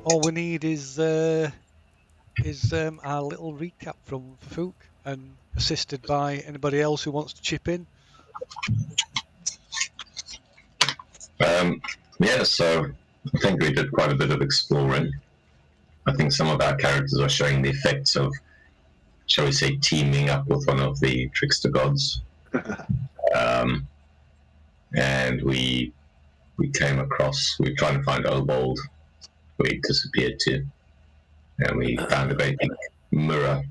all we need is our little recap from Fook, and assisted by anybody else who wants to chip in. Yeah, so I think we did quite a bit of exploring. I think some of our characters are showing the effects of, shall we say, teaming up with one of the trickster gods. And we came across, we were trying to find Obold, where he disappeared to. And we found a very big mirror.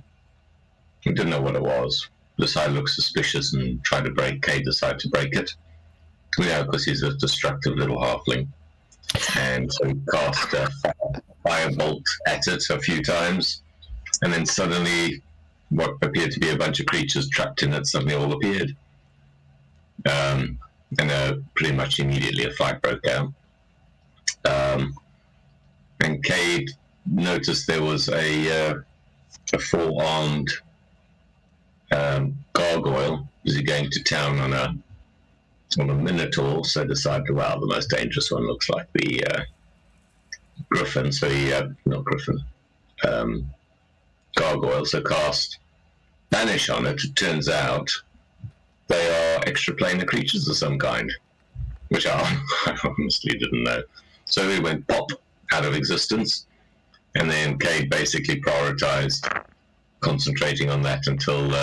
We didn't know what it was. Decided it looked suspicious and tried to break. Kay decided to break it. Because he's a destructive little halfling. And so we cast a firebolt at it a few times. And then suddenly, what appeared to be a bunch of creatures trapped in it suddenly all appeared. And pretty much immediately a fight broke out. And Cade noticed there was a full-armed gargoyle. Was he going to town on a minotaur? So decided, well, the most dangerous one looks like the griffin. So he not griffin, gargoyle. So cast banish on it. It turns out they are extraplanar creatures of some kind, which I honestly didn't know. So they went pop out of existence, and then Cade basically prioritized concentrating on that until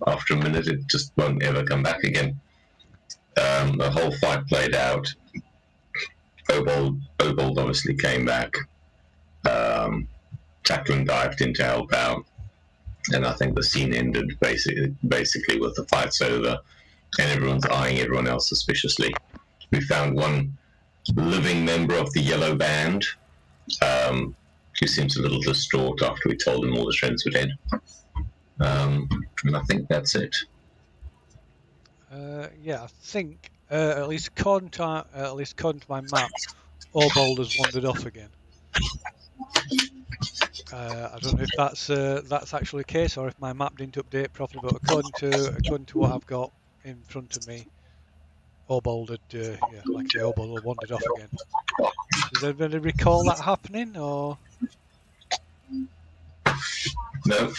after a minute it just won't ever come back again. The whole fight played out. Obold obviously came back. Tackling dived in to help out, and I think the scene ended basically with the fight's over and everyone's eyeing everyone else suspiciously. We found one living member of the Yellow Band, who seems a little distraught after we told him all his friends were dead. And I think that's it. Yeah, I think at least according to my map, Obold has wandered off again. I don't know if that's actually the case, or if my map didn't update properly. But according to what I've got in front of me, Obold had like I say, Obold had wandered off again. Does anybody recall that happening, or? No.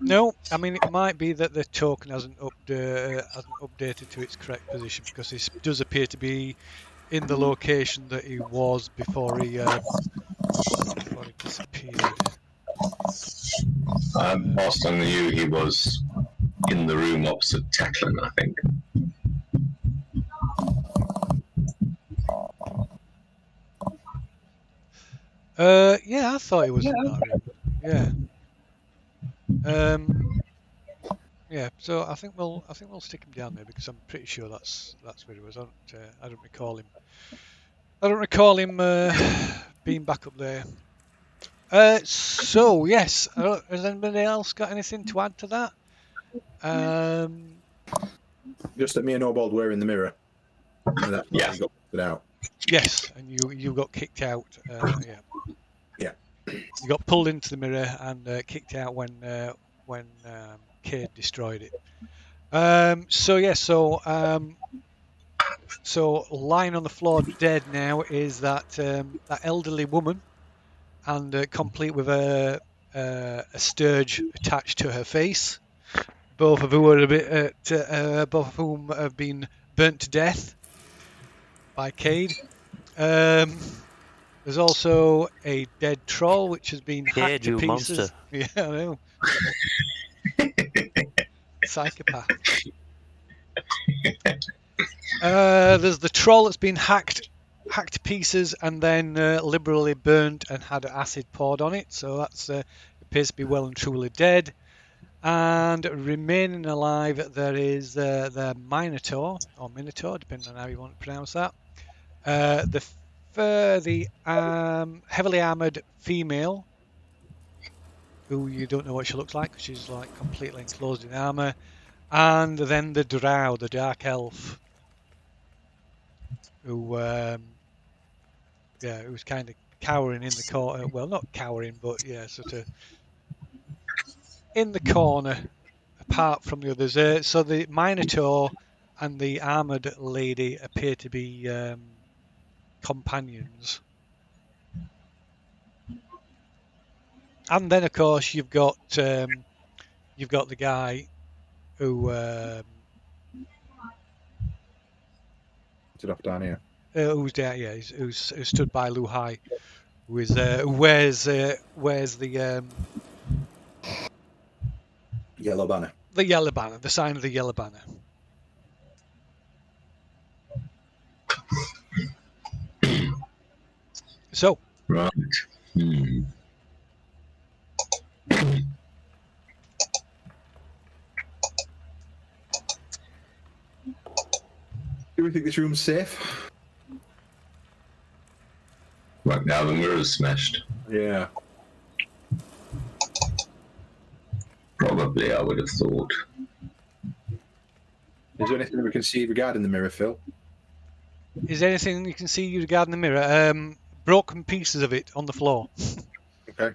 No, I mean it might be that the token hasn't updated to its correct position, because it does appear to be in the location that he was before he disappeared. Boston knew he was in the room opposite Tacklin, I think. Yeah, I thought he was in that room. Yeah. Yeah. So I think we'll stick him down there, because I'm pretty sure that's where he was. I don't recall him being back up there. So yes, has anybody else got anything to add to that? Just that me and Obold were in the mirror. And that's Yeah. he got put out. Yes, and you got kicked out. Yeah. Yeah. You got pulled into the mirror and kicked out when Cade destroyed it. So lying on the floor dead now is that elderly woman, and complete with a scourge attached to her face. Both of whom have been burnt to death by Cade. There's also a dead troll which has been hacked to pieces. Monster. Yeah, I know. Psychopath. There's the troll that's been hacked to pieces and then liberally burnt and had acid poured on it. So that's appears to be well and truly dead. And remaining alive, there is the Minotaur, or Minotaur, depending on how you want to pronounce that. The heavily armored female, who you don't know what she looks like, because she's like completely enclosed in armor. And then the drow, the dark elf, who was kind of cowering in the corner. Well, not cowering, but yeah, sort of in the corner, apart from the others. So the Minotaur and the armored lady appear to be companions. And then of course you've got the guy who It's off down here. who's there, yeah, who's stood by Lu Hai, who is who wears Yellow banner. the yellow banner, the sign of the yellow banner. So Right. Hmm. Do we think this room's safe? Right now the mirror's smashed. Yeah. Probably, I would have thought. Is there anything we can see regarding the mirror, Phil? is there anything you can see regarding the mirror? Broken pieces of it on the floor. Okay.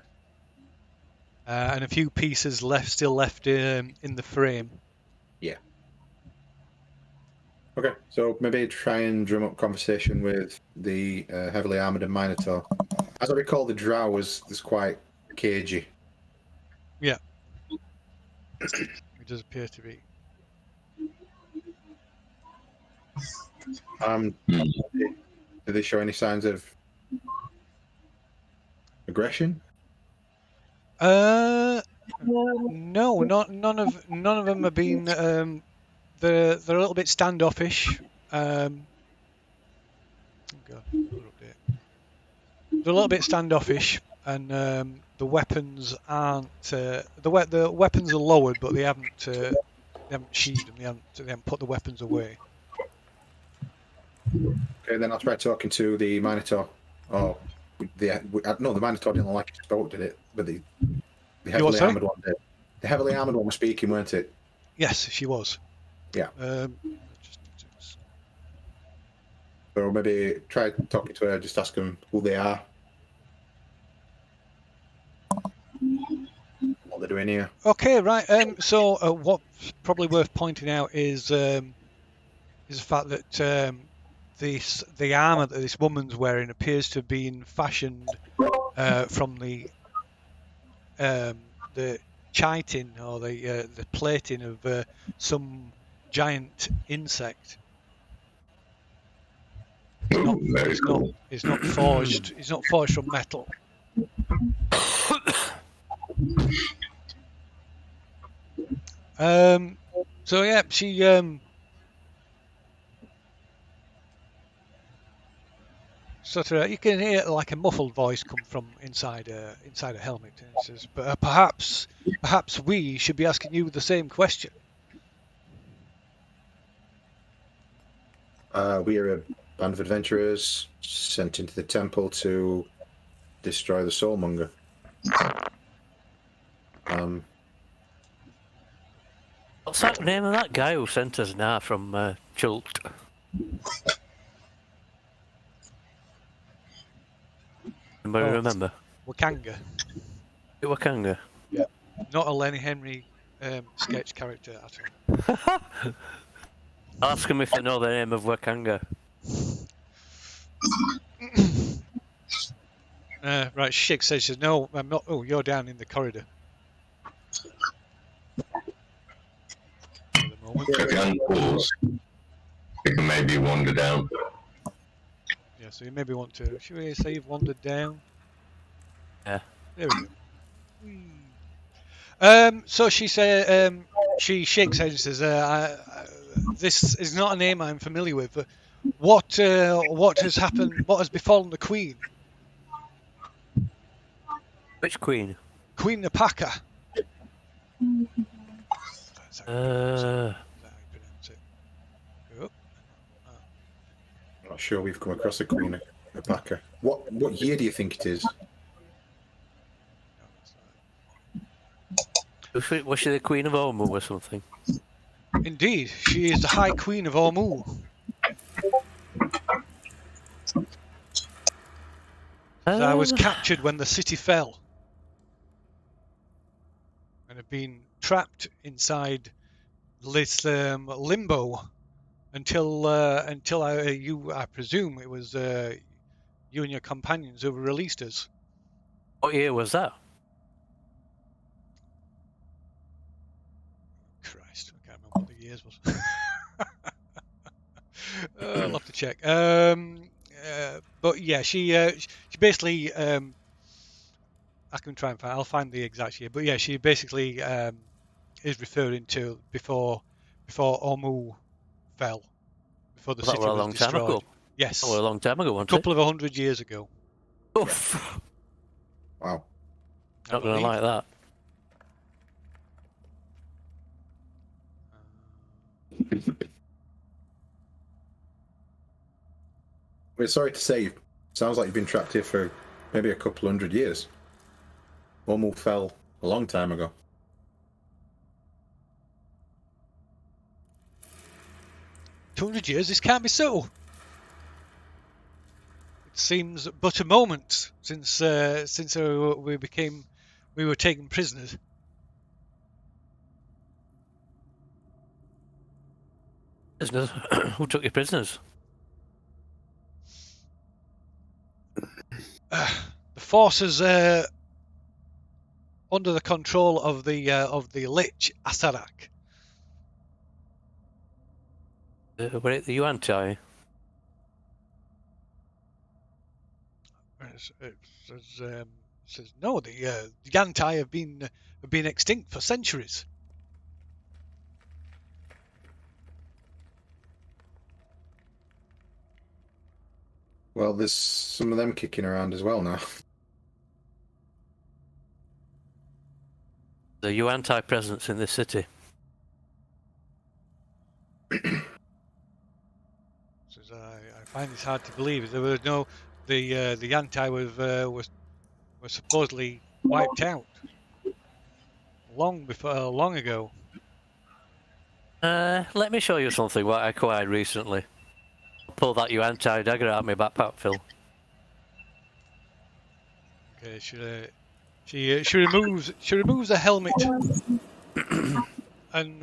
And a few pieces still left in the frame. Yeah. Okay, so maybe try and drum up conversation with the heavily armored and Minotaur. As I recall, the drow was quite cagey. Yeah, it does appear to be. Do they show any signs of aggression? No, none of them have been. They're a little bit standoffish. Oh God, another update. They're a little bit standoffish, and the weapons aren't. The weapons are lowered, but they haven't sheathed them. They haven't put the weapons away. Okay, then I'll try talking to the Minotaur. Oh, the Minotaur didn't like it spoke, did it? But the heavily sorry? armored one did. The heavily armored one was speaking, weren't it? Yes, she was. Yeah. So maybe try talking to her, just ask them who they are, what they're doing here. Okay, right. So what's probably worth pointing out is the fact that the armor that this woman's wearing appears to have been fashioned from the chitin or the plating of some giant insect. Ooh, very cool. It's not forged. It's not forged from metal. So yeah, she sort of you can hear like a muffled voice come from inside a helmet, and it says, "But perhaps we should be asking you the same question." We are a band of adventurers sent into the temple to destroy the Soulmonger. What's that name of that guy who sent us now from Chult? Anybody remember? Wakanga. Wakanga. Yeah. Not a Lenny Henry sketch character at all. I'll ask them if they know the name of Wakanga. Right, Shik says, "No, I'm not. Oh, you're down in the corridor." For the moment. If you unpause, you can maybe wander down. Yeah, so you maybe want to. Should we say you've wandered down? Yeah. There we go. So she said, she shakes head and says, "This is not a name I'm familiar with. But what has happened? What has befallen the Queen? Which queen? Queen Napaka." That's how you pronounce it. Oh. I'm not sure we've come across a Queen Napaka. What year do you think it is? Was she the Queen of Omu or something? Indeed, she is the High Queen of Ormu. I was captured when the city fell, and have been trapped inside this limbo until I presume it was you and your companions who released us. What year was that? I'll have to check. But yeah, she basically I can try and find. I'll find the exact year. But yeah, she basically is referring to before Omu fell, before the Well, that were city a was long time ago. destroyed. That were Yes, a long time ago, a wasn't it? couple of 100 years ago, Oof. Wow. I Not going to believe. like that. We're sorry to say, sounds like you've been trapped here for maybe a couple 100 years. Omu fell a long time ago. 200 years. This can't be so. It seems but a moment since we were taken prisoners. Prisoners? Who took your prisoners? The forces under the control of the Lich Asarak. Were it the Yuan-Tai? Says no. The Yantai have been extinct for centuries. Well, there's some of them kicking around as well now. The Yuan-Tai presence in this city. Says I find this hard to believe. There was no the Yantai was supposedly wiped out long ago. Let me show you something what I acquired recently. Pull that Yuan-Tai dagger out of my backpack, Phil. Okay, she removes the helmet and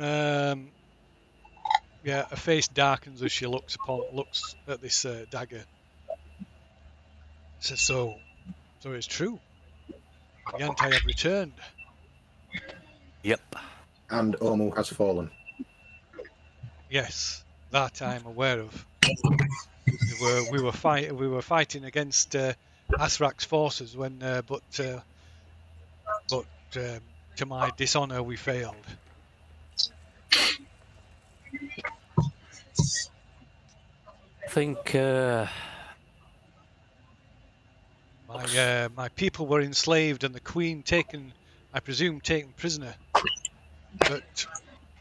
yeah, her face darkens as she looks at this dagger. Says so it's true. The Yantai have returned. Yep. And Omu has fallen. Yes, that I am aware of. We were fighting against Asrak's forces when, but to my dishonour, we failed. I think My people were enslaved and the queen taken, I presume, taken prisoner. But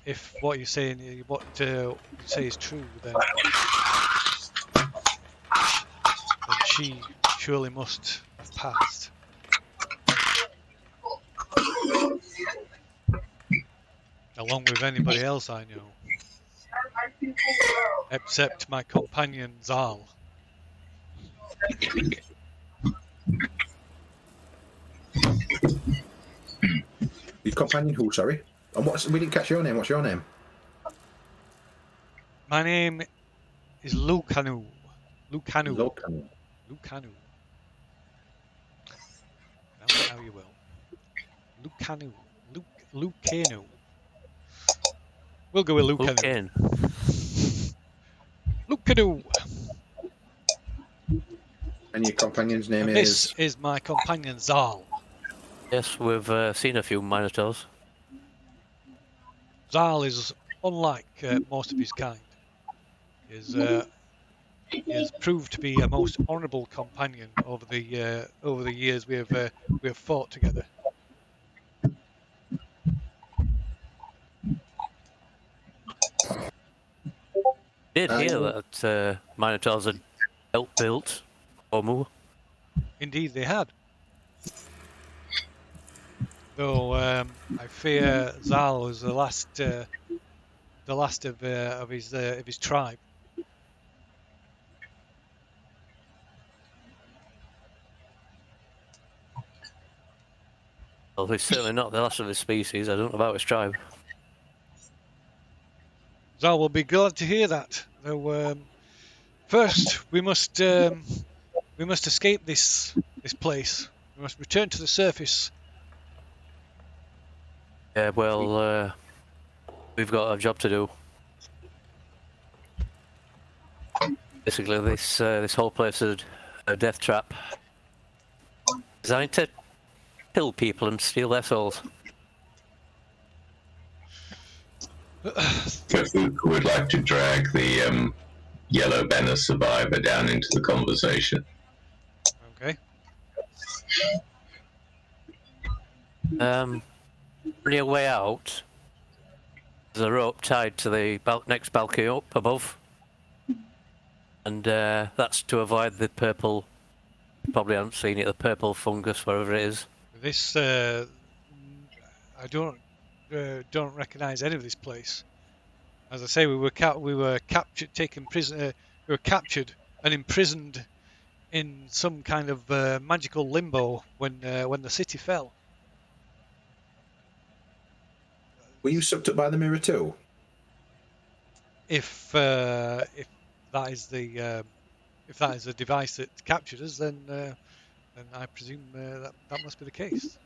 if what you're saying, what you say is true, then she surely must have passed. Along with anybody else I know, except my companion Zal. Your companion who, sorry? And we didn't catch your name. What's your name? My name is Lucanu. Lucanu. Lokan. Lucanu. Pronounce it how you will. Lucanu. Lucanu. We'll go with Lucanu. Lucanu. And your companion's name And is... this is my companion Zal. yes, we've seen a few Minotaurs. Zal is unlike most of his kind. He has proved to be a most honourable companion over the years we have fought together. Did hear that Minotaurs had helped built Omu. Indeed, they had. Though I fear Zal was the last of his tribe. Well, he's certainly not the last of his species. I don't know about his tribe. Zal will be glad to hear that. Though first we must escape this place. We must return to the surface. Yeah, well, we've got a job to do. Basically, this whole place is a death trap designed to kill people and steal their souls. If we would like to drag the yellow banner survivor down into the conversation. Okay. Only a way out. There's a rope tied to the next balcony up above, and that's to avoid the purple. You probably haven't seen it. The purple fungus, wherever it is. This I don't recognise any of this place. As I say, we were captured, taken prisoner. We were captured and imprisoned in some kind of magical limbo when the city fell. Were you sucked up by the mirror too? If that is the device that captured us, then I presume that must be the case.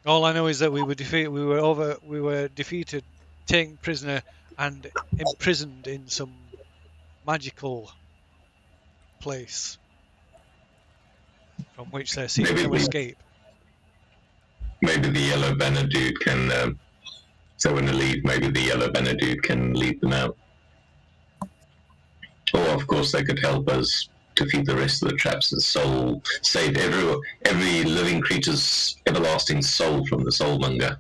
All I know is that we were defeated, taken prisoner, and imprisoned in some magical place from which there seems no escape. Maybe the yellow banner dude can. So when they leave, maybe the yellow banner dude can lead them out. Or of course they could help us defeat the rest of the traps and save every living creature's everlasting soul from the soulmonger.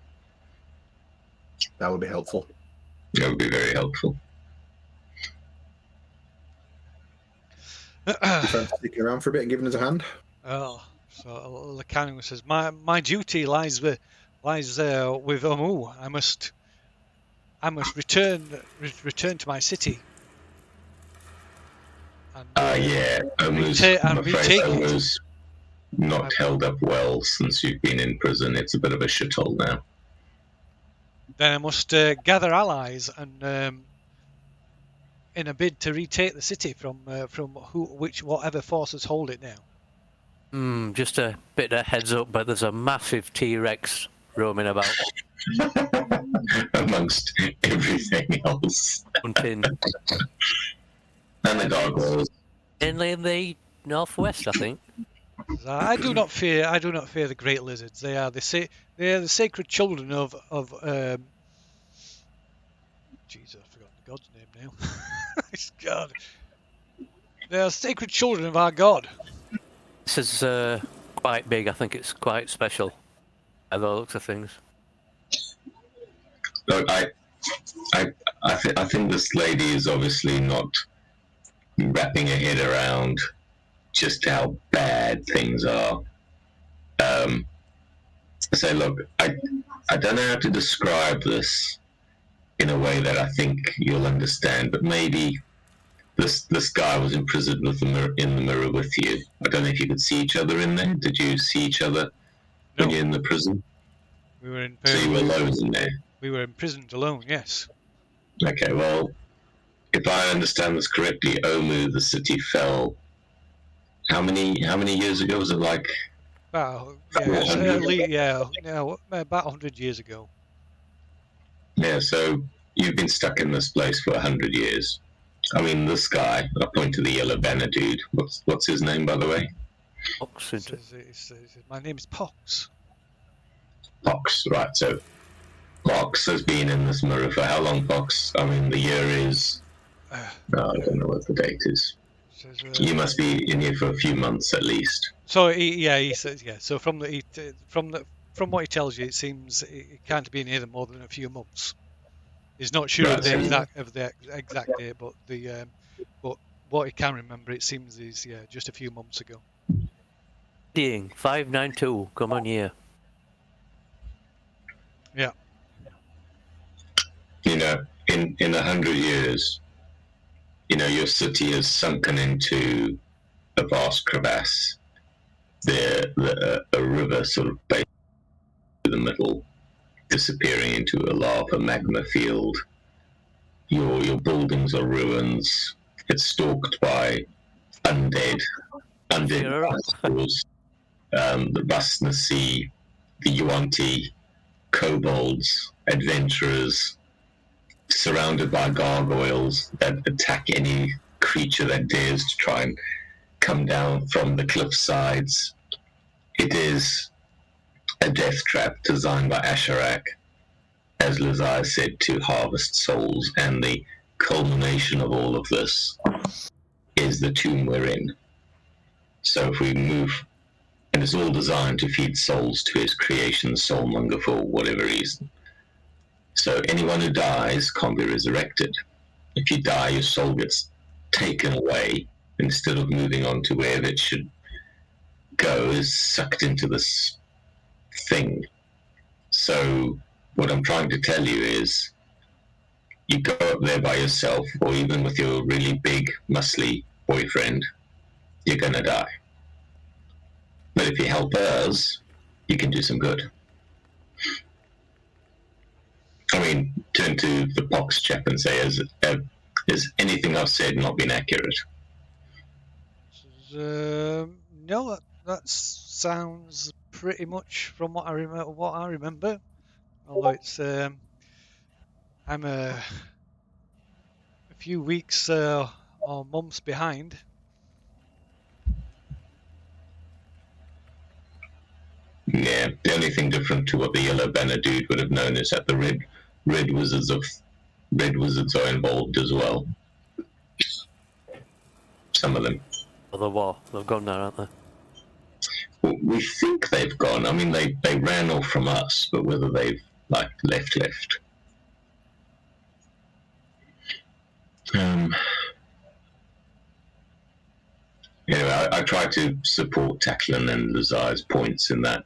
That would be helpful. That would be very helpful. You fancy sticking around for a bit and giving us a hand? Oh, so Lacanus says, my duty lies with Omu. I must return to my city. And, yeah, I'm afraid Omu's not held up well since you've been in prison. It's a bit of a shithole now. Then I must gather allies and in a bid to retake the city from whatever forces hold it now. Just a bit of heads up, but there's a massive T-Rex roaming about. Amongst everything else. Hunting. And the gargoyles. Mainly in the northwest, I think. I do not fear the great lizards. They are the sacred children of Jesus, I've forgotten the god's name now. It's God. They are sacred children of our God. This is quite big. I think it's quite special. By the looks of things. Look, I think this lady is obviously not wrapping her head around just how bad things are. So look, I don't know how to describe this in a way that I think you'll understand, but maybe this guy was imprisoned in the mirror with you. I don't know if you could see each other in there. Did you see each other when you're in the prison? We were in. So you were alone in there. We were imprisoned alone. Yes. Okay, well, if I understand this correctly, Omu, the city fell. How many years ago was it? Like About about 100 years ago. Yeah, so you've been stuck in this place for 100 years. I mean, this guy. I point to the yellow banner dude. What's his name, by the way? Pox, My name is Pox. Pox, right? So Pox has been in this mirror for how long, Pox? I mean, the year is. I don't know what the date is. You must be in here for a few months at least. So he says So from what he tells you, it seems it can't be in here more than a few months. He's not sure of the exact date, but what he can remember, it seems is just a few months ago. 592. Come on here. Yeah. You know, in 100 years, your city has sunken into a vast crevasse. A river sort of based in the middle, disappearing into a lava magma field. Your buildings are ruins. It's stalked by undead monsters, the Rustnasi, the Yuanti, kobolds, adventurers, surrounded by gargoyles that attack any creature that dares to try and come down from the cliff sides. It is a death trap designed by Asherak, as Lazar said, to harvest souls, and the culmination of all of this is the tomb we're in. So if we move, and it's all designed to feed souls to his creation, soulmonger, for whatever reason. So anyone who dies can't be resurrected. If you die, your soul gets taken away. Instead of moving on to wherever it should go, is sucked into this thing. So what I'm trying to tell you is, you go up there by yourself, or even with your really big, muscly boyfriend, you're gonna die. But if you help us, you can do some good. I mean, turn to the pox chap and say, has anything I've said not been accurate? No, that sounds pretty much from what I remember. Although I'm a few weeks or months behind. Yeah, the only thing different to what the Yellow Banner dude would have known is that the red wizards are involved as well. Some of them. Or the war. They've gone there, aren't they? Well, we think they've gone. I mean, they ran off from us, but whether they've left. Anyway, I try to support Tacklin and Lazar's points in that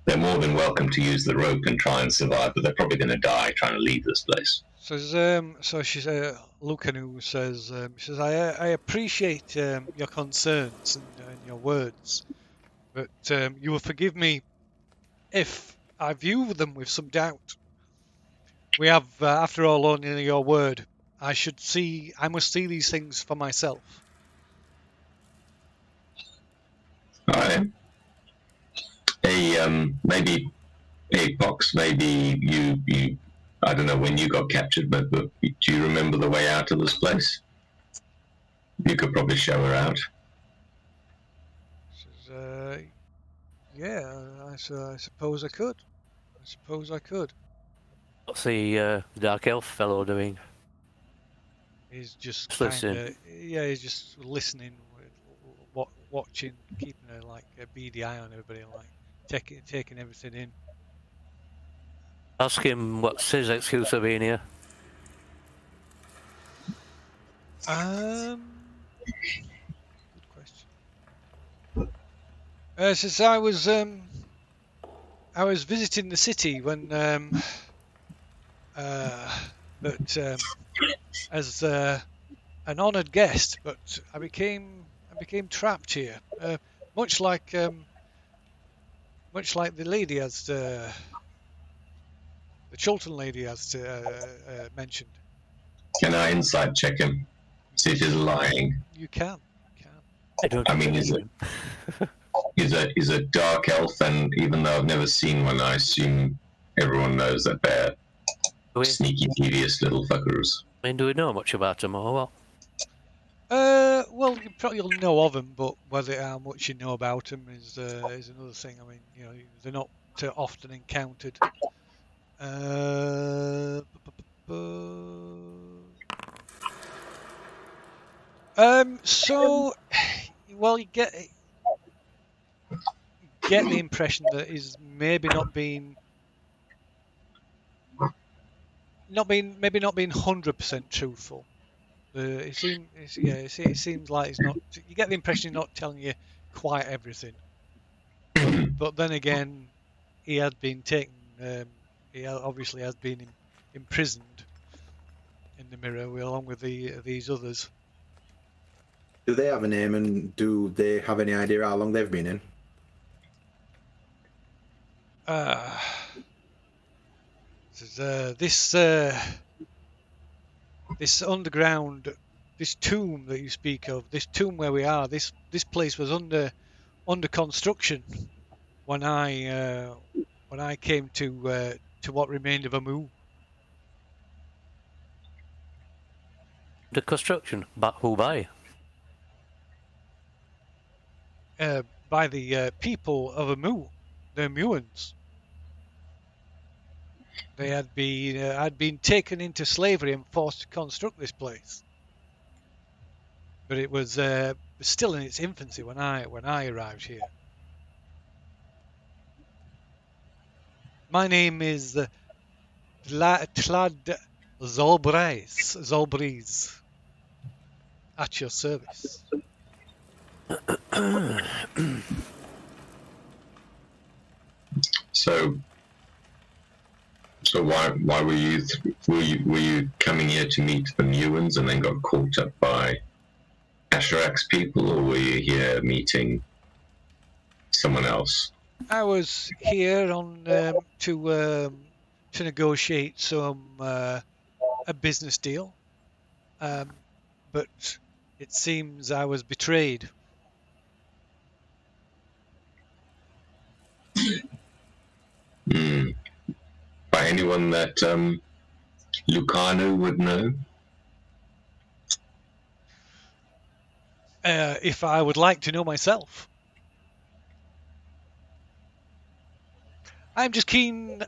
they're more than welcome to use the rope and try and survive, but they're probably going to die trying to leave this place. So she's Lucanu says I appreciate your concerns and your words, but you will forgive me if I view them with some doubt. We have, after all, only your word. I must see these things for myself. All right. Maybe a box. Maybe you. I don't know when you got captured, but do you remember the way out of this place? You could probably show her out. Says, yeah, I suppose I could. What's the Dark Elf fellow doing? He's just Just kind listening. of, he's just listening, watching, keeping a beady eye on everybody, taking everything in. Ask him what's his excuse for being here. Good question. Since I was visiting the city when but as an honoured guest, but I became trapped here, much like the lady as the Chilton lady as mentioned. Can I insight check him? See if he's lying. You can. I mean, he's a dark elf, and even though I've never seen one, I assume everyone knows that they're sneaky, devious little fuckers. I mean, do we know much about him or what? Well, you'll know of them, but how much you know about them is another thing. I mean, they're not often encountered. So, well, you get the impression that he's maybe not being 100% truthful. It seems like he's not. You get the impression he's not telling you quite everything. But then again, he had been taken. He obviously has been imprisoned in the mirror along with these others. Do they have a name, and do they have any idea how long they've been in? This underground, this tomb that you speak of, this tomb where we are, this place was under construction when I came to what remained of Amu. The construction, but who by? By the people of Amu, the Amuans. They had been taken into slavery and forced to construct this place. But it was still in its infancy when I arrived here. My name is Tlad Zolbreys, at your service. So, why were you coming here to meet the Mewans and then got caught up by Asherak's people, or were you here meeting someone else? I was here on to negotiate a business deal, but it seems I was betrayed. Hmm. By anyone that Lucano would know? If I would like to know myself, I'm keen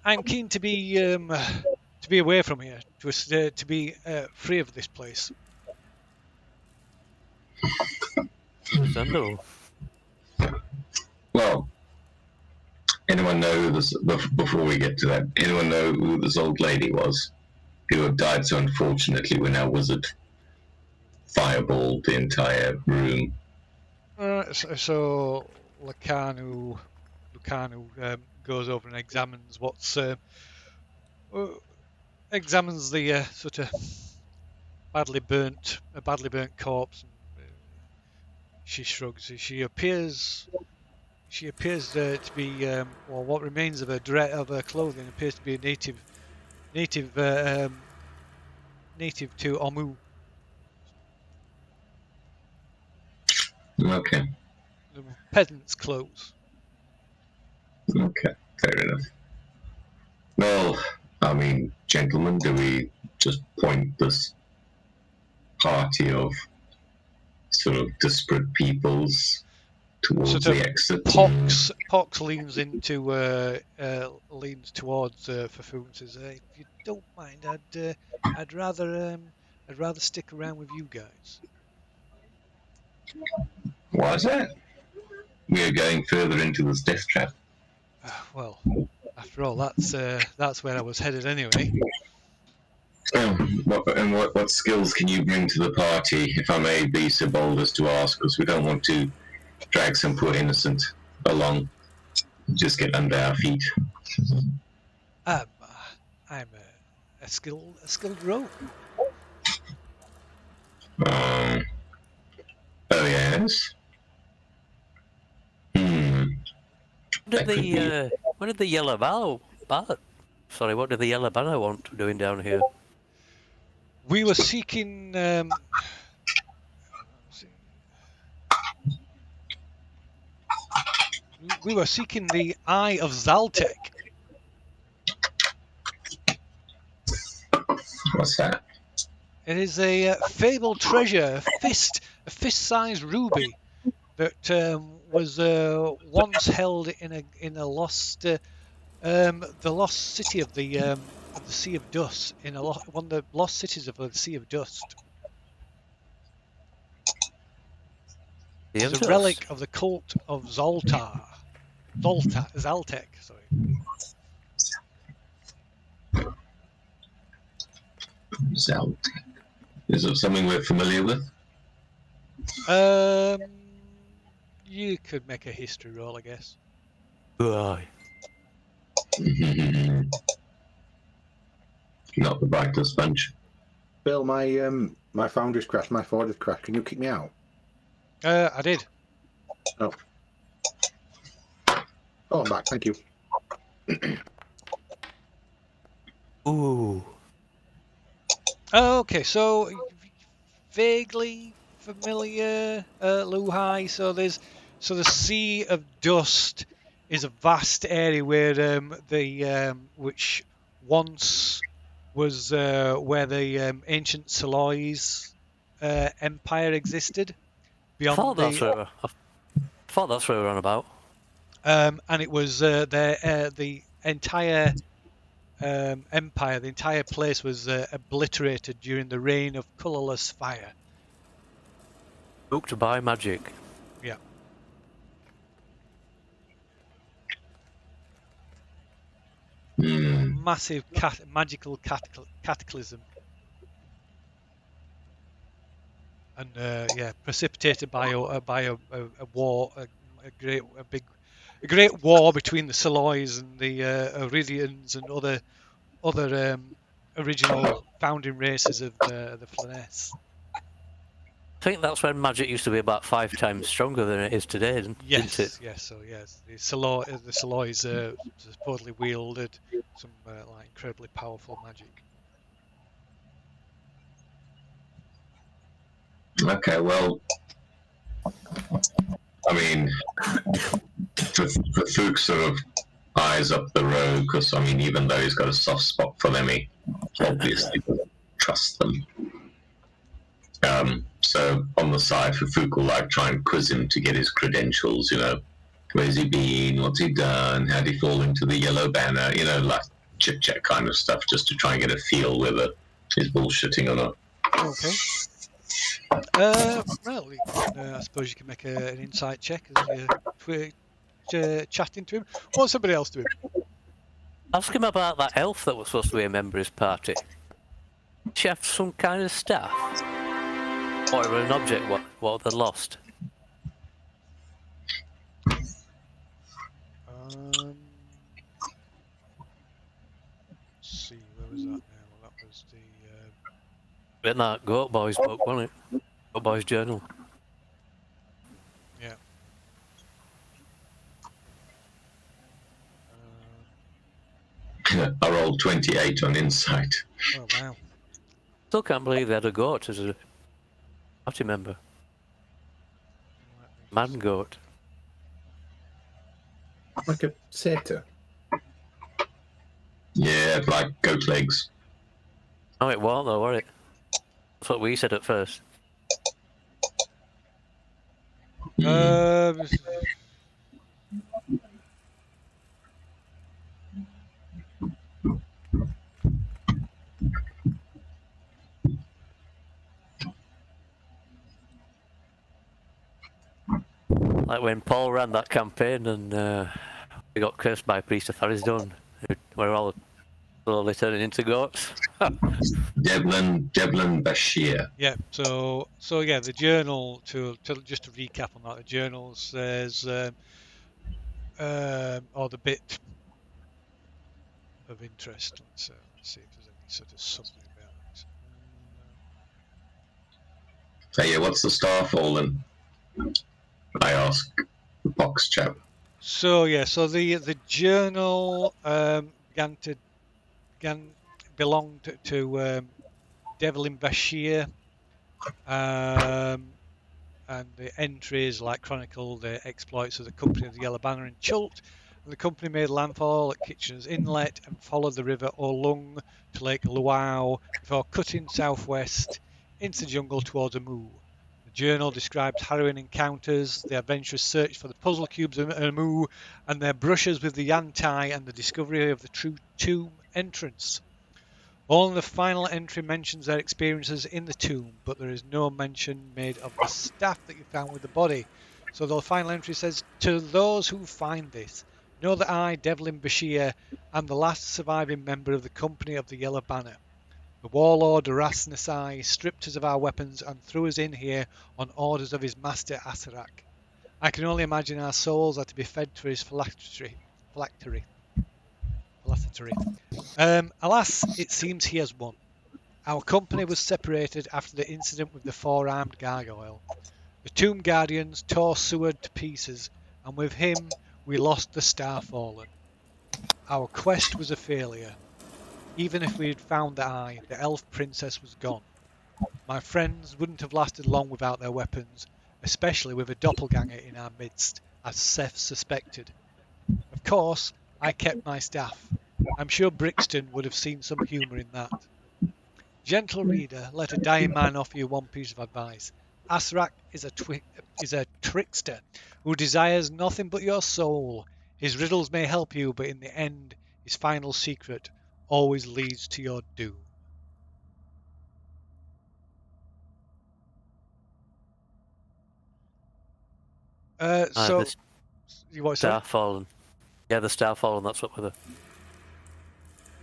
to be away from here, to be free of this place. Understandable. Well, anyone know who this, before we get to that, anyone know who this old lady was who had died so unfortunately when our wizard fireballed the entire room? So Lucanu goes over and examines the sort of a badly burnt corpse, and she shrugs. She appears to be, well, what remains of her clothing appears to be a native native to Omu. Okay, The peasant's clothes. okay, fair enough. Well, I mean, gentlemen, do we just point this party of sort of disparate peoples towards Sort of the exit? Pox leans towards Fafoon and says, "If you don't mind, I'd rather stick around with you guys." Why is that? We are going further into this death trap. Well, after all, that's where I was headed anyway. What skills can you bring to the party, if I may be so bold as to ask, because we don't want to drag some poor innocent along, just get under our feet. I'm a skilled rogue. Oh yes. What did the yellow Sorry, what did the yellow banner want doing down here? We were seeking. We were seeking the Eye of Zaltek. What's that? It is a fabled treasure, a fist-sized ruby that was once held in a lost the lost city of the Sea of Dust, one of the lost cities of the Sea of Dust. It's a relic of the cult of Zaltek, sorry. Zelt. Is it something we're familiar with? You could make a history roll, I guess. Aye. Not the brightest bunch. Bill, my foundry's crashed, my forge has crashed. Can you kick me out? I did. Oh. Oh, I'm back. Thank you. Ooh. Okay, so vaguely familiar, Luhai. So the Sea of Dust is a vast area where which once was where the ancient Salois empire existed I beyond thought that's the, what we were on about. and it was the entire empire, the entire place was obliterated during the reign of colorless fire. Booked by magic. Yeah. A massive magical cataclysm, and yeah, precipitated by a war, a great war between the Salois and the Iridians and other original founding races of the Flanaess. I think that's when magic used to be about 5 times stronger than it is today, didn't it? Yes. So yes, the Salois supposedly wielded some like incredibly powerful magic. Okay, well, I mean, for Fook sort of eyes up the road, because, I mean, even though he's got a soft spot for them, he obviously doesn't trust them. So on the side, Fufuk will like try and quiz him to get his credentials, where's he been, what's he done, how'd he fall into the yellow banner, like chit chat kind of stuff, just to try and get a feel whether he's bullshitting or not. Okay. Well, I suppose you can make an insight check as you're chatting to him. What's somebody else doing? Ask him about that elf that was supposed to be a member of his party. Did she have some kind of staff? Or an object what they lost? Let's see, where was that now? Well, that was the In that Goat Boy's book, wasn't it? Goat Boy's journal. yeah. I rolled 28 on insight. Oh wow. Still can't believe they had a goat as a party member. Man goat. Like a satyr. Yeah, like goat legs. Oh, it wasn't though, was it? That's what we said at first. Like when Paul ran that campaign and we got cursed by Priest of Farisdon. We're all slowly turning into goats. Devlin Bashir. Yeah. So yeah, the journal to just to recap on that, the journal says or the bit of interest. Let's see if there's any sort of summary about it. Hey, yeah, what's the star fallen? I ask the box chap. So yeah, so the journal belonged to Devlin Bashir, and the entries like chronicle the exploits of the company of the Yellow Banner in Chult, and the company made landfall at Kitchener's Inlet and followed the river Olung to Lake Luau before cutting southwest into the jungle towards Amu. The journal describes harrowing encounters, the adventurous search for the puzzle cubes of Amu, and their brushes with the Yantai and the discovery of the true tomb entrance. Only the final entry mentions their experiences in the tomb, but there is no mention made of the staff that you found with the body. So the final entry says, "To those who find this, know that I, Devlin Bashir, am the last surviving member of the Company of the Yellow Banner. The warlord Rasnasai stripped us of our weapons and threw us in here on orders of his master Asarak. I can only imagine our souls are to be fed to his phylactery. Alas, it seems he has won. Our company was separated after the incident with the four-armed gargoyle. The Tomb Guardians tore Seward to pieces, and with him we lost the Star Fallen. Our quest was a failure. Even if we had found the eye, the elf princess was gone. My friends wouldn't have lasted long without their weapons, especially with a doppelganger in our midst, as Seth suspected. Of course, I kept my staff. I'm sure Brixton would have seen some humour in that. Gentle reader, let a dying man offer you one piece of advice. Asrak is a trickster who desires nothing but your soul. His riddles may help you, but in the end, his final secret always leads to your doom. So, The you what? Star Sorry? Fallen. Yeah, the Star Fallen, that's what we're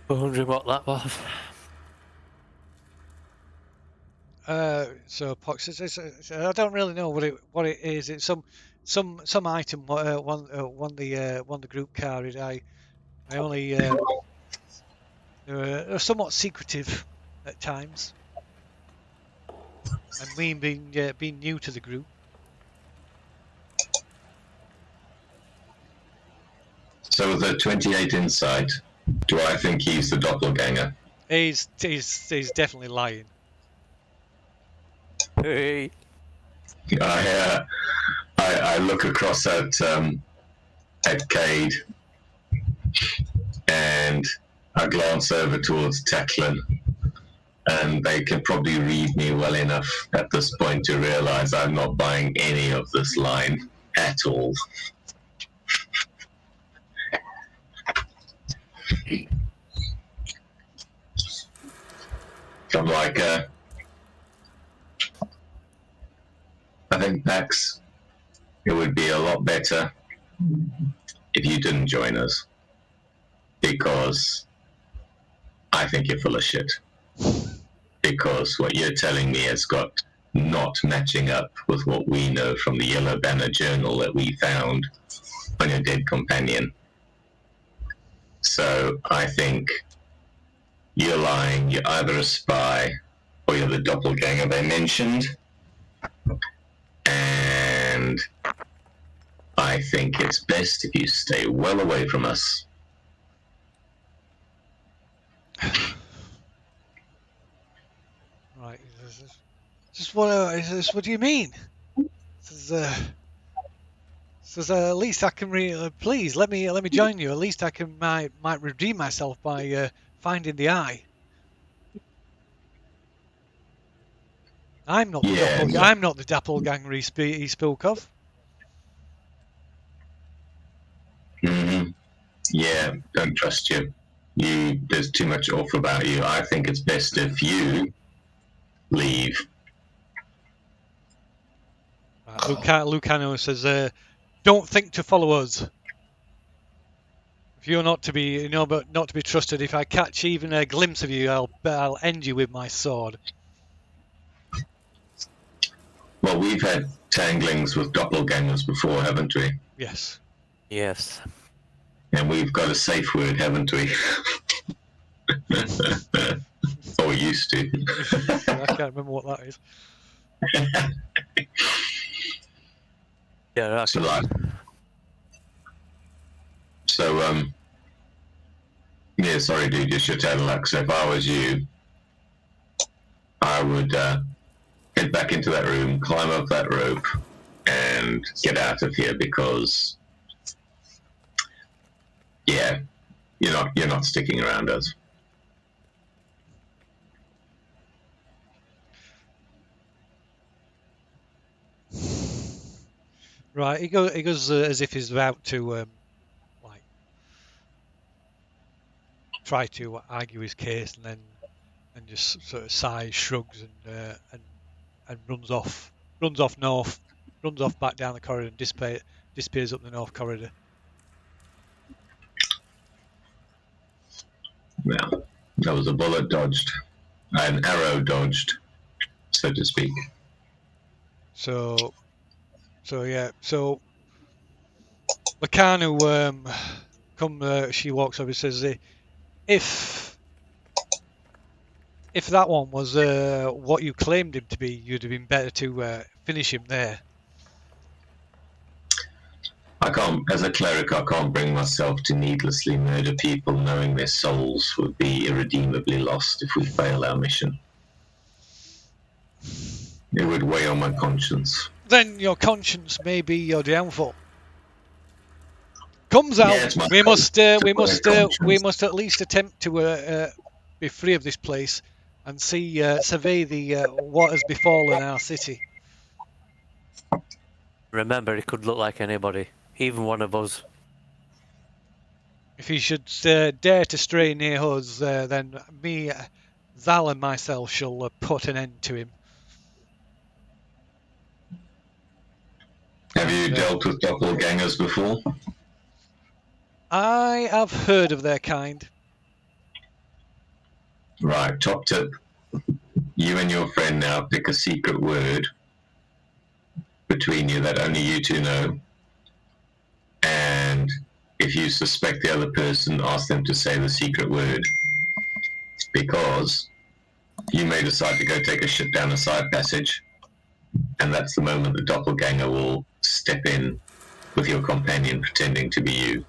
wondering what that was. So Pox, I don't really know what it is. It's some item. One the group carried. I only they're somewhat secretive at times, and me being new to the group. So the 28 insight, do I think he's the doppelganger? He's definitely lying. Hey. I look across at Cade and I glance over towards Teclan, and they can probably read me well enough at this point to realize I'm not buying any of this line at all. I'm like, I think Pax, it would be a lot better if you didn't join us, because I think you're full of shit. Because what you're telling me has got not matching up with what we know from the Yellow Banner journal that we found on your dead companion. So I think you're lying. You're either a spy or you're the doppelganger they mentioned. And I think it's best if you stay well away from us. Right. What do you mean? At least I can please let me join you. At least I can might redeem myself by finding the eye. I'm not the doppelganger. I'm not the doppelganger he spoke of. Mm-hmm. Yeah, don't trust you. There's too much off about you. I think it's best if you leave. Lucano says, "Don't think to follow us. If you're not to be, but not to be trusted. If I catch even a glimpse of you, I'll end you with my sword." Well, we've had tanglings with doppelgangers before, haven't we? Yes. Yes. And we've got a safe word, haven't we? Or used to. I can't remember what that is. Yeah, yeah, sorry, dude, just your total luck. So if I was you, I would head back into that room, climb up that rope, and get out of here, because, yeah, you're not sticking around us. Right, he goes as if he's about to try to argue his case, and just sort of sighs, shrugs, and runs off north, runs off back down the corridor and disappears up the north corridor. Well, that was a bullet dodged, an arrow dodged, so to speak. So Meccano she walks over and says, if that one was what you claimed him to be, you'd have been better to finish him there. As a cleric, I can't bring myself to needlessly murder people, knowing their souls would be irredeemably lost if we fail our mission. It would weigh on my conscience. Then your conscience may be your downfall. Comes out. We must at least attempt to be free of this place and survey the what has befallen our city. Remember, it could look like anybody, even one of us. If he should dare to stray near us, then me, Zal, and myself shall put an end to him. Have you And, dealt with doppelgangers before? I have heard of their kind. Right, top tip. You and your friend now pick a secret word between you that only you two know. And if you suspect the other person, ask them to say the secret word. Because you may decide to go take a shit down a side passage, and that's the moment the doppelganger will step in with your companion pretending to be you.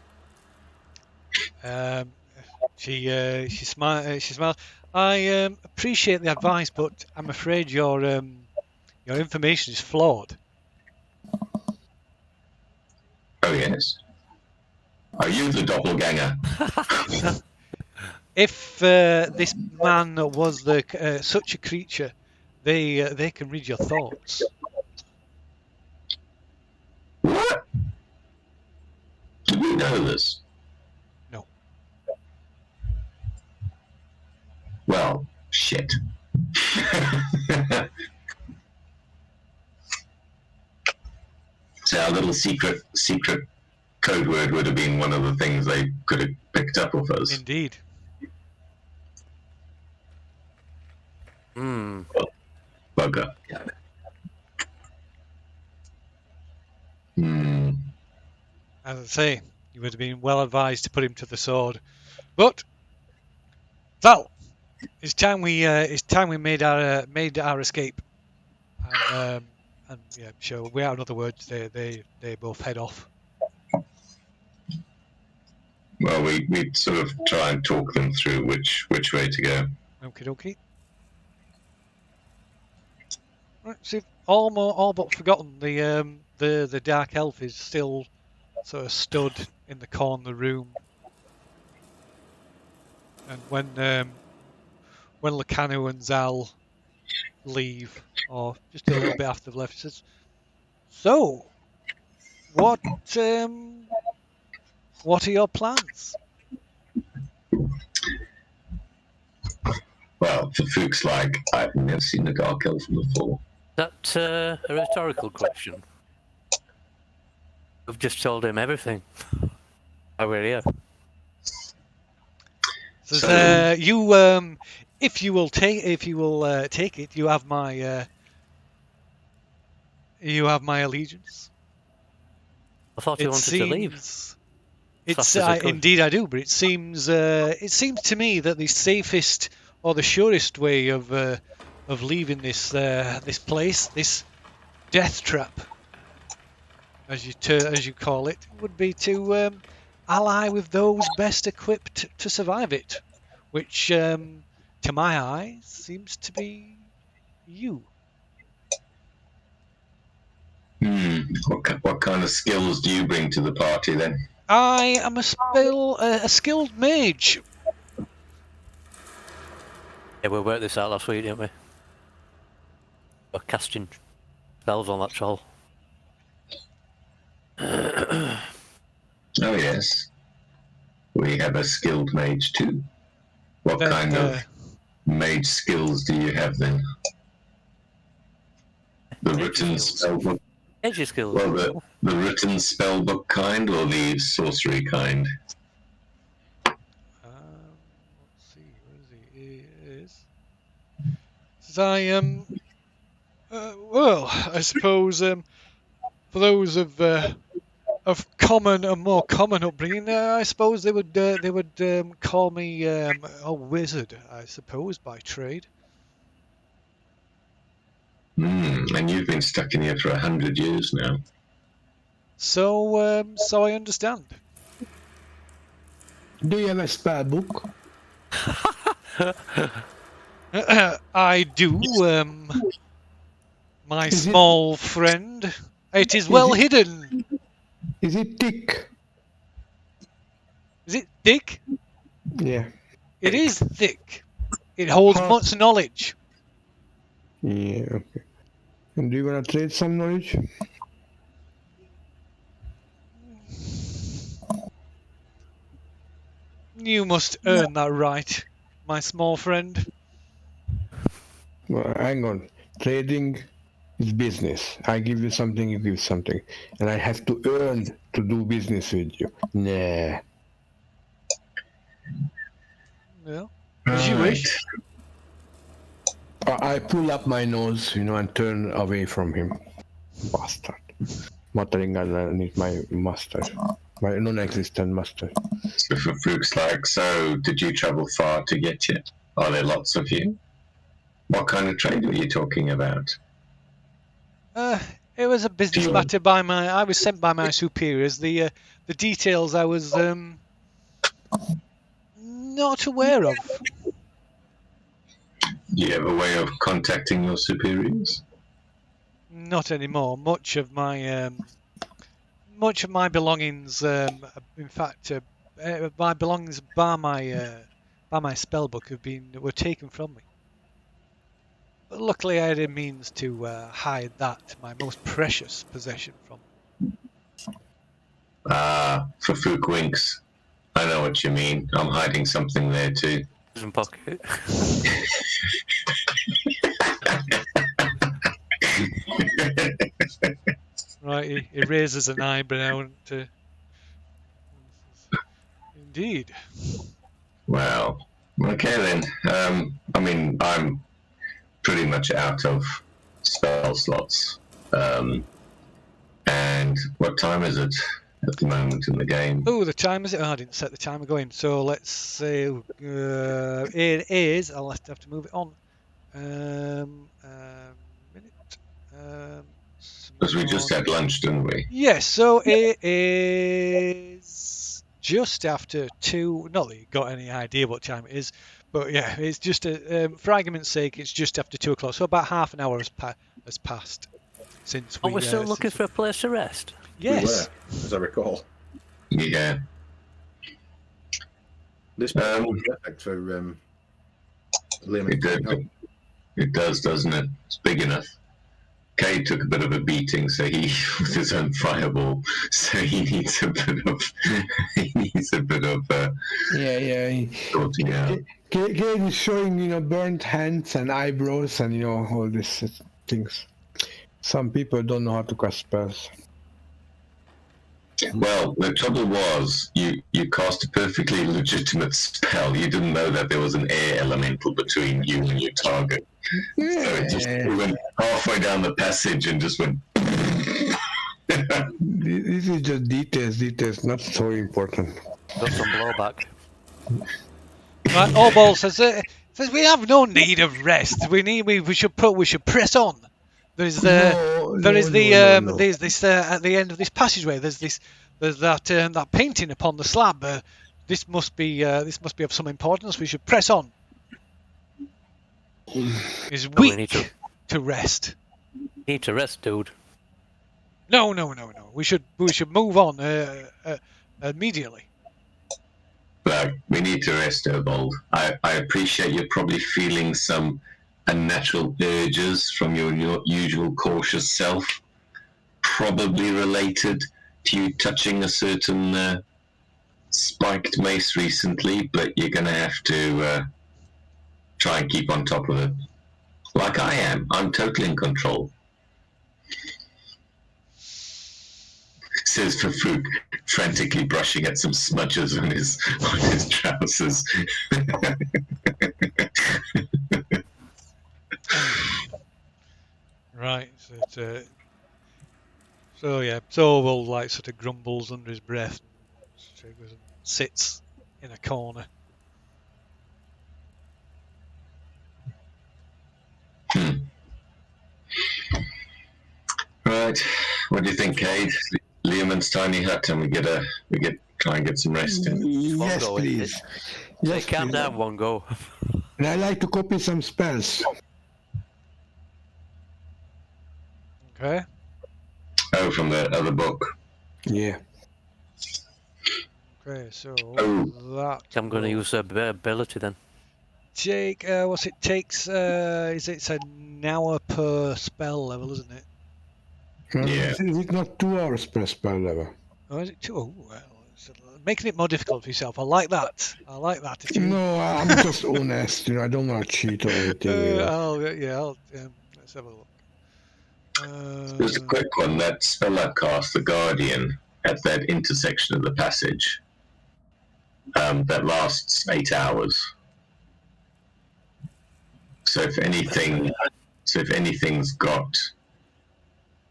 She smiles. I appreciate the advice, but I'm afraid your information is flawed. Oh, yes. Are you the doppelganger? If this man was such a creature, they can read your thoughts. What? Do we know this? No. Well, shit. So our little secret code word would have been one of the things they could have picked up with us. Indeed. Bugger. Hmm. As I say, you would have been well advised to put him to the sword. But Val, it's time we made our escape. And yeah, sure. Without another words, they both head off. Well, we sort of try and talk them through which way to go. Okie dokie. Right, so all but forgotten the dark elf is still sort of stood in the corner of the room, and when Lacano and Zal leave, or just a little bit after they've left, he says, "So, what are your plans?" Well, for Fuchs, like, I've never seen a dark elf before. That's a rhetorical question. We've just told him everything. Oh, we're here. Says, So- if you will take it, you have my allegiance. I thought he wanted to leave. It's Fast as I could. indeed I do, but it seems to me that the safest or the surest way of leaving this place, this death trap, as you call it, would be to ally with those best equipped to survive it, which to my eyes seems to be you. What kind of skills do you bring to the party then? I am a skilled mage. Yeah, we worked this out last week, didn't we? We're casting spells on that troll. Oh, yes. We have a skilled mage too. What Then, kind of mage skills do you have then? The Mage written skills. spellbook? Edgy skills. Well, the written spellbook kind or the sorcery kind? Let's see, where is he? He is. Says I well, I suppose for those of more common upbringing, I suppose they would call me a wizard, I suppose, by trade. And you've been stuck in here for 100 years now. So I understand. Do you have a spell book? I do, my Is it- small friend. It is well it- hidden. Is it thick? Is it thick? Yeah. It is thick. It holds Huh. much knowledge. Yeah, okay. And do you want to trade some knowledge? You must earn that right, my small friend. Well, hang on. Trading is business. I give you something, you give something. And I have to earn to do business with you. Nah. Well, as you wish. I pull up my nose, and turn away from him. Bastard. Muttering underneath my mustache. My non-existent mustache. So Fuchs like, so did you travel far to get here? Are there lots of you? What kind of trade were you talking about? It was a business you- matter I was sent by my superiors. The details I was not aware of. Do you have a way of contacting your superiors? Not anymore. Much of my belongings, in fact, my belongings by my spell book were taken from me. But luckily, I had a means to hide that, my most precious possession, from them. Ah, for Fook winks. I know what you mean. I'm hiding something there too. Prison pocket. Right, he raises an eyebrow and indeed. Well, okay then. I mean, I'm pretty much out of spell slots. And what time is it at the moment in the game? Oh, the time is it? Oh, I didn't set the timer going. So let's say it is. I'll have to move it on. Minute. Because we just had lunch, didn't we? Yes, so it is just after 2. Not that you got any idea what time it is, but yeah, it's just for argument's sake, it's just after 2 o'clock. So about half an hour has passed since we. Are we still looking for a place to rest? Yes. We were, as I recall. Yeah. This might be perfect for Liam. It does, doesn't it? It's big enough. Cade took a bit of a beating, so he with his own fireball. So he needs a bit of Yeah. sorting out. Cade is showing, burnt hands and eyebrows and, all these things. Some people don't know how to cast spells. Well, the trouble was, you cast a perfectly legitimate spell. You didn't know that there was an air elemental between you and your target. So it went halfway down the passage and just went. This is just details, not so important. Got some blowback. Right, Orbol says we have no need of rest. We should press on. There's this at the end of this passageway. There's that painting upon the slab. This must be of some importance. We should press on. Is we weak need to rest. Need to rest, dude. No. We should move on immediately. Like, we need to rest, Erbold. I appreciate you're probably feeling some unnatural urges from your usual cautious self, probably related to you touching a certain spiked mace recently, but you're going to have to try and keep on top of it. Like I am. I'm totally in control. Says Fafuk, frantically brushing at some smudges on his trousers. Right. So Orbol like sort of grumbles under his breath, and goes and sits in a corner. Right. What do you think, Cade? Liam's tiny hut, and we try and get some rest in. Yes, go, please. Yes, calm down, one go. And I like to copy some spells. Okay. Oh, from the other book. Yeah. Okay. So Oh. that. I'm going to use a ability then. take what's it takes? It's an hour per spell level, isn't it? Yeah. Is it not 2 hours per spell level? Or is it two? Oh, well, it's making it more difficult for yourself. I like that. I like that attitude. No, I'm just honest. You know, I don't want to cheat or anything. Really. Let's have a look. Just a quick one. That spell I cast, the Guardian, at that intersection of the passage, that lasts 8 hours. So if anything's got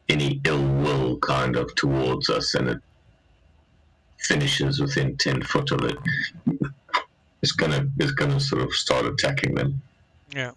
any ill will kind of towards us, and it finishes within 10 foot of it, it's gonna sort of start attacking them. Yeah.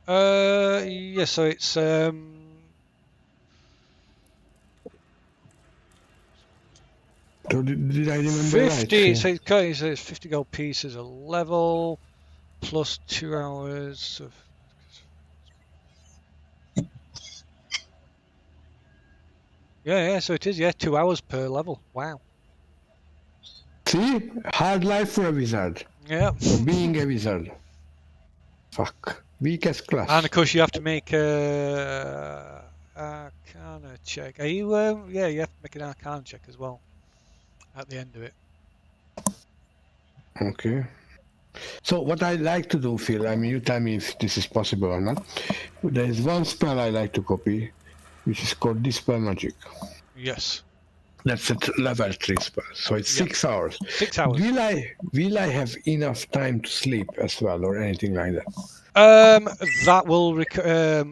Yeah. So it's So did I remember 50. right? So it's 50 gold pieces a level plus 2 hours of. Yeah. So it is. Yeah, 2 hours per level. Wow. See, hard life for a wizard. Yeah. For being a wizard. Fuck. Weakest class. And of course, you have to make a Arcana check. Are you? Yeah, you have to make an Arcana check as well at the end of it. Okay. So what I like to do, Phil, I mean, you tell me if this is possible or not. There is one spell I like to copy, which is called Dispel Magic. Yes. That's a level 3 spell. So it's Yep. 6 hours. 6 hours. Will I have enough time to sleep as well, or anything like that? That will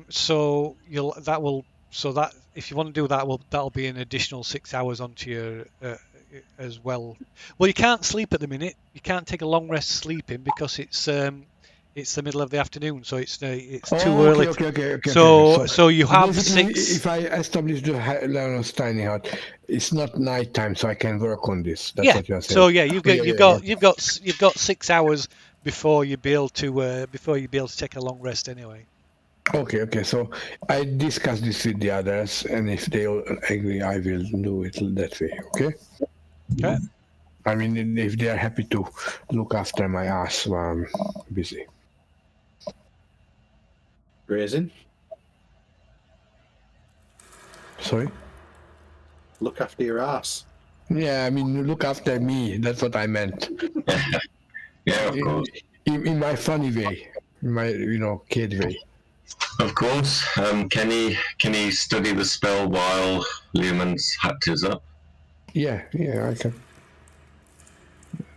so you'll that will so that if you want to do that, that'll be an additional 6 hours onto your as well. Well, you can't sleep at the minute. You can't take a long rest sleeping because it's the middle of the afternoon, so it's too early. Okay. So you have basically, 6. If I establish the Leon's tiny hut, it's not nighttime, so I can work on this. That's Yeah. what you're saying. So yeah, you've got 6 hours before you be able to take a long rest anyway. Okay. So I discuss this with the others, and if they all agree, I will do it that way. Okay. Okay. I mean, if they are happy to look after my ass while I'm busy. Grazing. Sorry. Look after your ass. Yeah, I mean, look after me. That's what I meant. Yeah, of course. In my funny way, in my kid way. Of course. Can he study the spell while Lumen's hut is up? Yeah, I can.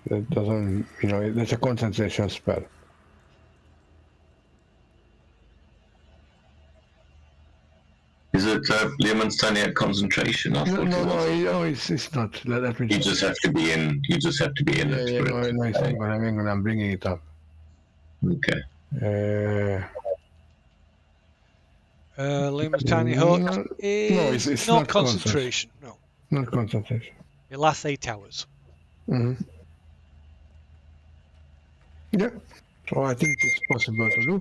That doesn't, that's a concentration spell. Is it Lumen's tiny at concentration? No, it's not. Let me You just have to be in. You just have to be in it. I'm bringing it up. Okay. Liam's tiny hut is it's not not concentration. No, not concentration. it lasts 8 hours. Mm-hmm. Yeah. So I think it's possible to do.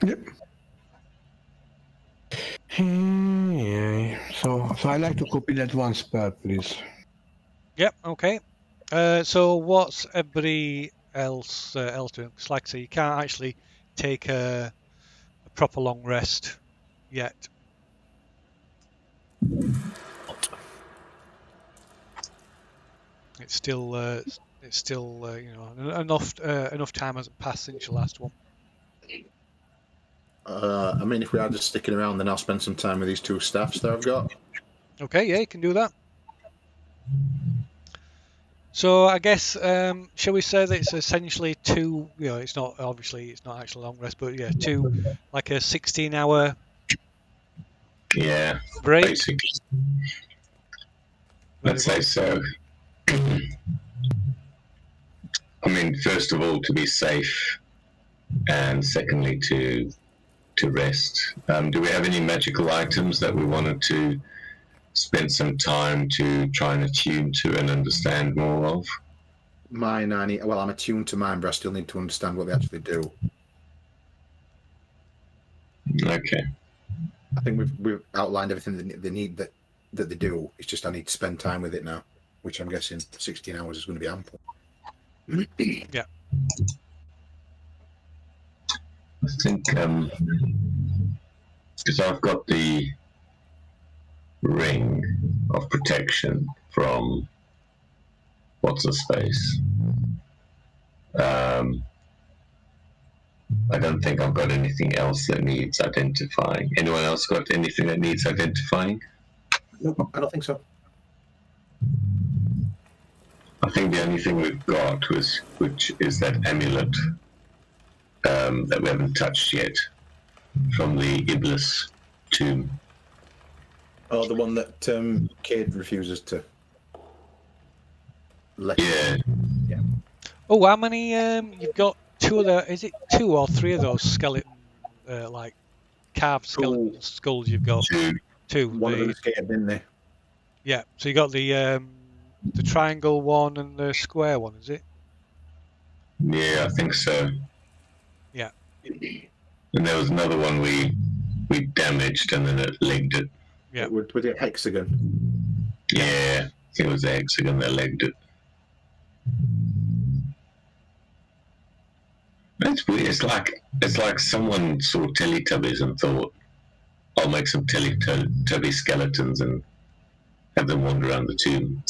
Yep. So I like to copy that one spell, please. Yep. Okay. So what's everybody else doing? Because like I say, you can't actually take a proper long rest yet. It's still enough time hasn't passed since your last one. I mean, if we are just sticking around, then I'll spend some time with these 2 staffs that I've got. Okay, yeah, you can do that. So I guess shall we say that it's essentially 2? It's not actually a long rest, but yeah, 2 like a 16-hour. Yeah. Break. Basically. Let's say so. I mean, first of all, to be safe, and secondly to rest. Do we have any magical items that we wanted to spend some time to try and attune to and understand more of? Mine, I'm attuned to mine, but I still need to understand what they actually do. Okay. I think we've outlined everything that they need that they do. It's just I need to spend time with it now, which I'm guessing 16 hours is going to be ample. Yeah. I think because I've got the ring of protection from what's the space. I don't think I've got anything else that needs identifying. Anyone else got anything that needs identifying? Nope, I don't think so. I think the only thing we've got which is that amulet that we haven't touched yet from the Iblis tomb. Oh, the one that Cade refuses to let. Yeah. Oh, how many? You've got two of the. Is it 2 or 3 of those skeleton, like carved skeleton skulls? You've got two. One of them escaped, didn't they? Yeah. So you got the triangle one and the square one, is it? Yeah, I think so. Yeah. And there was another one we damaged and then it legged it. Yeah. With the hexagon. Yeah, I think it was the hexagon that legged it. That's weird. It's like someone saw Teletubbies and thought, "I'll make some Teletubby skeletons and have them wander around the tomb."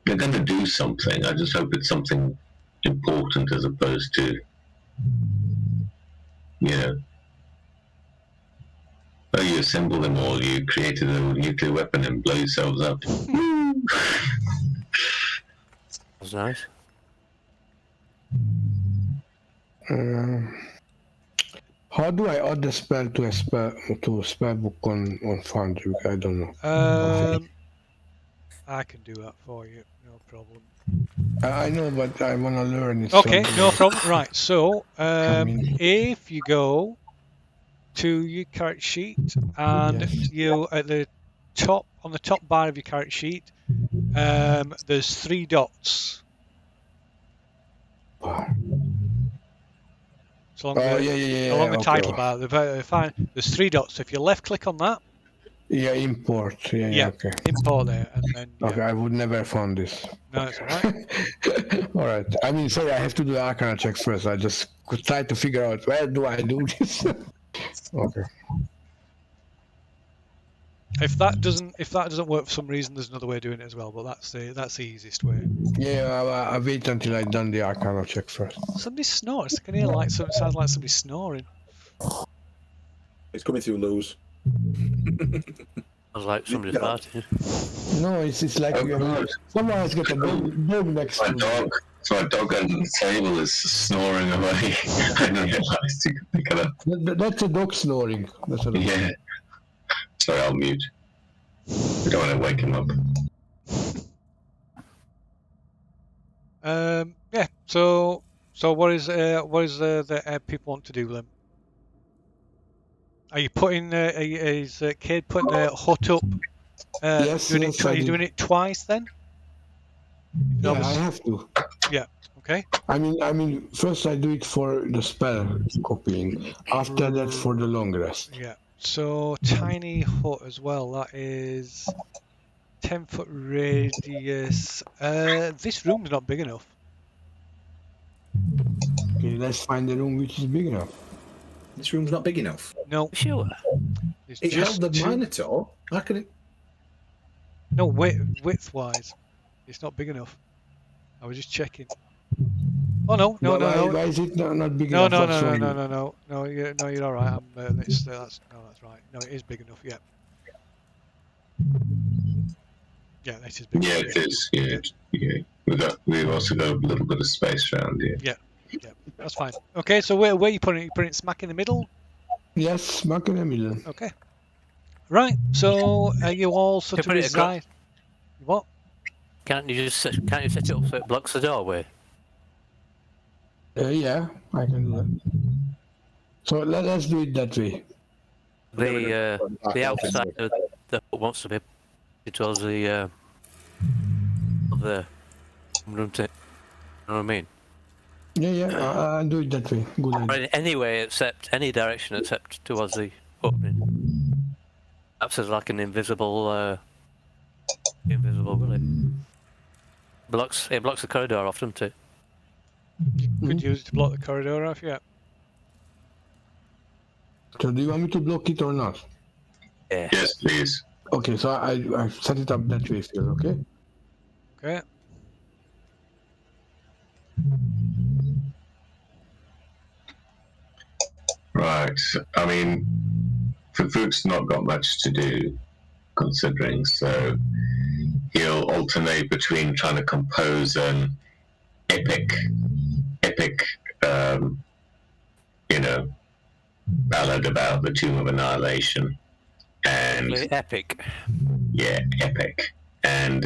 They're going to do something. I just hope it's something important as opposed to, oh, you assemble them all. You created a nuclear weapon and blow yourselves up. That's nice. How do I add the spell to a spell book on Foundry? I don't know. I can do that for you, no problem. I know, but I want to learn it. Okay, so no problem. Right, so in. if you go to your character sheet and Yes. you at the top on the top bar of your character sheet, there's 3 dots. So along the okay. title bar, there's 3 dots. So if you left click on that, Yeah, import. Yeah, okay. import there, and then Okay, I would never found this. no, it's all right. All right. I mean, sorry, I have to do the Arcana check first. I just could try to figure out where do I do this. Okay. If that doesn't work for some reason, there's another way of doing it as well. But that's the easiest way. Yeah, I wait until I done the Arcana check first. Somebody snores. I can hear sounds like somebody snoring. It's coming through Lou's. Sounds like somebody's party. No, it's like someone has got a dog next to me. So my dog under the table is snoring away. I didn't realize you could pick it up. That's a dog snoring. That's a dog. Yeah. Sorry, I'll mute. We don't want to wake him up. Yeah. So what is the people want to do then? Are you putting? Is Cade putting a hut up? Yes, are you do. doing it twice then? Yeah, I have to. Yeah. Okay. I mean, first I do it for the spell copying. After that, for the long rest. Yeah. So tiny hut as well. That is 10-foot radius. This room's not big enough. Okay, let's find the room which is big enough. This room's not big enough. No. Sure. It held the Minotaur. How can it? No, width-wise, it's not big enough. I was just checking. Oh no. Why is it not big No, enough? no, you're all right. That's right. No, it is big enough. Yeah. Yeah, it is big enough. Yeah, it is. Yeah. We've also got a little bit of space around here. Yeah, that's fine. Okay, so where are you putting it? You putting it smack in the middle? Yes, smack in the middle. Okay. Right. So are you all sort of put it reside? What? Can't you set it up so it blocks the doorway? Yeah, I can do that. So let's do it that way. The outside of the hut wants to be towards the doesn't it? You know what I mean? Yeah, I'll do it that way. Good Or idea. in any way except any direction except towards the opening. Perhaps as like an invisible will it? It blocks the corridor off, doesn't it? Could use it to block the corridor off, yeah. So do you want me to block it or not? Yeah. Yes, please. Okay, so I set it up that way, Phil. Okay. Okay. Right. I mean, Fufuk's not got much to do, considering, so he'll alternate between trying to compose an epic, um, ballad about the Tomb of Annihilation, and Epic. yeah, epic, and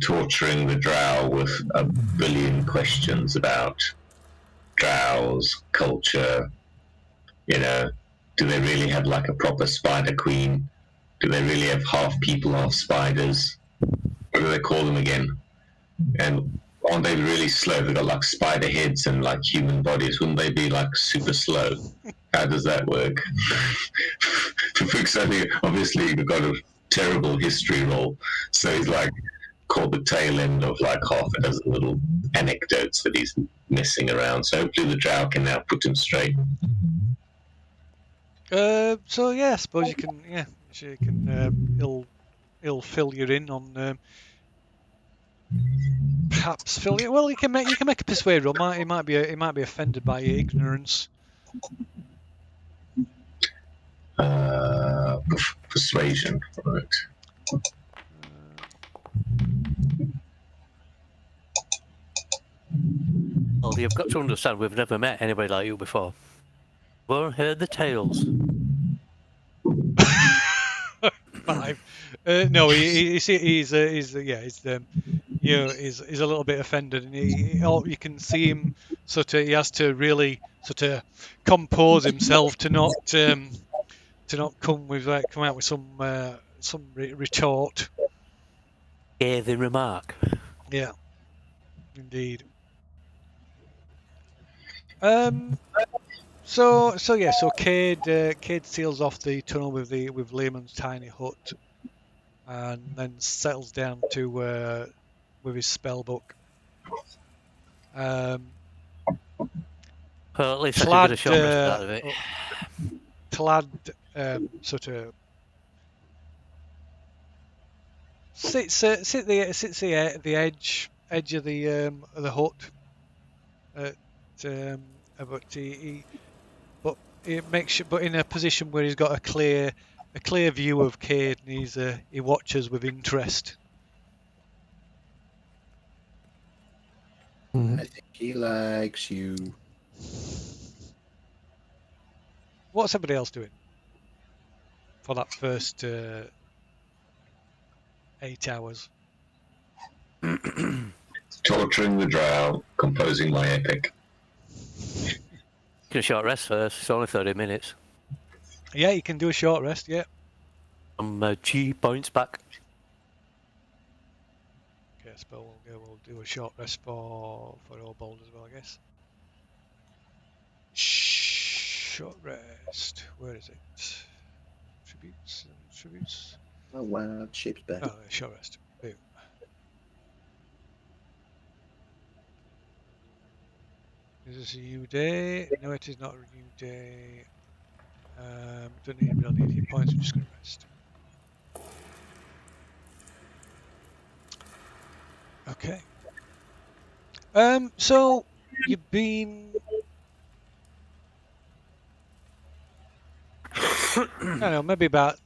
torturing the drow with a billion questions about drows, culture. Do they really have like a proper spider queen? Do they really have half people, half spiders? What do they call them again? And aren't they really slow? They've got like spider heads and like human bodies. Wouldn't they be like super slow? How does that work? Fuxani obviously got a terrible history roll, so he's like caught the tail end of like half a dozen little anecdotes that he's messing around. So hopefully the drow can now put him straight. So yeah, I suppose you can. Yeah, so you can. He'll fill you in on. Perhaps fill you. Well, you can make a persuade roll. He might be offended by your ignorance. Persuasion, right? Well, you've got to understand, we've never met anybody like you before. We've heard the tales. 5. No, he's he's he's he's a little bit offended, and you can see him he has to really compose himself to not come out with some retort. Scathing remark. Yeah, indeed. So Cade seals off the tunnel with Lehman's tiny hut, and then settles down to with his spell book. Well, at least I can Clad, get a short rest out of it. Clad sits the edge of the hut. But it makes but in a position where he's got a clear view of Cade, and he watches with interest. I think he likes you. What's everybody else doing for that first 8 hours? Torturing the drow, composing my epic. Get a short rest first. It's only 30 minutes. Yeah, you can do a short rest. Yeah. G points back. Okay, so we'll do a short rest for Obold as well, I guess. Short rest. Where is it? Tributes. Oh wow, ship's back. Oh, short rest. Boom. Is this a new day? No, it is not a new day. Don't really need hit points. I'm just going to rest. Okay. So you've been. I don't know, maybe about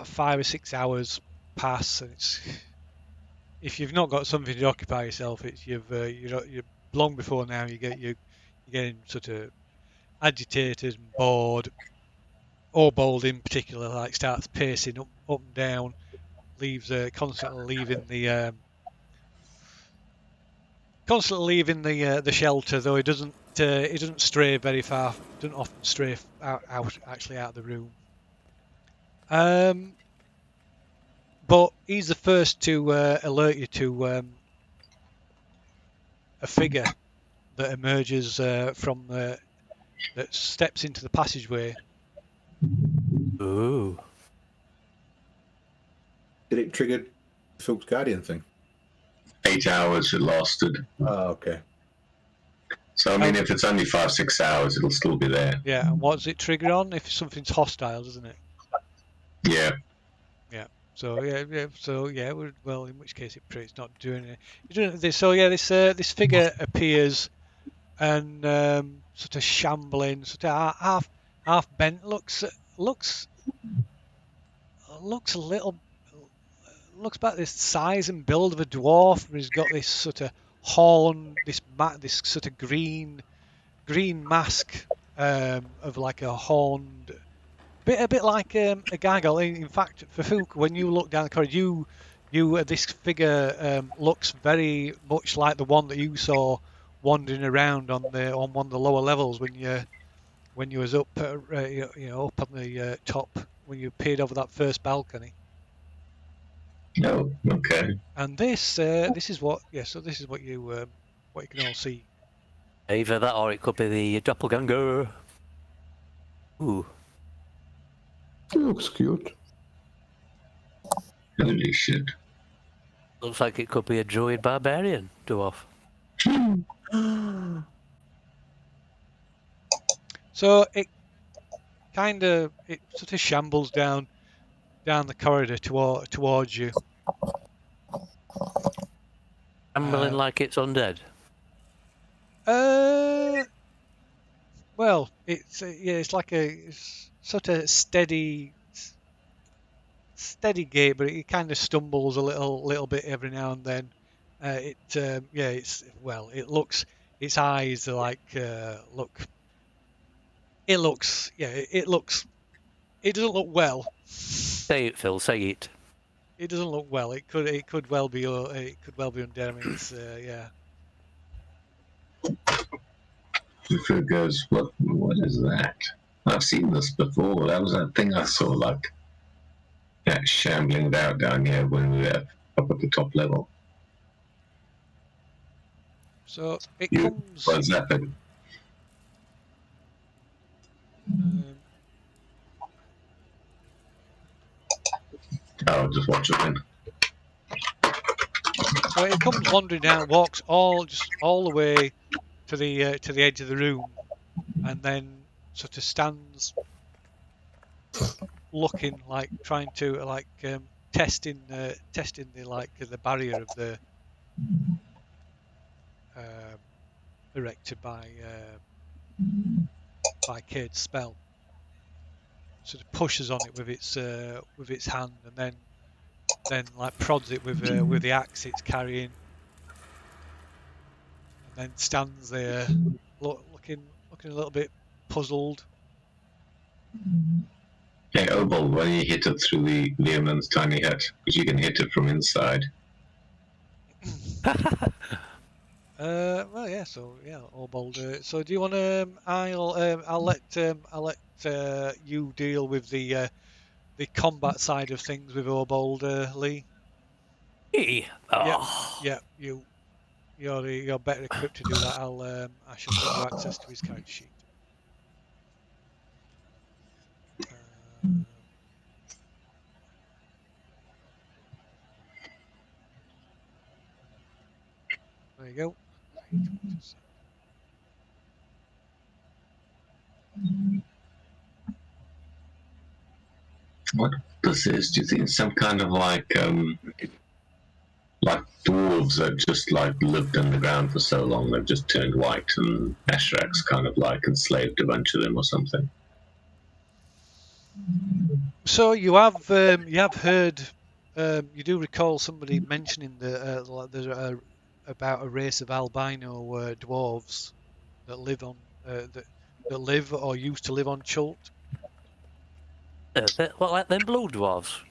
5 or 6 hours pass, and if you've not got something to occupy yourself, you're long before now. You're getting sort of agitated and bored. Or bold in particular, like starts pacing up and down, leaves constantly leaving constantly leaving the shelter, though he doesn't stray very far. Doesn't often stray out of the room. But he's the first to alert you to a figure that emerges from that steps into the passageway. Ooh. Did it trigger Fook's Guardian thing? 8 hours it lasted. Oh, okay. So I mean, if it's only 5-6 hours, it'll still be there. Yeah, and what does it trigger on? If something's hostile, doesn't it? Yeah. So well, in which case it's not doing it. This figure appears and sort of shambling, sort of half bent. Looks a little looks about this size and build of a dwarf. And he's got this sort of horn, this sort of green mask of like a horned. A bit like a gaggle. In fact, for Fook, when you look down the corridor, this figure looks very much like the one that you saw wandering around on one of the lower levels when you was up up on the top when you peered over that first balcony. Oh, okay. And this is what this is what you can all see. Either that or it could be the doppelganger. Ooh. It looks cute. Holy shit. Looks like it could be a druid barbarian dwarf. So it sort of shambles down the corridor towards you. Ambling like it's undead. Well, it's like it's sort of steady gait, but it kind of stumbles a little bit every now and then. It looks, its eyes are like look. It looks, it doesn't look well. Say it, Phil. Say it. It doesn't look well. It could well be undead. I mean, it's yeah. Phil goes, what is that? I've seen this before. That was that thing I saw, like, shambling about down here when we were up at the top level. So it You, comes. what's that thing? Oh, just watch it then. So it comes wandering down, walks all the way to the edge of the room, and then sort of stands looking, like trying to testing the barrier of the erected by Cade's spell. Sort of pushes on it with its hand, and then like prods it with the axe it's carrying, and then stands there looking a little bit puzzled. Hey, Obol, when you hit it through the Leomund's tiny hut, because you can hit it from inside. Well, yeah. So yeah, Orbold. So do you want to? I'll let you deal with the combat side of things with Orbold, Lee. Hey. Oh. Yeah. You're better equipped to do that. I shall give you access to his character sheet. There you go. What this is? Do you think it's some kind of like dwarves that just like lived underground for so long they've just turned white, and Ashrak's kind of like enslaved a bunch of them or something? So you have heard, you do recall somebody mentioning about a race of albino dwarves that live on that live or used to live on Chult. What, like them blue dwarves?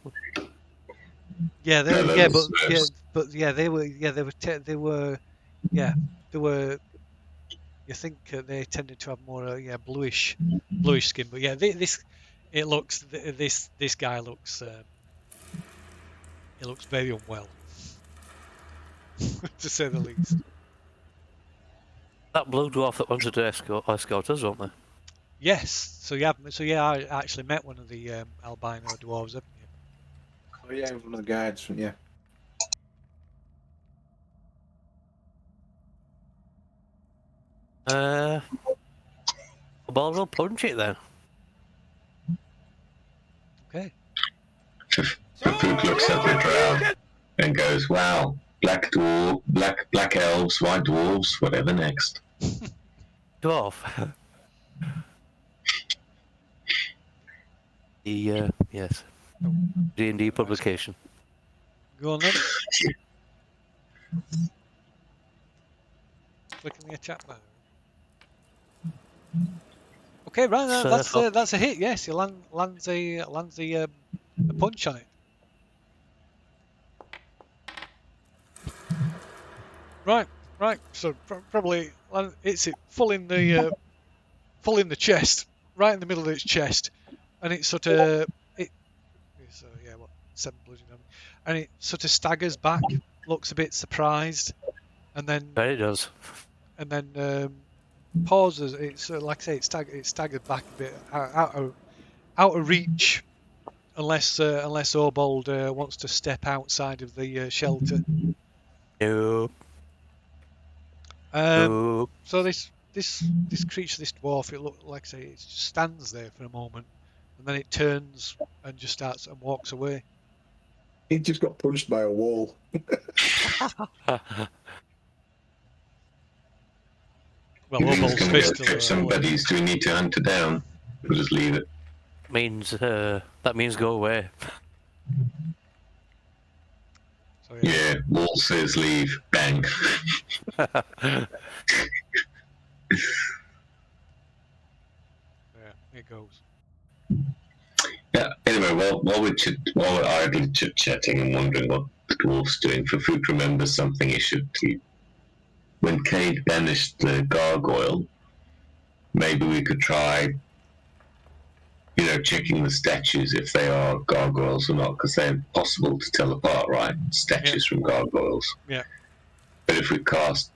Yeah, they Yeah, yeah, those but yeah, Smurfs. but yeah, they were yeah, they were. You think they tended to have more bluish skin, but yeah, this it looks this guy looks he looks very unwell, to say the least. That blue dwarf that wanted to escort us, weren't they? Yes, so I actually met one of the albino dwarves, haven't you? Oh yeah, one of the guides. Yeah. Ball will punch it then. Okay. Fafook looks at the drow and goes, "Wow, black elves, white dwarves, whatever next." Dwarf. Yes. Oh, D&D right. publication. Go on then. Click in the chat bar. Okay, right. That's a hit. Yes, he lands a punch on it. Right. So probably hits it full in the chest, right in the middle of its chest, and it sort of so yeah, what 7 bludgeoning damage, and it sort of staggers back, looks a bit surprised, and then Right, it does. pauses. It's like I say, it staggered back a bit out of reach, unless Obold wants to step outside of the shelter. Nope. Um, Nope. so this creature, this dwarf, it looked like I say, it just stands there for a moment, and then it turns and just starts and walks away. He just got punched by a wall. Well, If he's Obold's going to go fist. fetch some buddies, do we need to hunt it down? We'll just leave it. That means go away. So Yeah, wall says leave. Bang. yeah, it goes. Yeah. Anyway, while we're idly chit chatting and wondering what the dwarf's doing, Fafook remembers something he should keep. When Cade banished the gargoyle, maybe we could try, checking the statues if they are gargoyles or not, because they're impossible to tell apart, right? Statues from gargoyles. Yeah. But if we cast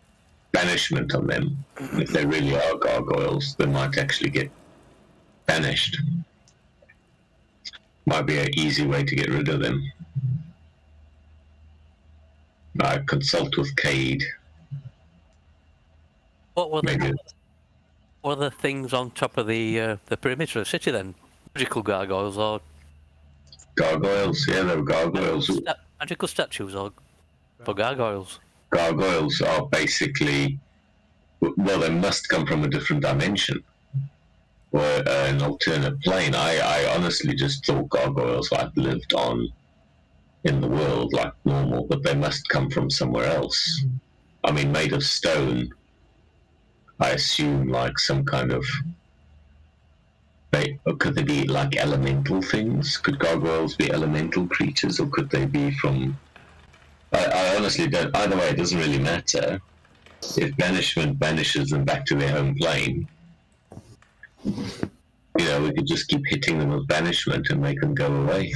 banishment on them, if they really are gargoyles, they might actually get banished. Might be an easy way to get rid of them. I consult with Cade. What were Maybe the things on top of the perimeter of the city then? Magical gargoyles or gargoyles. Yeah, they were gargoyles. magical statues or for gargoyles? Gargoyles are basically, well, they must come from a different dimension or an alternate plane. I honestly just thought gargoyles lived on in the world like normal, but they must come from somewhere else. I mean, made of stone. I assume like some kind of. Could they be like elemental things? Could gargoyles be elemental creatures, or could they be from? I honestly don't. Either way, it doesn't really matter. If banishment banishes them back to their home plane, we could just keep hitting them with banishment and make them go away.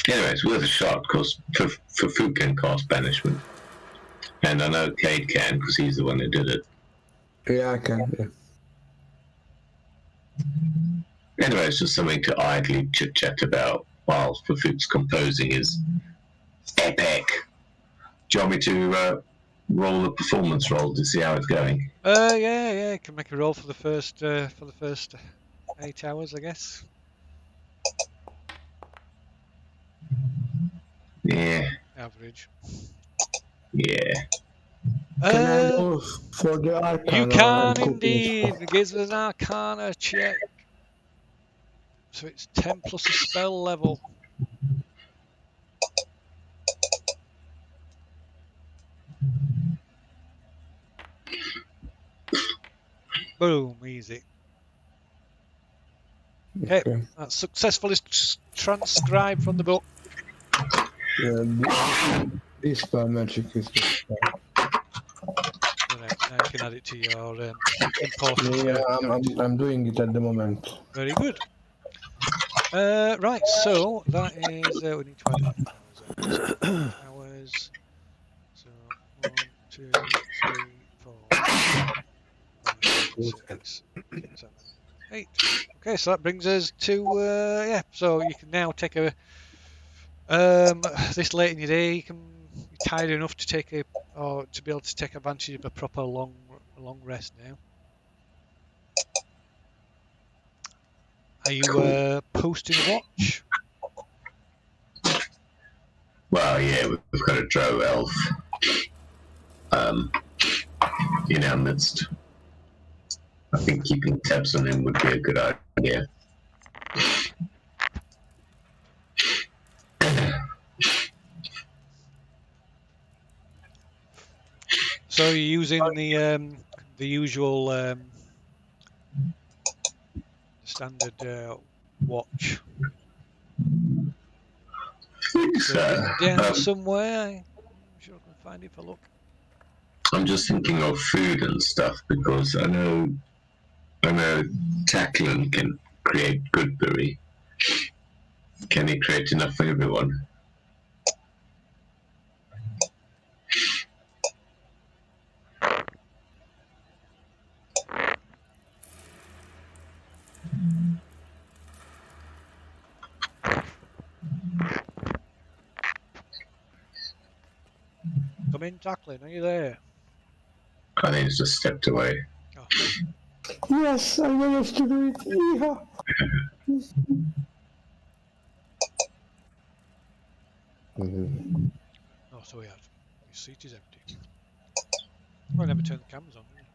Anyway, it's worth a shot because Fafook can cast banishment, and I know Cade can because he's the one who did it. Yeah, I can. Yeah. Anyway, it's just something to idly chit chat about while Fafook's composing his epic. Do you want me to roll a performance roll to see how it's going? Yeah. Can make a roll for the first 8 hours, I guess. Yeah. Average. Yeah. Can I go for the Arcana? You can indeed. It gives us an Arcana check. So it's 10 plus a spell level. Boom, easy. Okay, that's successfully transcribed from the book. This spell magic is the spell. Right, now you can add it to your important. Yeah, character. I'm doing it at the moment. Very good. Right, so that is we need to add hours on. So hours. So 1, 2, 3, 4, 5, 6, 7, 8. Okay, so that brings us to yeah. So you can now take a this late in your day. You're tired enough to take a or to be able to take advantage of a proper long rest now. Are you posting a watch? Well, yeah, we've got a drow elf in our midst. I think keeping tabs on him would be a good idea. So you're using the usual standard watch. It's written down somewhere. I'm sure I can find it if I look. I'm just thinking of food and stuff because I know Tackling can create good berry. Can he create enough for everyone? Come in, Tackling. Are you there? I think he's just stepped away. Oh. Yes, I managed to do it. Yeehaw. Oh, so he has. His seat is empty. Well, I never turned the cameras on, did he?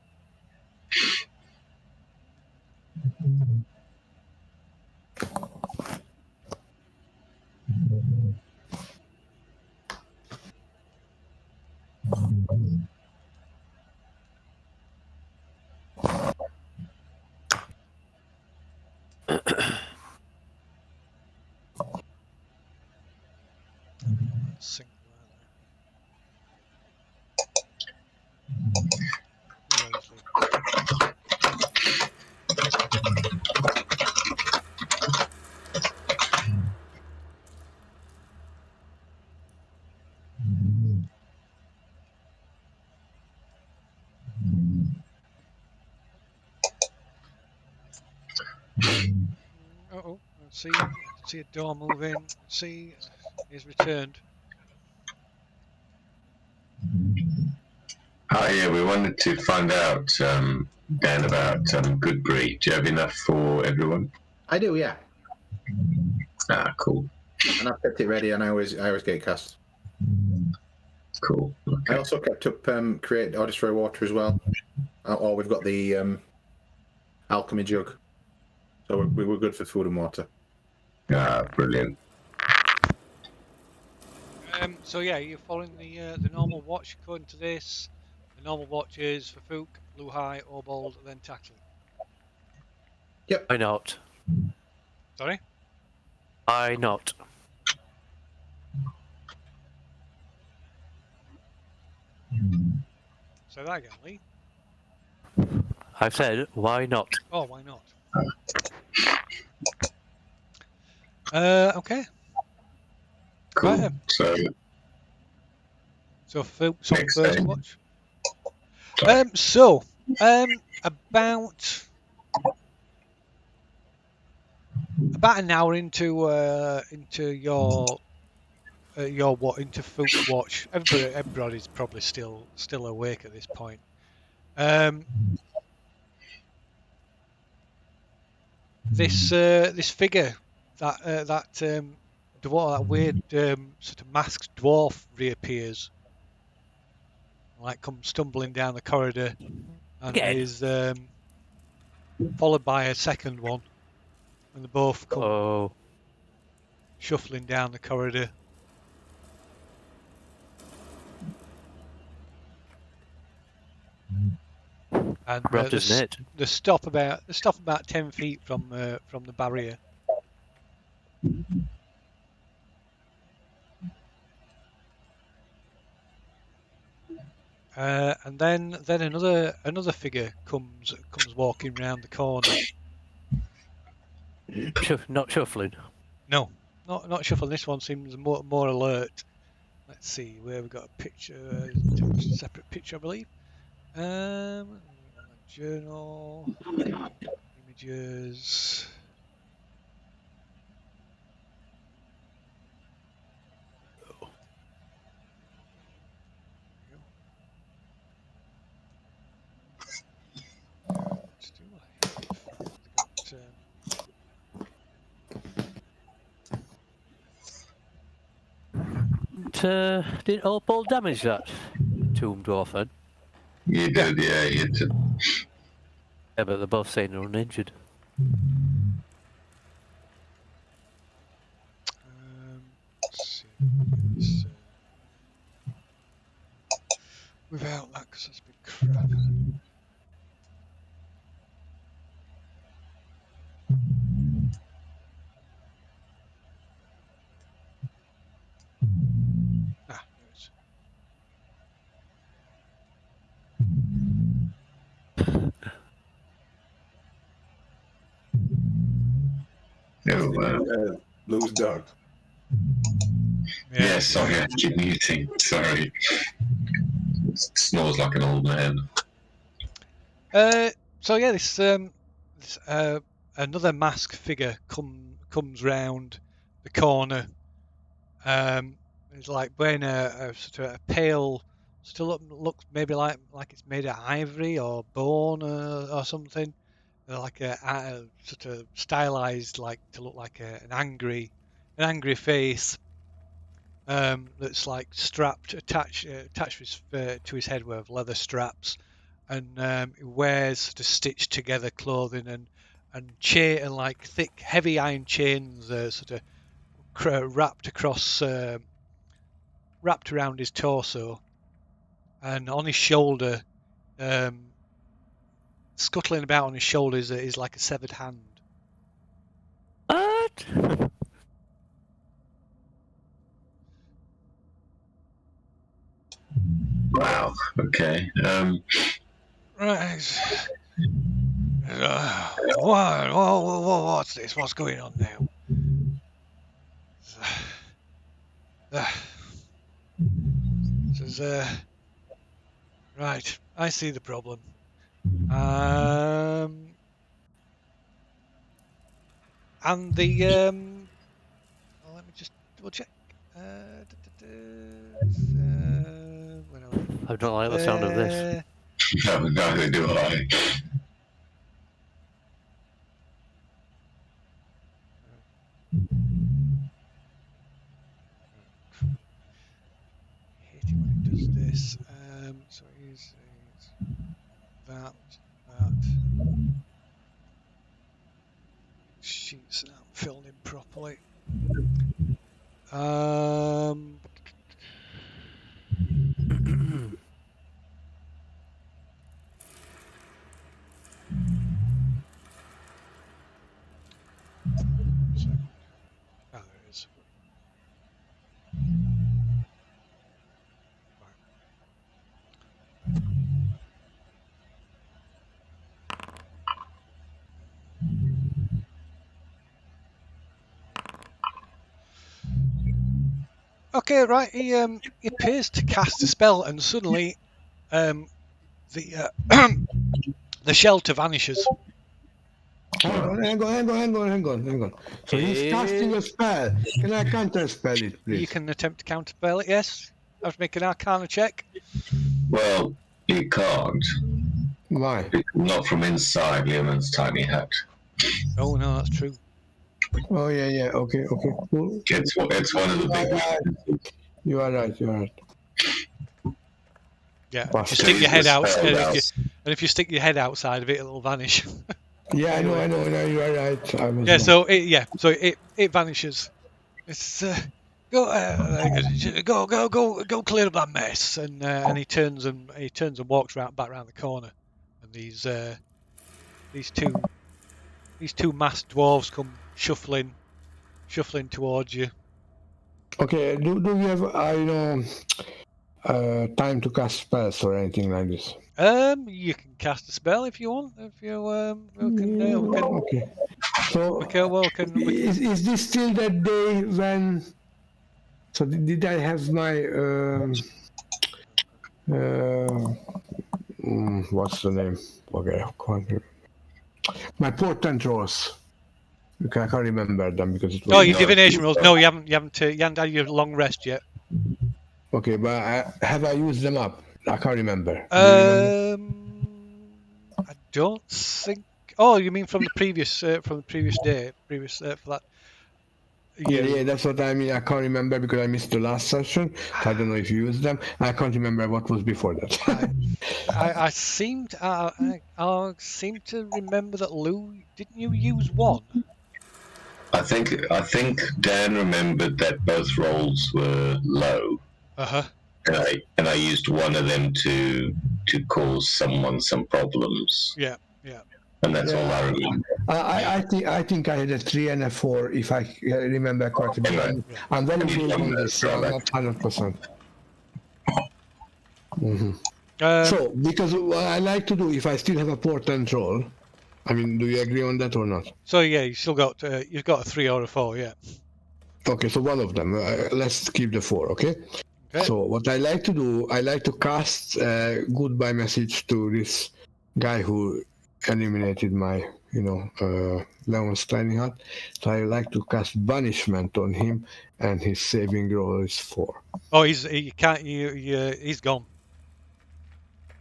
Sync there. Maybe I'll just leave it. Uh-oh, let's see. I can see a door moving. Let's see, he's returned. Oh yeah, we wanted to find out, Dan, about good breed. Do you have enough for everyone? I do, yeah. Ah, cool. And I've kept it ready, and I always get cast. Cool. Okay. I also kept up create or destroy water as well. Or we've got the alchemy jug, so we were good for food and water. Ah, brilliant. So yeah, you're following the normal watch according to this. The normal watch is for Fook, Luhai, Obold, then Tackling. Why not? Sorry? Why not? Say that again, Lee. I've said, why not? Oh, why not? Okay. Cool. Right. So Fook's on Next first day. watch. Sorry. About an hour into your into Fook's watch. Everybody's probably still awake at this point. This figure that weird sort of masked dwarf reappears, like comes stumbling down the corridor, and Again? is followed by a second one, and they both come Oh, shuffling down the corridor. and Rot, isn't it? they stop about 10 feet from the barrier. And then another figure comes walking round the corner. Not shuffling. No, not shuffling. This one seems more alert. Let's see where we got a picture, separate picture, I believe. Journal, images. There we go. What do I have? Got, Did Opal damage that tomb dwarf then? You did, yeah, you did. Yeah, but they're both saying they're uninjured. let's see. This, without that, because that's a bit crap. Ah, there it is. No, Lou's dog. yeah, sorry, I keep muting. Sorry. It snores like an old man. So yeah, this another masked figure comes round the corner. It's like wearing a sort of a pale, still looks maybe like it's made of ivory or bone or something. Like a sort of stylized, like to look like an angry face. That's like strapped, attached to his head with leather straps, and he wears sort of stitched together clothing and chain and like thick, heavy iron chains, sort of wrapped around his torso, and on his shoulder, um, scuttling about on his shoulders is like a severed hand. What? Wow, okay. Right. What's this? What's going on now? Says, right, I see the problem. And the well, let me just double check. I don't like the sound of this. No, neither do I. Hate it when it does this. So it's that. Sheets not filled in properly. Second. Ah, there it is. Okay, right. He appears to cast a spell, and suddenly, the the shelter vanishes. Hang on. So he's casting a spell. Can I counter spell it, please? You can attempt to counterspell it. Yes. I was making an Arcana check. Well, you can't. Why? Not from inside Leoman's tiny hut. Oh no, that's true. Oh yeah. Okay. Cool. It's one of the big ones. You are right. Yeah. Wow. If you stick your head out, Spell and out. if you stick your head outside of it, it'll vanish. Yeah, I know. No, you are right. I was Yeah. wrong. So it vanishes. It's go clear up that mess, and he turns and walks back around the corner, and these two masked dwarves come shuffling towards you. Okay, do we have time to cast spells or anything like this? You can cast a spell if you want. If you we can Okay. So we can is this still that day when? So did I have my what's the name? Okay, I can't remember. My portent rolls. Okay, I can't remember them because it Oh, was. your divination rolls. No, you haven't had your long rest yet. Okay, but have I used them up? I can't remember. Do you remember? I don't think. Oh, you mean from the previous day, for that Yeah, you. that's what I mean. I can't remember because I missed the last session, so I don't know if you used them. I can't remember what was before that. I seem to remember that Lou, didn't you use one? I think Dan remembered that both rolls were low, Uh-huh. and I used one of them to cause someone some problems, Yeah, yeah. and that's all I Yeah. remember. I think I had a 3 and a 4 if I remember correctly. But Anyway, Yeah. I'm very have you vague done on the this, so I'm not throwback? 100%. Um, So, because what I like to do, if I still have a portent roll, I mean, do you agree on that or not? so yeah, you've got a 3 or a 4, yeah. Okay, so one of them. Let's keep the 4, okay? Okay. So what I like to do, I like to cast a goodbye message to this guy who eliminated my, Leon's tiny hut. So I like to cast banishment on him, and his saving roll is 4. Oh, he's gone.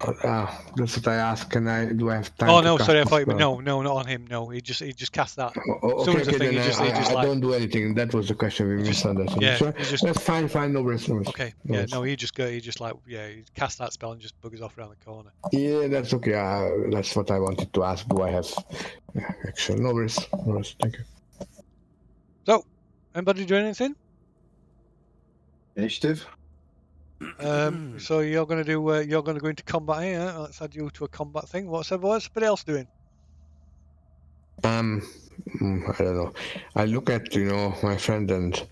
That's what I ask. Do I have time Oh to no, cast sorry, I the thought you meant spell? no, not on him. No, he just cast that. As soon Okay, as the thing, then he just I like don't do anything. That was the question we he just misunderstood. yeah, So he's just that's fine, no worries, no worries. okay. No Yeah, worries. no, he just like he cast that spell and just buggers off around the corner. Yeah, that's okay. That's what I wanted to ask. Do I have action? No worries. No worries. Thank you. So, anybody doing anything? Initiative. So you're going to go into combat here. Let's add you to a combat thing. What's everybody else doing? I don't know. I look at my friend and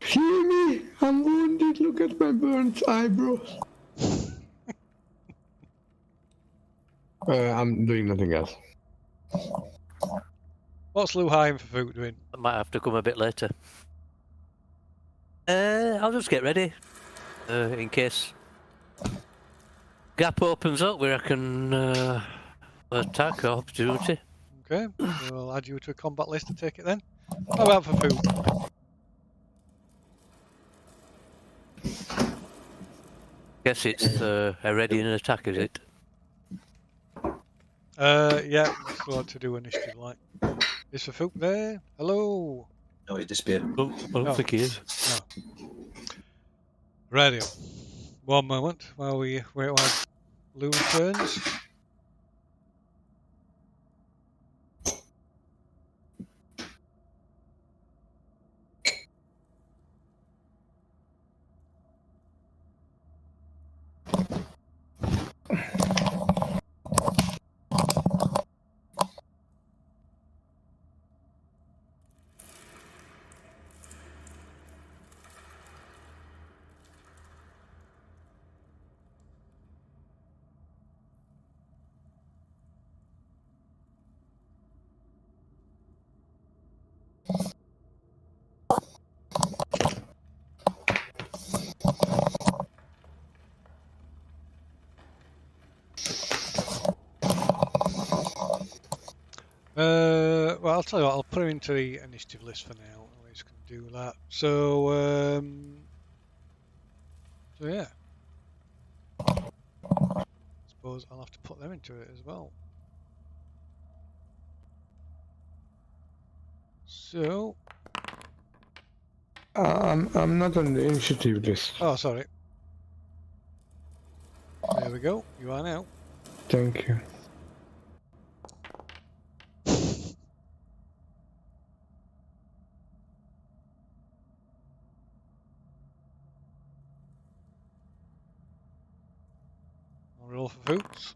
hear me. I'm wounded. Look at my burnt eyebrows. I'm doing nothing else. What's Lou High and Fafook doing? That might have to come a bit later. I'll just get ready. In case gap opens up where I can attack or opportunity. Okay, so I'll add you to a combat list to take it then. How about Fafook? Guess it's a ready and attack, is it? Yeah, that's what to do initiative like. Is Fafook there? Hello. No, he disappeared. Oh, I don't think he is. No. Radio. One moment while we wait while Lou returns. Well, I'll tell you what. I'll put him into the initiative list for now. At least can do that. So yeah. Suppose I'll have to put them into it as well. So, I'm not on the initiative list. oh, sorry. There we go. You are now. Thank you. I'll roll for Foots.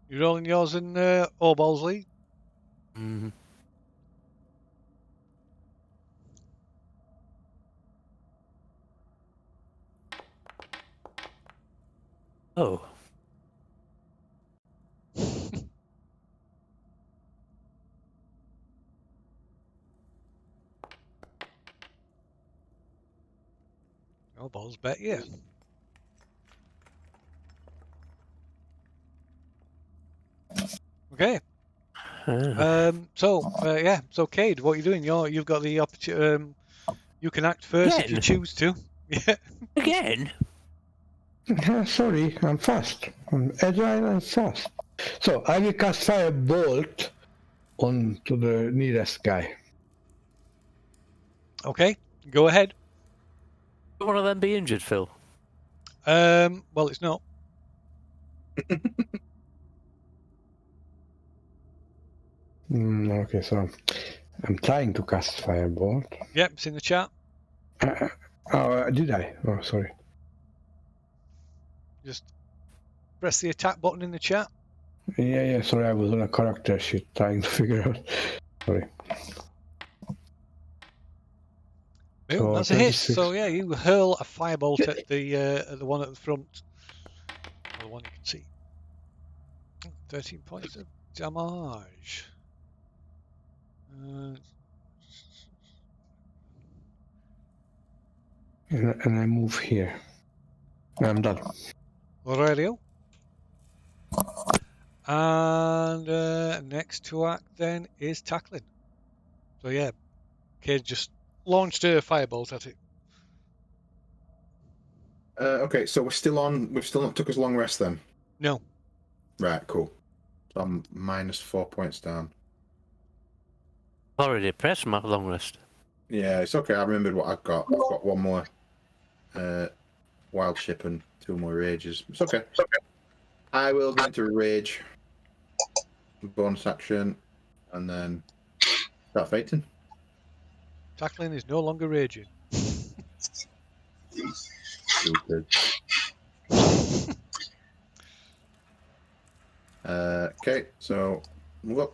You rolling yours in Obal's League? Mhm. Oh, Obal's bet you. Okay. So yeah. So Cade, what are you doing? You've got the opportunity. You can act first if you Again? choose to. Yeah. again? Sorry, I'm fast. I'm agile and fast. So I will cast Firebolt on to the nearest guy. Okay. Go ahead. Could one of them be injured, Phil? Well, it's not. Okay, so I'm trying to cast Firebolt. Yep, it's in the chat. Did I? Oh, sorry. Just press the attack button in the chat. Yeah, sorry, I was on a character sheet trying to figure out. Sorry. Boom, So that's a hit. 26. So yeah, you hurl a firebolt at the one at the front, or the one you can see. 13 points of damage. And I move here. I'm done. Radio. And next to act then is tackling. So yeah, Cade just launched a firebolt at it. Okay, so we've still not took us a long rest then. No. Right, cool. So I'm minus 4 points down. Already pressed my long rest. Yeah, it's okay. I remembered what I've got. I've got one more wild ship and 2 more rages. It's okay. I will go into rage, bonus action, and then start fighting. Tackling is no longer raging. Stupid. Okay, so move up.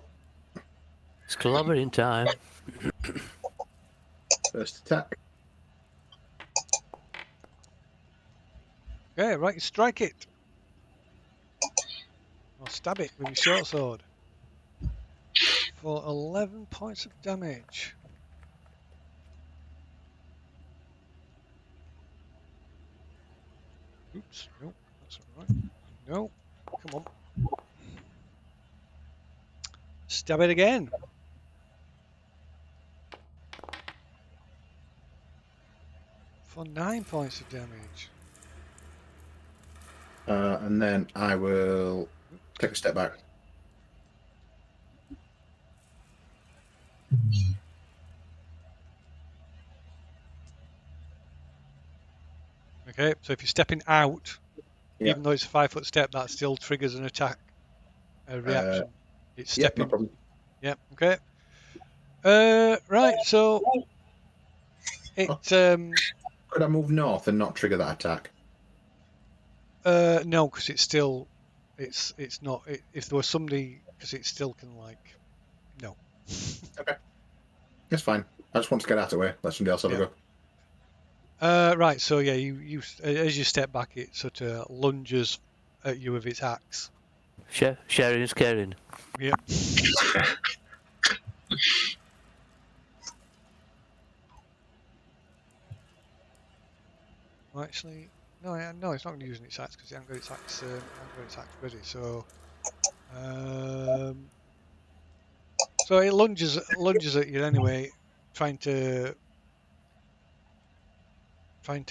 It's clobbering time. First attack. Okay, right, you strike it. Or stab it with your short sword. For 11 points of damage. Oops, no, that's not right. No, come on. Stab it again. For 9 points of damage. And then I will take a step back. Okay, so if you're stepping out, Yeah. even though it's a 5-foot step, that still triggers an attack, a reaction. It's Yep, stepping. no problem. Yep, okay. Right, so it Could I move north and not trigger that attack? no, because it's still it's not if there was somebody because it still can like no. Okay. That's fine. I just want to get out of the way. Let somebody else have a go. Right, so yeah, you as you step back, it sort of lunges at you with its axe. Sharing is caring. Yep. Well, actually, no, it's not going to use its axe because it hasn't got its axe. Hasn't got its axe ready. So it lunges at you anyway, trying to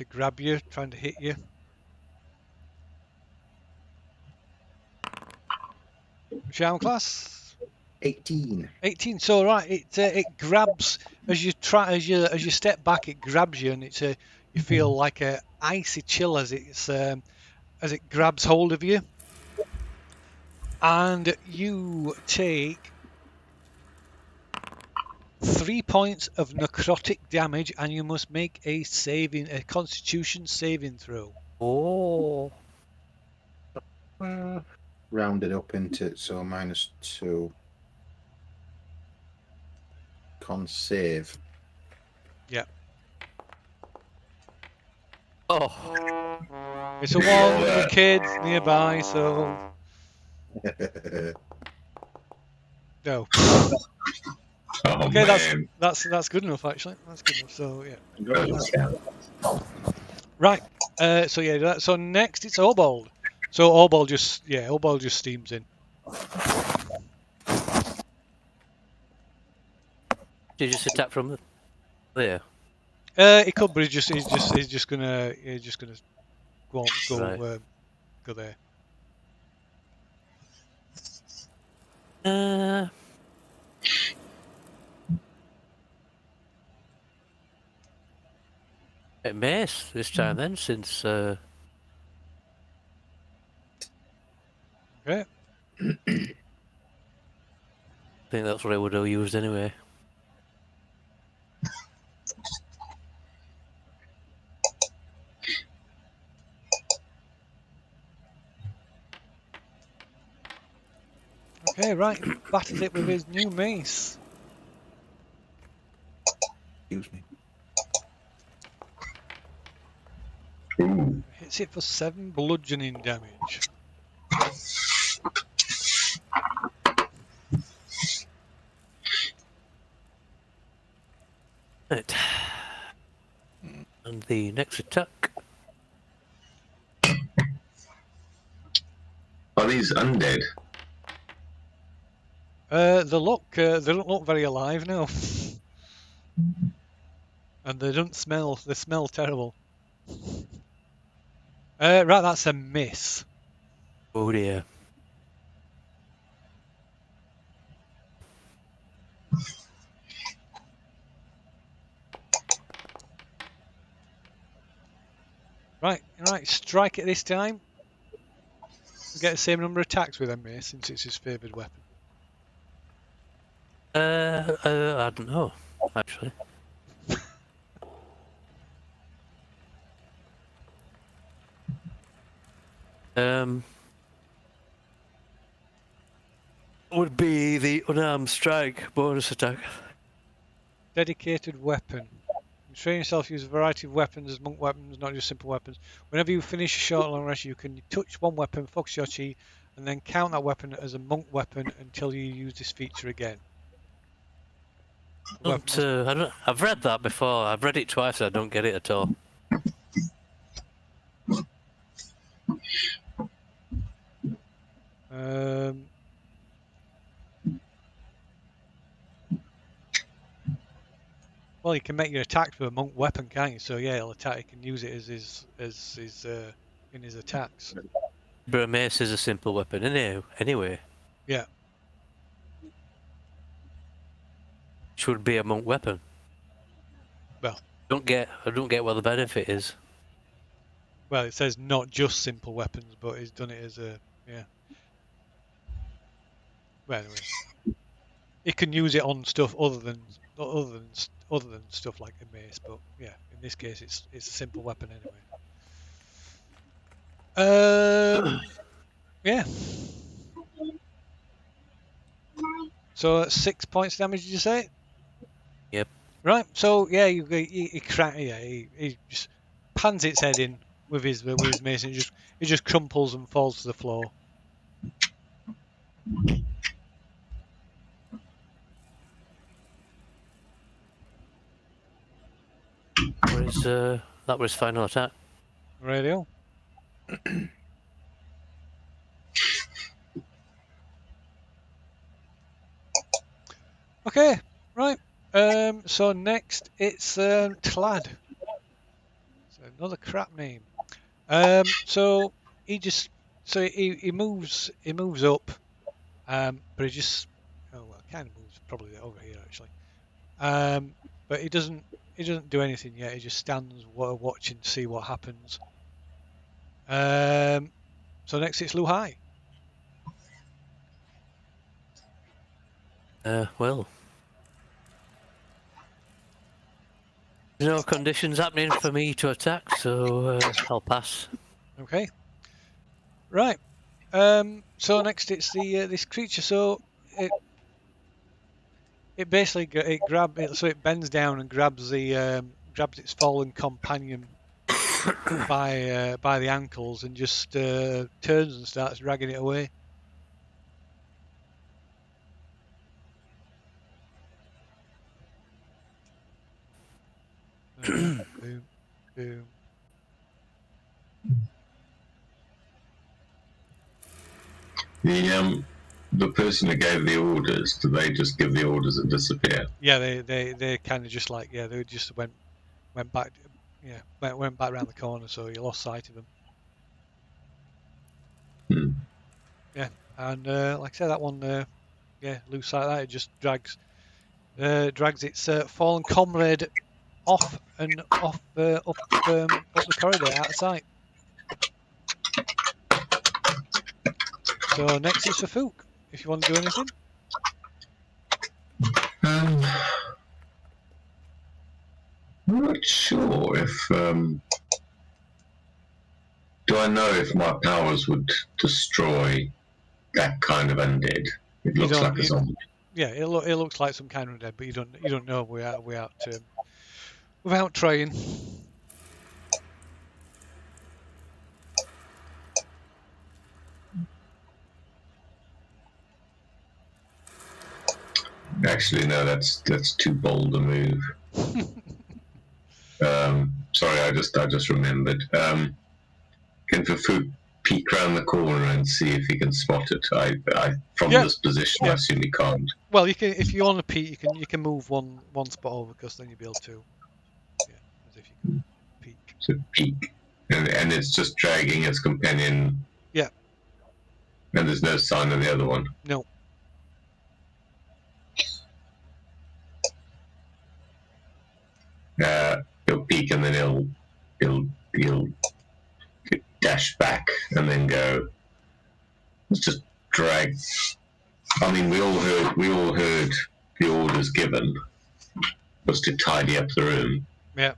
grab you, trying to hit you. Charm class 18. 18. So right, it grabs as you step back. It grabs you, and you feel like a icy chill as it grabs hold of you, and you take 3 points of necrotic damage, and you must make a Constitution saving throw. Oh. Round it up into it, so -2. Con save. Yeah. Oh. It's a 1. There's a kid nearby, so no. Oh Okay, man. that's good enough actually. That's good enough. So yeah. Yeah. Right. So yeah. So next it's Obold. So Obold just steams in. Did you just attack from there? He could, but he's just gonna Right. go there. Uh, at Mace this time then, since Okay. I think that's what I would have used anyway. Okay. Right. He batters it with his new mace. Excuse me. Ooh. Hits it for 7 bludgeoning damage. Right. And the next attack. Are these undead? They don't look very alive now, and they don't smell. They smell terrible. Right, that's a miss. Oh dear. Right, strike it this time. We get the same number of attacks with a mace since it's his favoured weapon. I don't know, actually. Would be the unarmed strike bonus attack. Dedicated weapon. Train yourself to use a variety of weapons as monk weapons, not just simple weapons. Whenever you finish a short or long rest, you can touch one weapon, focus your chi, and then count that weapon as a monk weapon until you use this feature again. The weapon I don't. I've read that before. I've read it twice. I don't get it at all. Well, you can make your attacks with a monk weapon, can't you? So yeah, he'll attack. He can use it in his attacks. But a mace is a simple weapon, anyway. Yeah. Should be a monk weapon. Well, I don't get what the benefit is. well, it says not just simple weapons, but he's done it as a yeah. Well, anyway, he can use it on stuff other than stuff like a mace. But yeah, in this case, it's a simple weapon anyway. Yeah. So 6 points damage, did you say? Yep. Right. So yeah, he just pans its head in with his mace, and it just crumples and falls to the floor. That was his final attack. Radio. Okay. Right. So next it's Tlad. So another crap name. So he moves up, but he just kind of moves probably over here actually. But he doesn't do anything yet. He just stands watching to see what happens. So next it's Luhai. Well, there's no conditions happening for me to attack, so I'll pass. Okay. Right. So next it's the this creature. So it basically so it bends down and grabs grabs its fallen companion by the ankles and just turns and starts dragging it away. Boom, boom. The person who gave the orders, do they just give the orders and disappear? Yeah, they kind of just like they just went back, yeah, went back around the corner, so you lost sight of them. Hmm. Yeah, and like I said, that one, yeah, lose sight of that. It just drags its fallen comrade off and off up the corridor out of sight. So next is for Fook. If you want to do anything, I'm not sure if. Do I know if my powers would destroy that kind of undead? It you looks don't. like a zombie. Yeah, it looks like some kind of dead, but you don't know without trying. Actually, no, that's too bold a move. Sorry, I just remembered. Can Fafu peek round the corner and see if he can spot it? From Yeah, this position, I yeah. assume he can't. Well, you can if you want to peek, you can move one spot over because then you'll be able to. Yeah, as if you can peek. So peek, and it's just dragging its companion. Yeah. And there's no sign of the other one. No. He'll peek and then he'll dash back and then go. Let's just drag. I mean, we all heard the orders given was to tidy up the room. Yeah.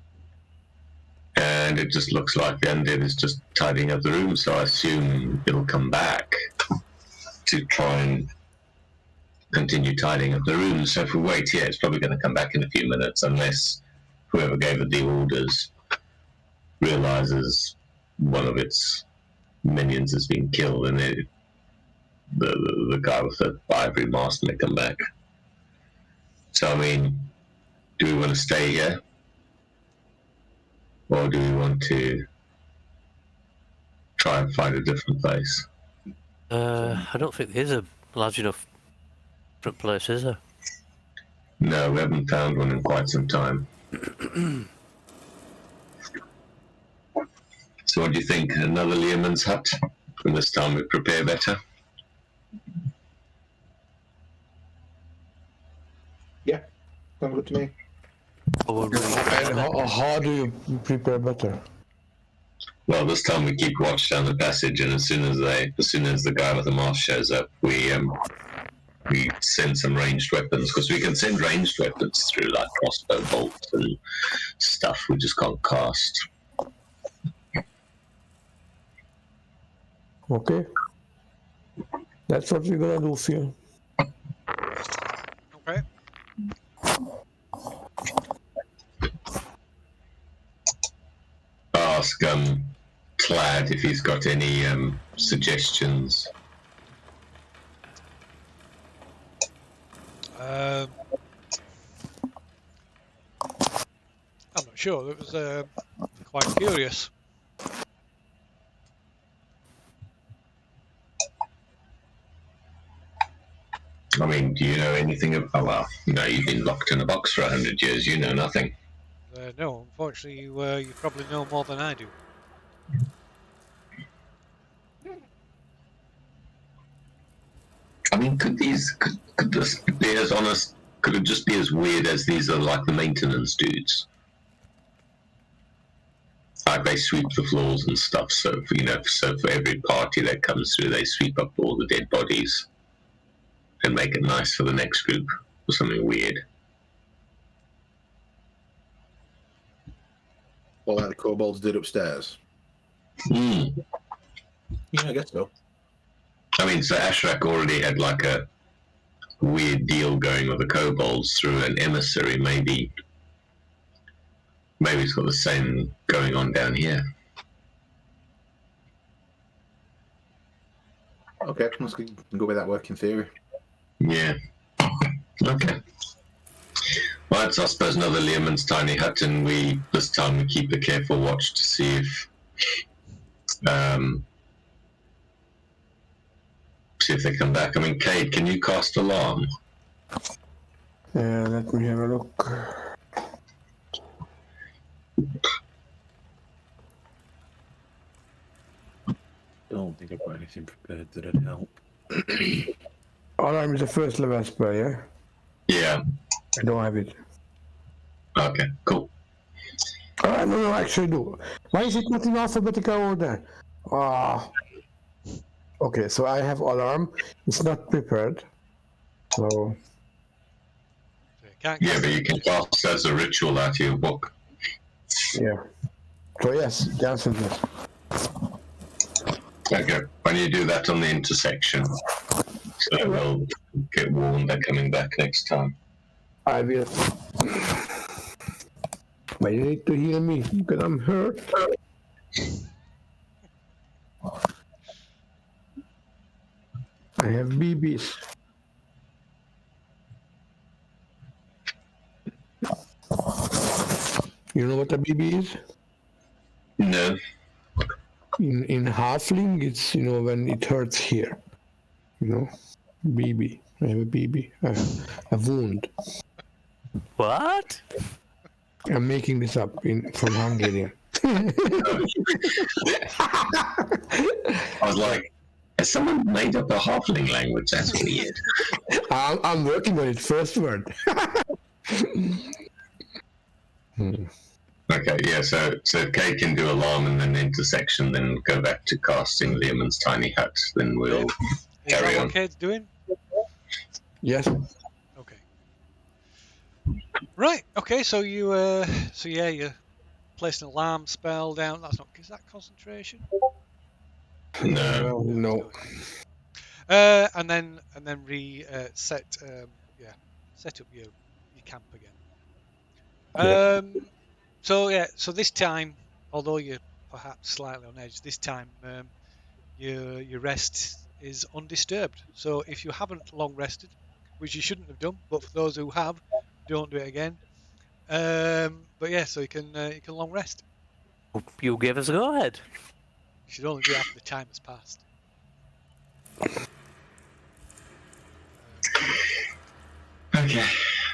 And it just looks like the undead is just tidying up the room, so I assume it'll come back to try and continue tidying up the room. So if we wait here, it's probably going to come back in a few minutes, unless whoever gave it the orders realizes one of its minions has been killed, and the guy with the ivory mask may come back. So I mean, do we want to stay here? Or do we want to try and find a different place? I don't think there's a large enough different place, is there? No, we haven't found one in quite some time. So what do you think? Another Learman's hut? And this time we prepare better? Yeah, sounds good to me. And how do you prepare better? Well, this time we keep watch down the passage, and as soon as the guy with the mask shows up, we send some ranged weapons, because we can send ranged weapons through, like crossbow bolts and stuff. We just can't cast. Okay. That's what we're gonna do, Phil. Okay. Ask Clad if he's got any suggestions. I'm not sure. It was quite curious. I mean, do you know anything about? Oh, well, you've been locked in a box for 100 years. You know nothing. No, unfortunately, you probably know more than I do. I mean, could this be as honest? Could it just be as weird as these are like the maintenance dudes? Like they sweep the floors and stuff. So for every party that comes through, they sweep up all the dead bodies and make it nice for the next group or something weird. All like the kobolds did upstairs. Mm. Yeah, I guess so. I mean, so Ashrak already had like a weird deal going with the kobolds through an emissary. Maybe it's got the same going on down here. Okay, let's go with that working theory. Yeah. Okay. Well, it's, I suppose, another Learman's tiny hut, and this time we keep a careful watch to see if they come back. I mean, Cade, can you cast alarm? Let me have a look. Don't think I've got anything prepared that'd help. Alarm is the first level spell, yeah? Yeah. I don't have it. Okay, cool. No, I actually do. Why is it not in alphabetical order? Okay, so I have alarm. It's not prepared. So, So you can't Yeah, cast but it. you can cast as a ritual out of your book. yeah. So, yes, the answer is yes. Okay, when you do that on the intersection, so we'll get warned they're coming back next time. I will. But you need to heal me because I'm hurt. I have BBs. You know what a BB is? No. In halfling, it's, when it hurts here. BB. I have a BB. A wound. What? I'm making this up from Hungarian. I was like, has someone made up a halfling language? That's weird. I'm working on it. First word. Okay, yeah, so if Kate can do alarm and then intersection, then go back to casting Learman's tiny hut, then we'll Is carry that on. what Cade's doing? Yes. Okay. Right. Okay. So you you place an alarm spell down. Is that concentration? No. No. And then set set up your camp again. So this time, although you're perhaps slightly on edge, this time your rest is undisturbed. So if you haven't long rested, which you shouldn't have done, but for those who have, don't do it again. But yeah, so you can long rest. You give us a go ahead. You should only do it after the time has passed. Okay,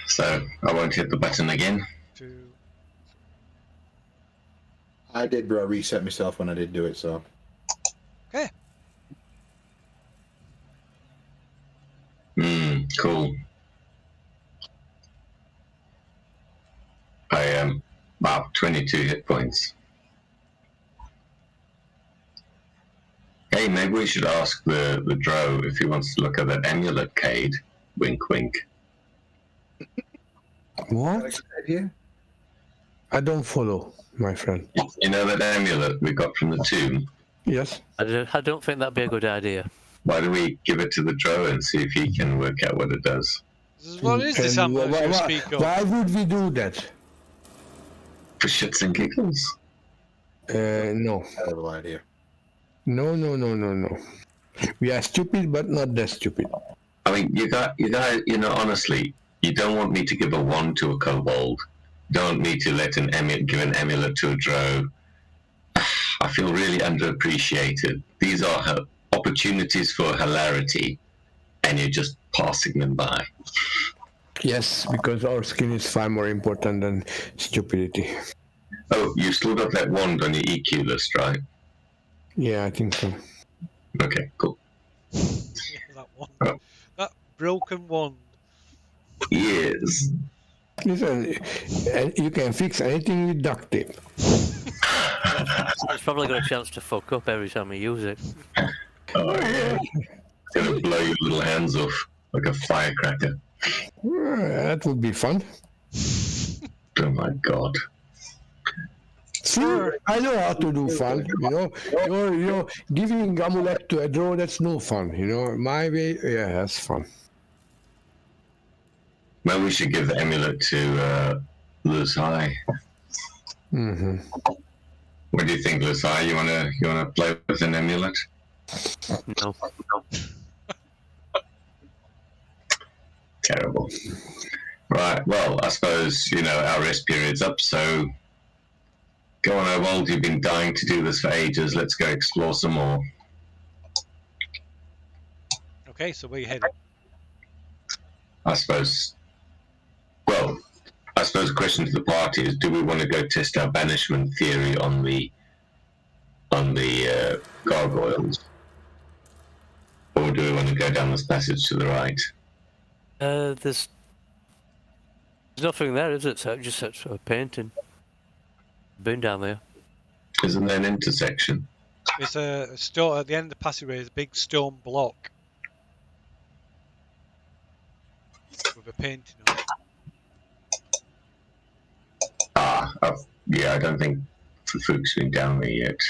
so I won't hit the button again. I did, bro. Reset myself when I did do it, so. Okay. Cool. I am about 22 hit points. Hey, maybe we should ask the Drow if he wants to look at that amulet, Cade. Wink, wink. What? Yeah. I don't follow, my friend. You know that amulet we got from the tomb? Yes. I don't think that'd be a good idea. Why don't we give it to the Drow and see if he can work out what it does? What is this And amulet you speak of? why would we do that? For shits and giggles. No. Terrible idea. No. We are stupid, but not that stupid. I mean, you guys, honestly, you don't want me to give a wand to a kobold. Don't want me to give an amulet to a Drow. I feel really underappreciated. These are opportunities for hilarity, and you're just passing them by. Yes, because our skin is far more important than stupidity. Oh, you still got that wand on your EQ list, right? Yeah, I think so. Okay, cool. That wand. That broken wand. Yes. Listen, you can fix anything with duct tape. It's probably got a chance to fuck up every time we use it. Oh, yeah. It's gonna blow your little hands off like a firecracker. That would be fun. Oh my god. See, Sure. I know how to do fun. Giving amulet to a draw, that's no fun. My way, yeah, that's fun. Maybe we should give the amulet to Luzai. Mm-hmm. What do you think, Luzai? You wanna play with an amulet? No. Terrible. Right. Well, I suppose our rest period's up. So go on, Obold. You've been dying to do this for ages. Let's go explore some more. Okay, so where you heading? I suppose. Well, I suppose the question to the party is: do we want to go test our banishment theory on the gargoyles, or do we want to go down this passage to the right? There's nothing there, is it? So just such a painting. Been down there. Isn't there an intersection? It's a stone at the end of the passageway. Is a big stone block with a painting on it. Yeah, I don't think Fufu's been down there yet.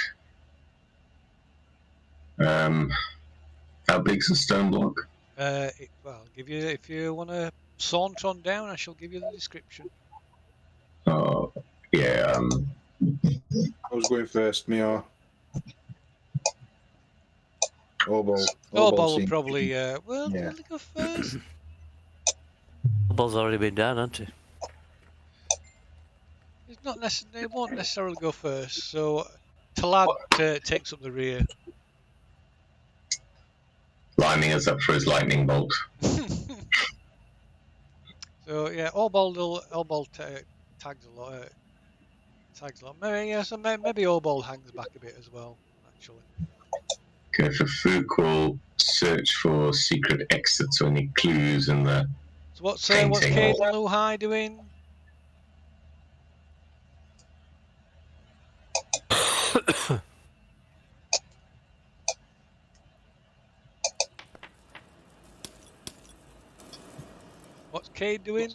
How big's the stone block? Well, I'll give you if you want to saunter on down. I shall give you the description. Oh, yeah. I was going first, me or Obold. Obold will seemed- probably. Yeah. Will he go first? The ball's already been down, hasn't it? He's not necessarily. He won't necessarily go first. So Talad takes up the rear. Lining us up for his lightning bolt. So yeah, Obold tags a lot. Maybe maybe Obold hangs back a bit as well. Actually. Okay, Fufuk will search for secret exits or any clues in the. So what's Painting. Cade and Luhai doing? What's Cade doing?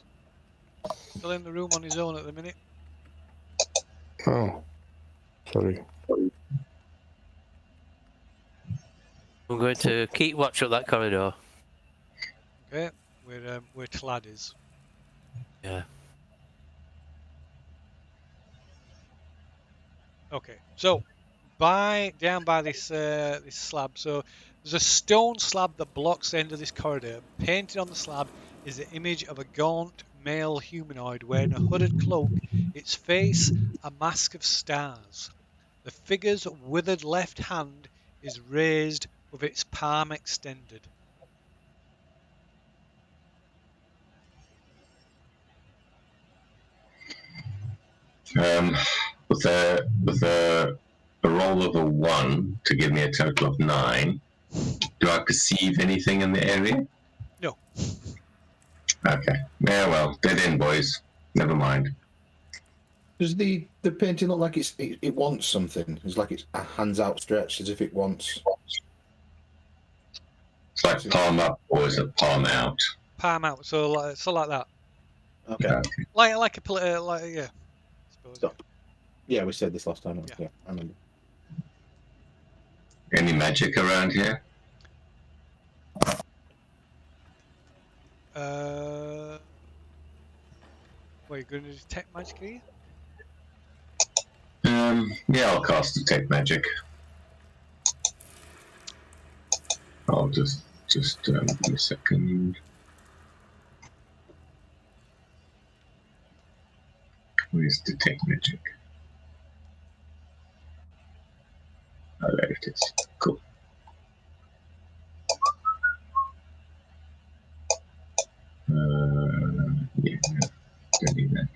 Still in the room on his own at the minute. Oh, sorry. I'm going to keep watch up that corridor. Okay, where Talad is. Yeah. Okay, so down by this this slab. So there's a stone slab that blocks the end of this corridor. Painted on the slab is the image of a gaunt male humanoid wearing a hooded cloak. Its face a mask of stars. The figure's withered left hand is raised with its palm extended. With a roll of a 1 to give me a total of 9, do I perceive anything in the area? No. Okay. Yeah, well, dead end, boys. Never mind. Does the painting look like it wants something? It's like its hands outstretched as if it wants. It's like palm up or is it palm out? Palm out. So like that. Okay. Like a yeah. I suppose. Yeah. Yeah, we said this last time. Yeah. Yeah, I remember. Any magic around here? What, you going to detect magic here? Yeah, I'll cast detect magic. I'll just give me a second. Where's detect magic? Oh, there it is. Cool. Yeah, don't need that.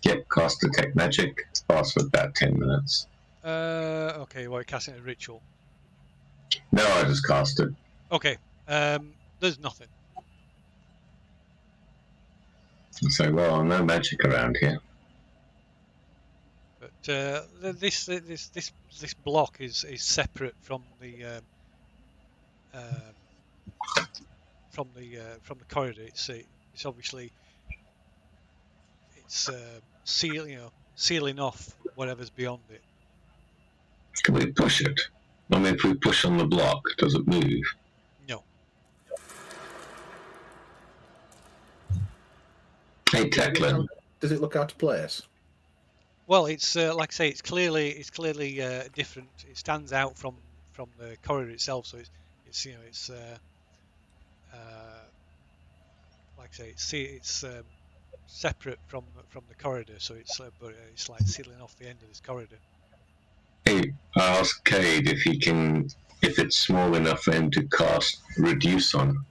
Yep, cast detect magic. It's lasts for about 10 minutes. Okay, well, you're casting a ritual. No, I just cast it. Okay, there's nothing. I say, well, no magic around here. But this block is separate from the from the corridor. It's obviously sealing off whatever's beyond it. Can we push it? I mean, if we push on the block, does it move? No. Hey, Declan. Does it look out of place? Well, it's like I say, it's clearly different. It stands out from the corridor itself, so it's you know it's like I say, it's separate from the corridor, so but it's like sealing off the end of this corridor. Hey, I asked Cade if it's small enough for him to cast reduce on.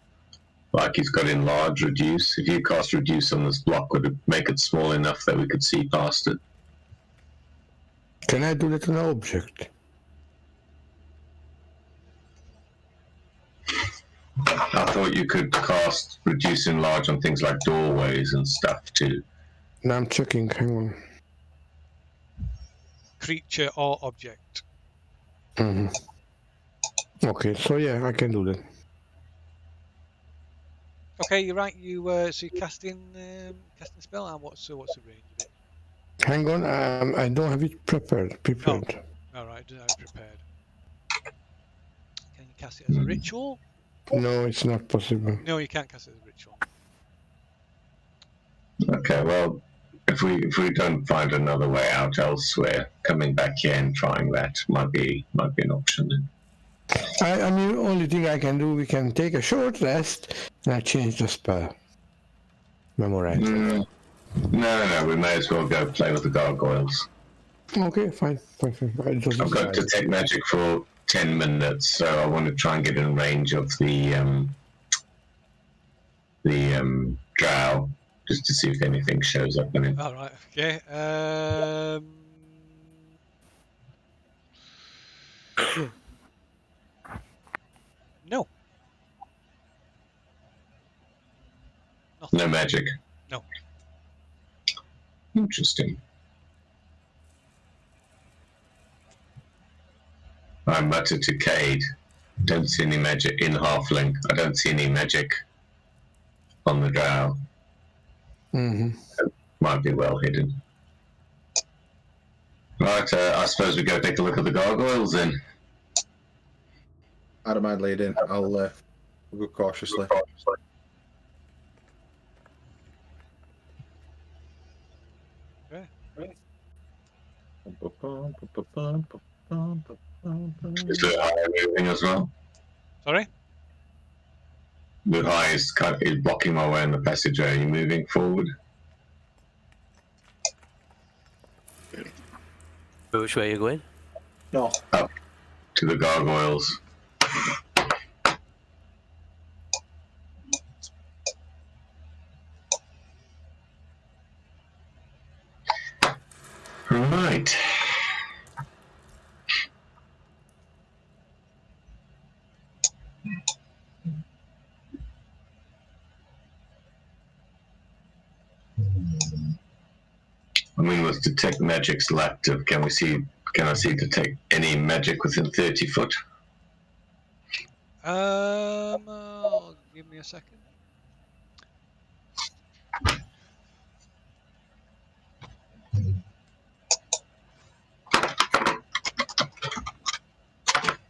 Like he's got enlarge reduce. If you cast reduce on this block, would it make it small enough that we could see past it? Can I do that on an object? I thought you could cast reduce enlarge on things like doorways and stuff too. Now I'm checking. Hang on. Creature or object. Mm-hmm. Okay, so yeah, I can do that. Okay, you're right. So you're casting spell. And what's the range of it? Hang on, I don't have it prepared. All right, I don't have it prepared. Can you cast it as a ritual? No, it's not possible. No, you can't cast it as a ritual. Okay, well, if we don't find another way out elsewhere, coming back here and trying that might be an option. Then. I mean, the only thing I can do, we can take a short rest and I change the spell. Memorize it. No, we may as well go play with the gargoyles. Okay, fine. I've got detect magic for 10 minutes, so I want to try and get in range of the drow, just to see if anything shows up in it. All right. Okay. No. Nothing. No magic. No. Interesting. I muttered to Cade, don't see any magic in Halfling. I don't see any magic on the drow. Mm-hmm. Might be well hidden. Right, I suppose we go take a look at the gargoyles then. I don't mind leading. I'll go cautiously. Okay. Is Luhai moving as well? Sorry. Luhai is blocking my way in the passageway. Are you moving forward? Which way are you going? No. Up to the gargoyles. Right. I mean, with detect magic selective, can I see detect any magic within 30 foot? Give me a second.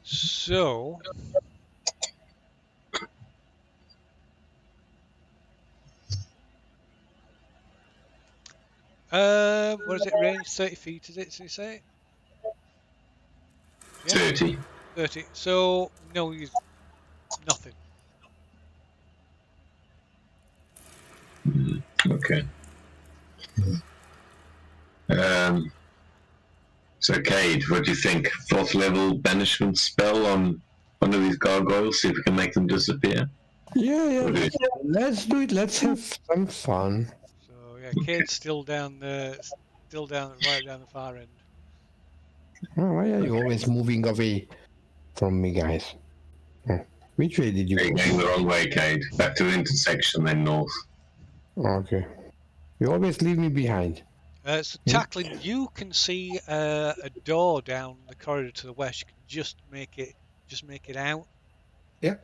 So, what is it? Range 30 feet, is it? So you say? Yeah. 30. 30. So, no, nothing. Okay. So, Cade, what do you think? 4th level banishment spell on one of these gargoyles, see if we can make them disappear? Yeah. Let's do it. Let's have some fun. So, yeah, Cade's still down right down the far end. Oh, why are you always moving away from me, guys? Which way did you You're go? going the wrong way, Cade. Back to the intersection, then north. Okay. You always leave me behind. So, Tackling, you can see a door down the corridor to the west. You can just make it out. Yeah.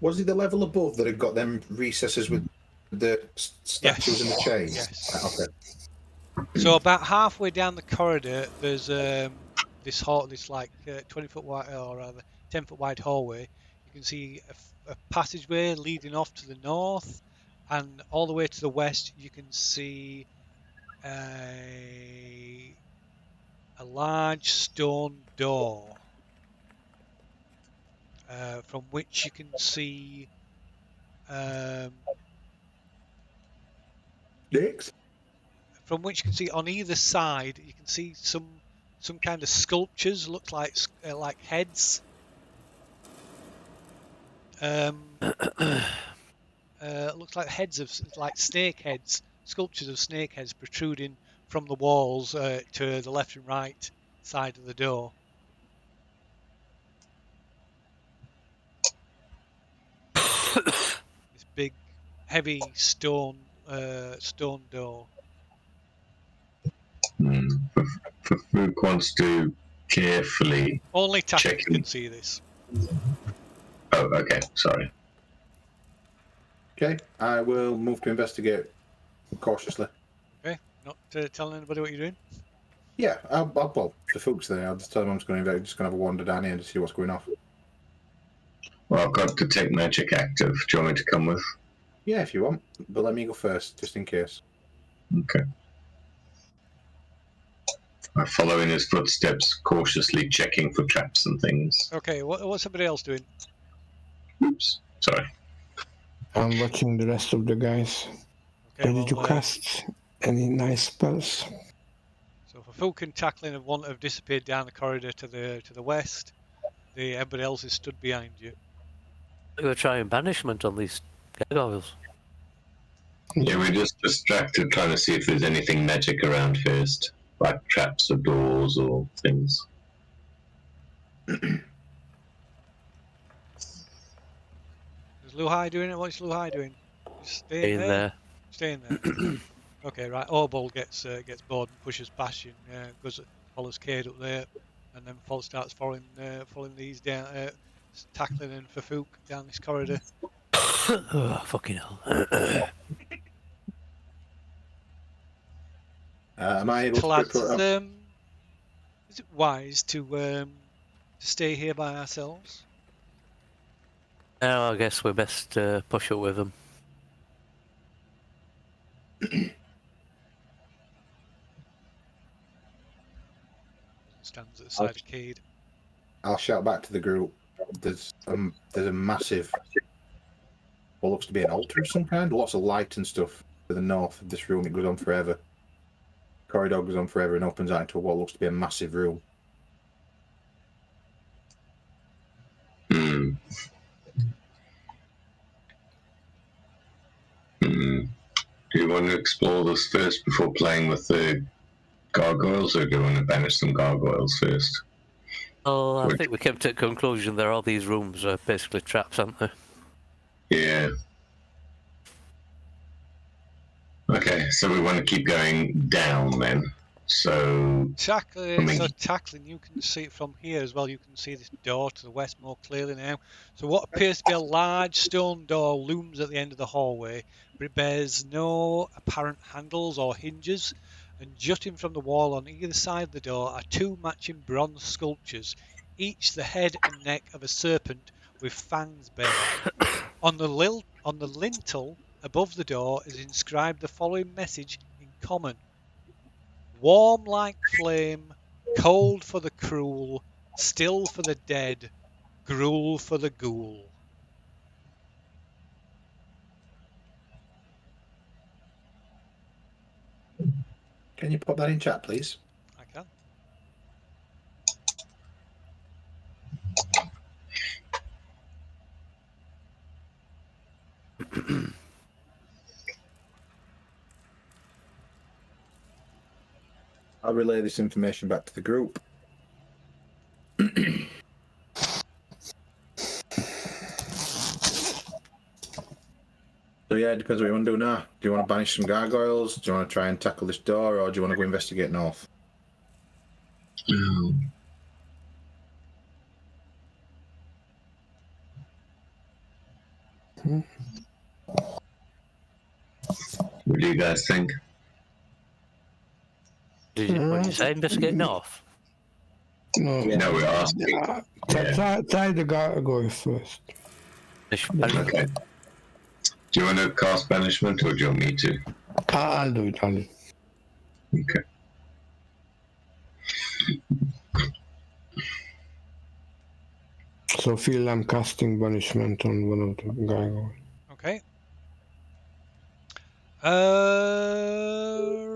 Was it the level above that had got them recesses with the statues and the chains? Yes. Okay. So about halfway down the corridor, there's this like 20-foot wide, or rather 10-foot wide hallway. You can see a passageway leading off to the north, and all the way to the west, you can see a large stone door, from which you can see um, Dicks? on either side. You can see some kind of sculptures, looks like heads. Looks like heads of like snake heads, sculptures of snake heads protruding from the walls to the left and right side of the door. This big, heavy stone door. Farouk wants to carefully Only check. Tackling can see this. Oh, okay. Sorry. Okay, I will move to investigate cautiously. Okay, not telling anybody what you're doing. Yeah, well, the folks there, I'll just tell them I'm just going to have a wander down here to see what's going on. Well, I've got Detect Magic active. Do you want me to come with? Yeah, if you want, but let me go first, just in case. Okay. I follow in his footsteps, cautiously checking for traps and things. Okay, what's somebody else doing? Oops. Sorry. I'm watching the rest of the guys. Okay, Ready to well, cast any nice spells? so for Fulk and Tackling have disappeared down the corridor to the west. Everybody else is stood behind you. We were trying banishment on these gargoyles. Yeah, we're just distracted trying to see if there's anything magic around first, like traps or doors or things. Is Luhai doing it? What's Luhai doing? Just staying In there. there. Staying there. Okay, right. Orbol gets bored and pushes Bastion. Follows Cade up there, and then starts following these down, Tackling and Fafuk down this corridor. Oh, fucking hell. Am I able to Clads, prepare? is it wise to stay here by ourselves? Now I guess we best push up with them. Stands at the side of Cade. I'll shout back to the group. There's a massive, what looks to be an altar of some kind. Lots of light and stuff to the north of this room. It goes on forever. Corridor goes on forever and opens out into what looks to be a massive room. Hmm. Hmm. Do you want to explore this first before playing with the gargoyles, or do you want to banish some gargoyles first? Oh, I think we came to the conclusion that all these rooms are basically traps, aren't they? Yeah. Okay, so we want to keep going down then. So Tackling, you can see it from here as well. You can see this door to the west more clearly now. So what appears to be a large stone door looms at the end of the hallway, but it bears no apparent handles or hinges. And jutting from the wall on either side of the door are two matching bronze sculptures, each the head and neck of a serpent with fangs bared. On the lintel above the door is inscribed the following message in common: warm like flame, cold for the cruel, still for the dead, gruel for the ghoul. Can you pop that in chat, please? I can. I'll relay this information back to the group. So yeah, it depends what you want to do now. Do you want to banish some gargoyles? Do you want to try and tackle this door, or do you want to go investigate north? What do you guys think? What did you say? Investigate north? No, No, we're asking. try the guy first. Okay. Do you want to cast banishment or do you want me to? I'll do it. Okay. So feel I'm casting banishment on one of the guys. Okay.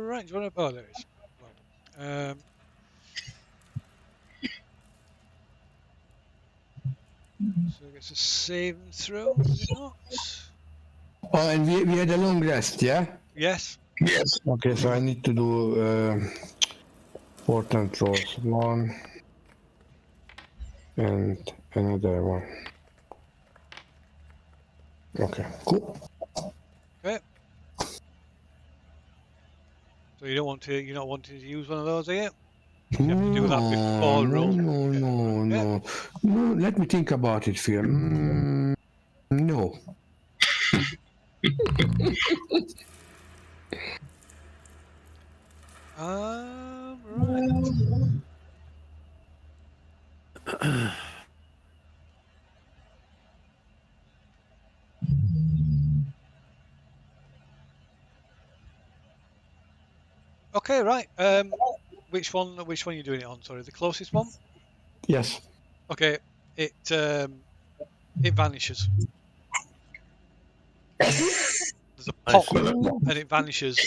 Right. Do you want to? Oh, there it is. Well done. So it gets a saving throw, does it not? Oh, and we had a long rest, yeah? Yes. Yes. Okay, so I need to do portent rolls. One and another one. Okay, cool. Okay. So you don't want to. You're not wanting to use one of those, are you? You have to do that before roll. No. Let me think about it, Phil. No. Right. Okay, right. Which one are you doing it on? Sorry, the closest one? Yes. Okay. It vanishes. There's a pop and it vanishes.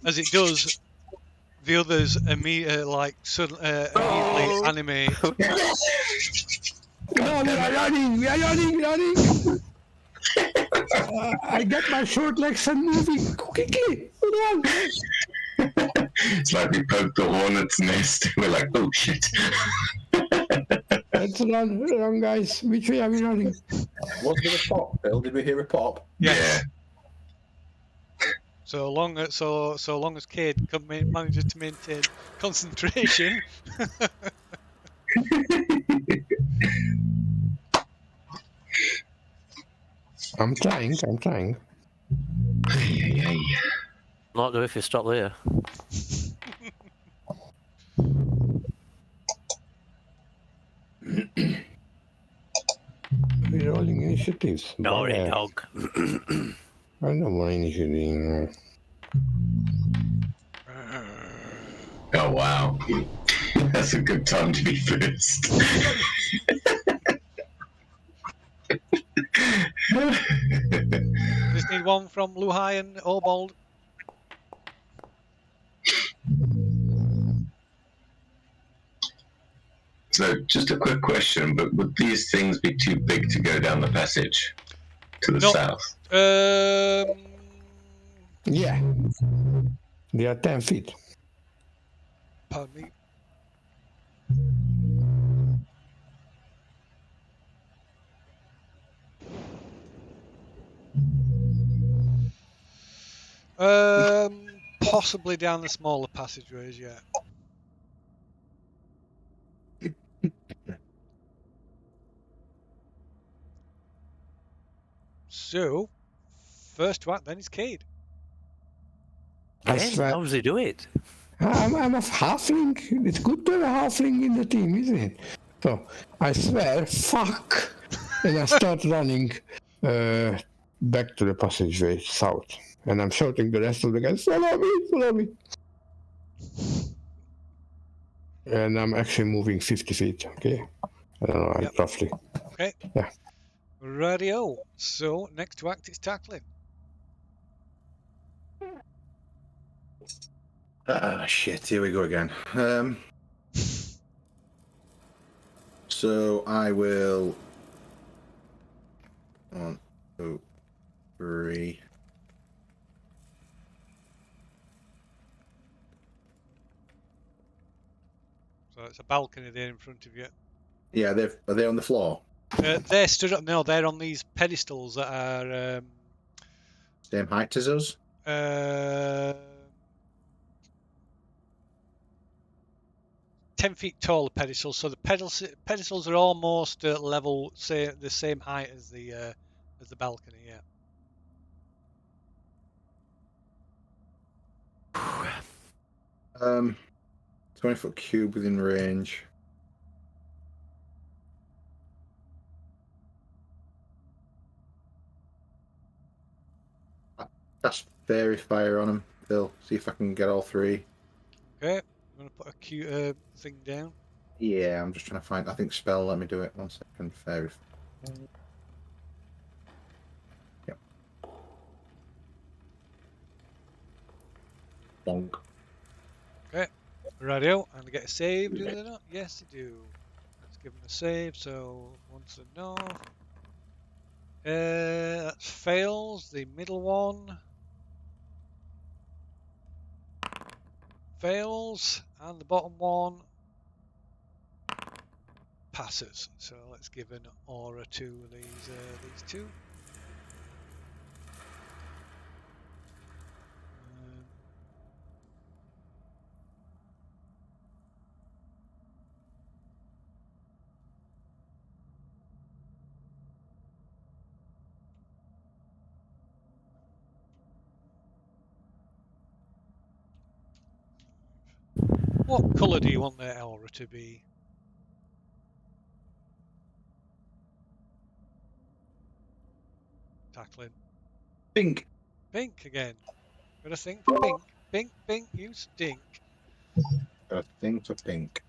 As it does, the others immediately animate. No, we are running. I get my short legs and moving quickly. Hold on. It's like we poked the hornet's nest. We're like, oh shit. Let's run, guys. Which way are we running? Was there a pop, Bill? Did we hear a pop? Yes. So long as Cade manages to maintain concentration. I'm trying. Not do if you stop there. We're rolling initiatives. Naughty Bugger. dog. I don't want initiative. Oh wow. That's a good time to be first. Just need one from Luhai and Obold. So, just a quick question, but would these things be too big to go down the passage to the No. south? Yeah. They are 10 feet. Pardon me. Possibly down the smaller passageways, yeah. So, first to act then is Cade. I Ben, swear. how does he do it? I'm a halfling. It's good to have a halfling in the team, isn't it? So I swear, fuck, and I start running back to the passageway south, and I'm shouting the rest of the guys, follow me. And I'm actually moving 50 feet. Okay, I don't know, Yep. roughly. Okay. Yeah. Radio. So next to act is tackling. Ah, shit. Here we go again. So I will. 1, 2, 3. So it's a balcony there in front of you. Yeah, are they on the floor? They're stood up. No, they're on these pedestals that are Same height as us? 10 feet taller pedestals. So the pedestals are almost level, say the same height as the balcony. Yeah. 20-foot cube within range. Cast fairy fire on him. Phil, see if I can get all three. Okay, I'm going to put a cute thing down. Yeah, I'm just trying to find. I think spell. Let me do it. 1 second. Fairy. Yep. Bonk. Okay, radio, and they get a save, do they not? Yes, they do. Let's give them a save, so once the north. That fails, the middle one fails, and the bottom one passes. So let's give an aura to these two. What colour do you want their aura to be? Tackling. Pink. Pink again. Got a thing for pink. Pink, pink, you stink. Got a thing for pink.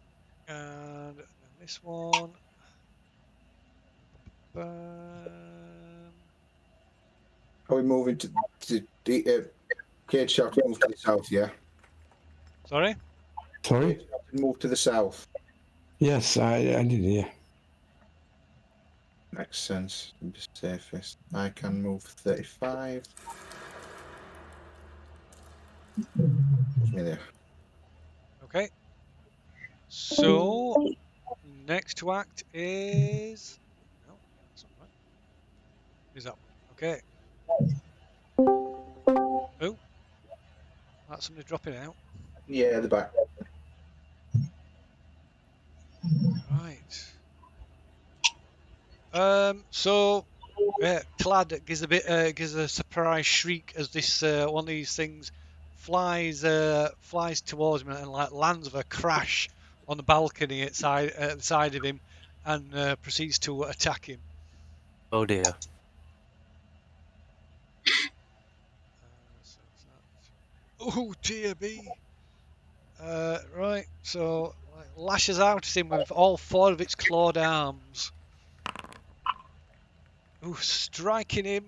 And then this one. Um, Are we moving to the Cage Shark? Move to the south, yeah. sorry? Sorry? Move to the south. Yes, I did, yeah. Makes sense. The safest. I can move 35. Puts me there. Okay. So, next to act is. No, that's not right. Is that one? Okay. Oh, that's somebody dropping out. Yeah, the back. Right. So, Clad gives a surprise shriek as this one of these things flies towards him and like lands with a crash on the balcony at the side of him, and proceeds to attack him. Oh dear. So it's that. Oh dear me. Right. So like, lashes out at him with all four of its clawed arms. Ooh, striking him.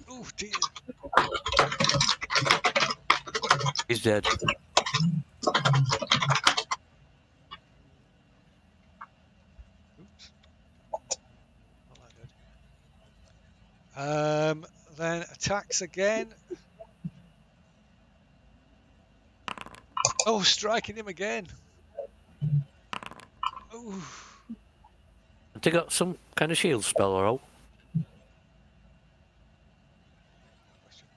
Oh dear. He's dead. Oops. Not that dead. Then attacks again. Oh, striking him again. Oh. Have they got some kind of shield spell or all? Question.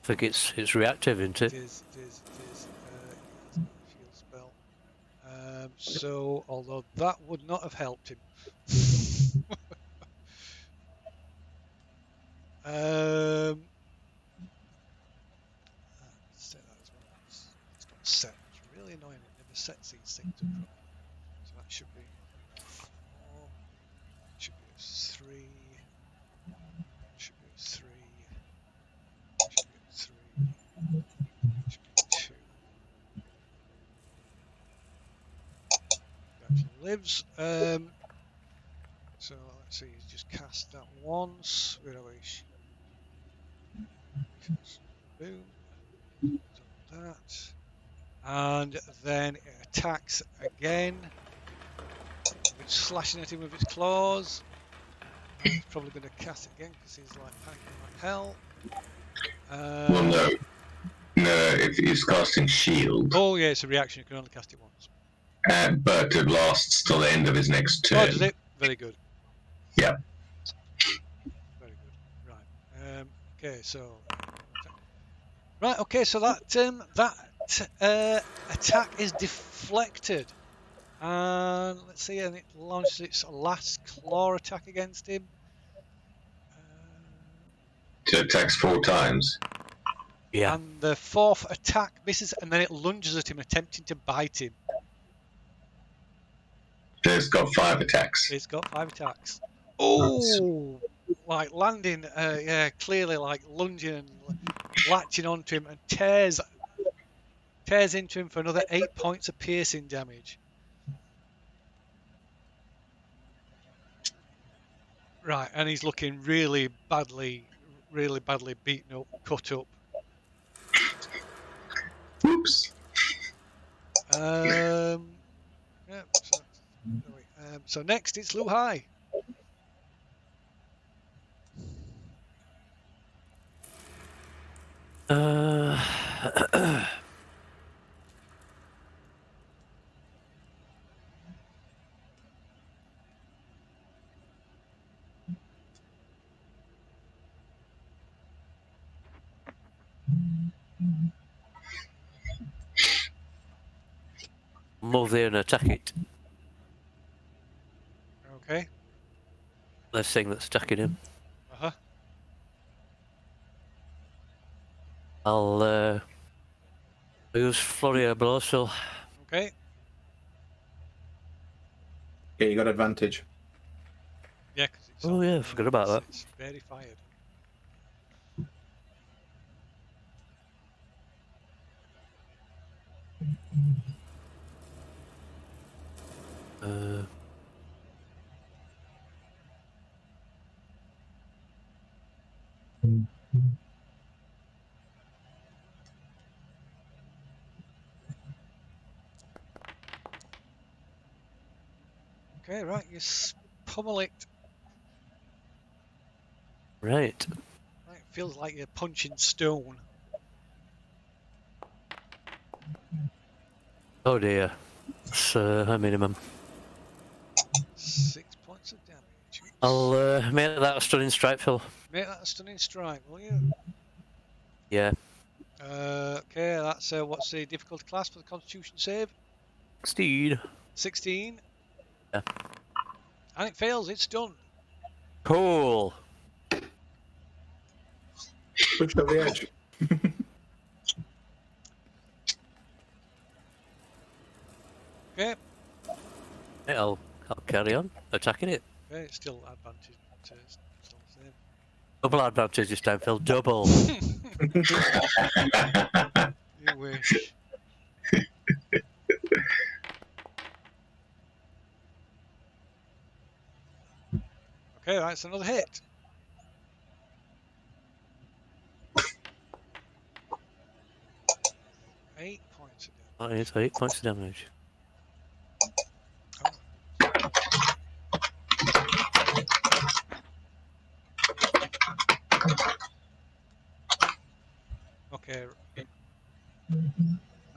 I think it's reactive, isn't It it? is. It is. It is. He has got a shield spell. So, although that would not have helped him. Let's set that as well. It's got set. It's really annoying. It never sets these things up properly. So that should be 4. Should be a 3. Should be a 3. Should be a 3. Should be a 2. It actually lives. So let's see. Just cast that once. Where are we? Boom. Done that. And then it attacks again. It's slashing at him with its claws. He's probably going to cast it again because he's like panicking like hell. Well, no. No, if he's casting shield, Oh yeah, it's a reaction. You can only cast it once. but it lasts till the end of his next Oh, turn. does it? Very good. Yeah. Very good. Right. Okay. So. Right. Okay. So that attack is deflected, and let's see. And it launches its last claw attack against him. So it attacks 4 times. Yeah. And the fourth attack misses, and then it lunges at him, attempting to bite him. It's got 5 attacks. It's got 5 attacks. Oh, like landing, yeah, clearly like lunging and latching onto him, and tears into him for another 8 points of piercing damage. Right, and he's looking really badly beaten up, cut up. Oops. Yeah, so next it's Lu Hai. Move there and attack it. Okay. The thing that's attacking him. Uh-huh. I'll use Flurry of Blows, so Okay. Yeah, you got advantage. Yeah, because it's Oh, on, yeah, forgot about that. It's very fired. Okay, right, you pummel it. right. Right, feels like you're punching stone. Oh dear. It's a minimum. 6 points of damage. Oops. I'll make that a stunning strike, Phil. Make that a stunning strike, will you? Yeah. Okay, that's what's the difficulty class for the Constitution save? 16. 16. Yeah. And it fails. It's done. Cool. Pushed over the edge. Okay. Yeah, I'll carry on attacking it. Okay, it's still advantage. But, it's still the same. Double advantage this time, Phil. Double. You wish. Okay, that's another hit. Eight points of damage. That is 8 points of damage. Okay.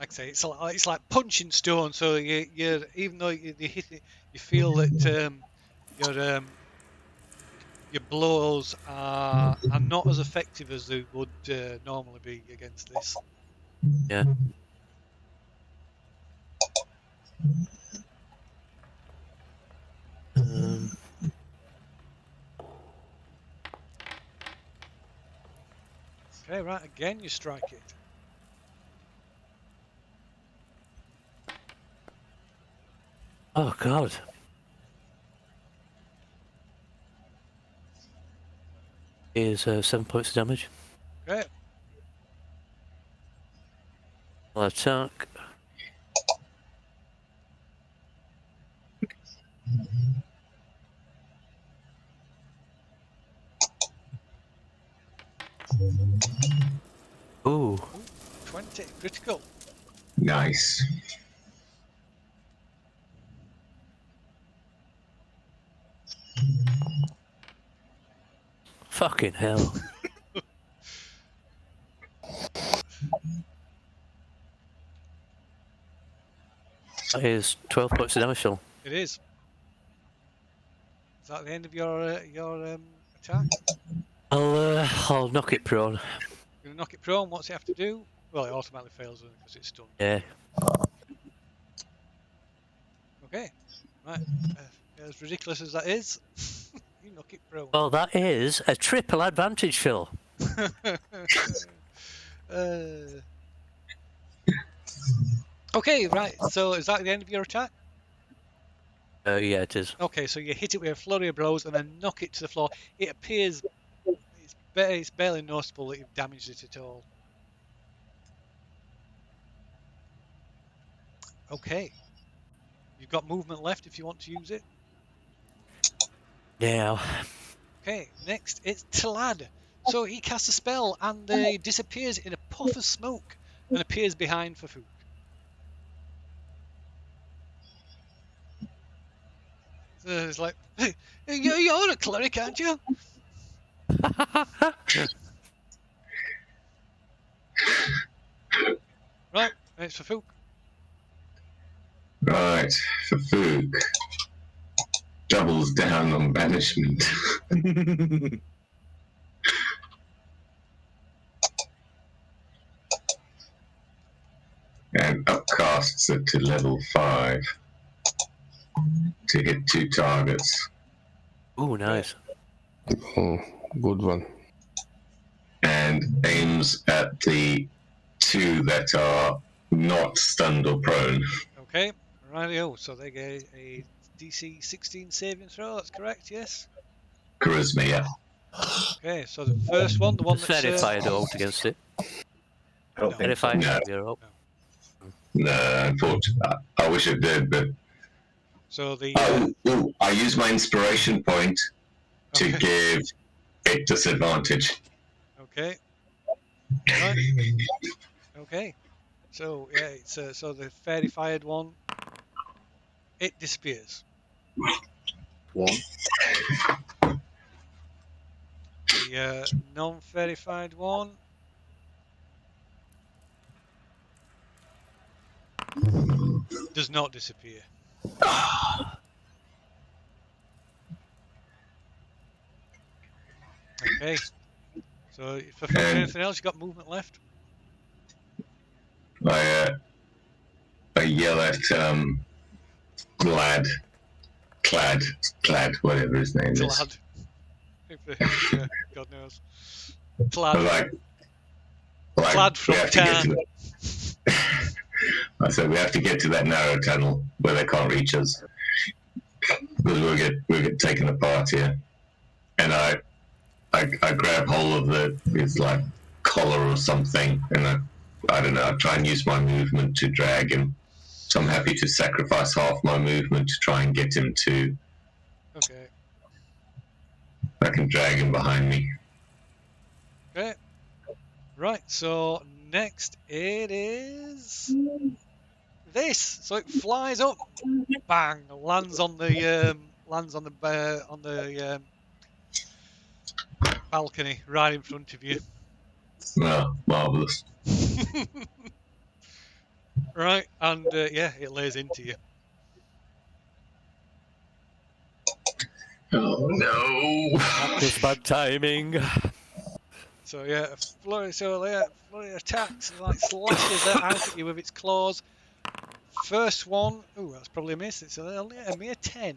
Like I say, it's like punching stone. So you're even though you hit it, you feel that your blows are not as effective as they would normally be against this. Yeah. Okay, right. Again, you strike it. Oh god. Is 7 points of damage. Okay. I'll attack. Ooh. 20 critical. Nice. Fucking hell. That is 12 points of damage, Phil. It is. Is that the end of your attack? I'll knock it prone. You're gonna knock it prone. What's it have to do? Well, it automatically fails because it's done. Yeah. Okay. Right. As ridiculous as that is, you knock it prone. Well, that is a triple advantage, Phil. Uh, okay, right. So is that the end of your attack? Yeah, it is. Okay, so you hit it with a flurry of blows and then knock it to the floor. It appears it's barely noticeable that you've damaged it at all. Okay. You've got movement left if you want to use it. Yeah. Okay, next it's Tlad. So he casts a spell and he disappears in a puff of smoke and appears behind Fafouk. So it's like, hey, you're a cleric, aren't you? Right, it's Fafouk. Right, Fafouk doubles down on banishment. And upcasts it to level 5 to hit 2 targets. Ooh, nice. Oh, good one. And aims at the 2 that are not stunned or prone. Okay, rightio. So they get a DC 16 saving throw. That's correct. Yes. Charisma, yeah. Okay, so the first one, the one that's Fairly fired out against it. I don't No. think so. Fairly No. you're up. No, unfortunately, I wish it did, but so the I use my inspiration point to okay, give it disadvantage. okay, right, okay. So yeah, it's so the fairy fired one, it disappears. One. The non-fairy fired one, does not disappear. Okay. So for anything else, you got movement left. I yell at Clad, whatever his name is. Clad. Yeah, God knows. Clad. Like Clad from we have to get Catan. to that. I said we have to get to that narrow tunnel where they can't reach us because we'll get taken apart here. And I grab hold of his like collar or something, and I don't know. I try and use my movement to drag him. So I'm happy to sacrifice half my movement to try and get him to. Okay. I can drag him behind me. Okay. Right. So next it is this. So it flies up, bang, lands on the balcony right in front of you. Oh, marvelous. Right, and yeah, it lays into you. Oh no! Just bad timing. So yeah, flurry attacks, like slashes it out at you with its claws. First one, ooh, that's probably a miss. It's only a mere 10.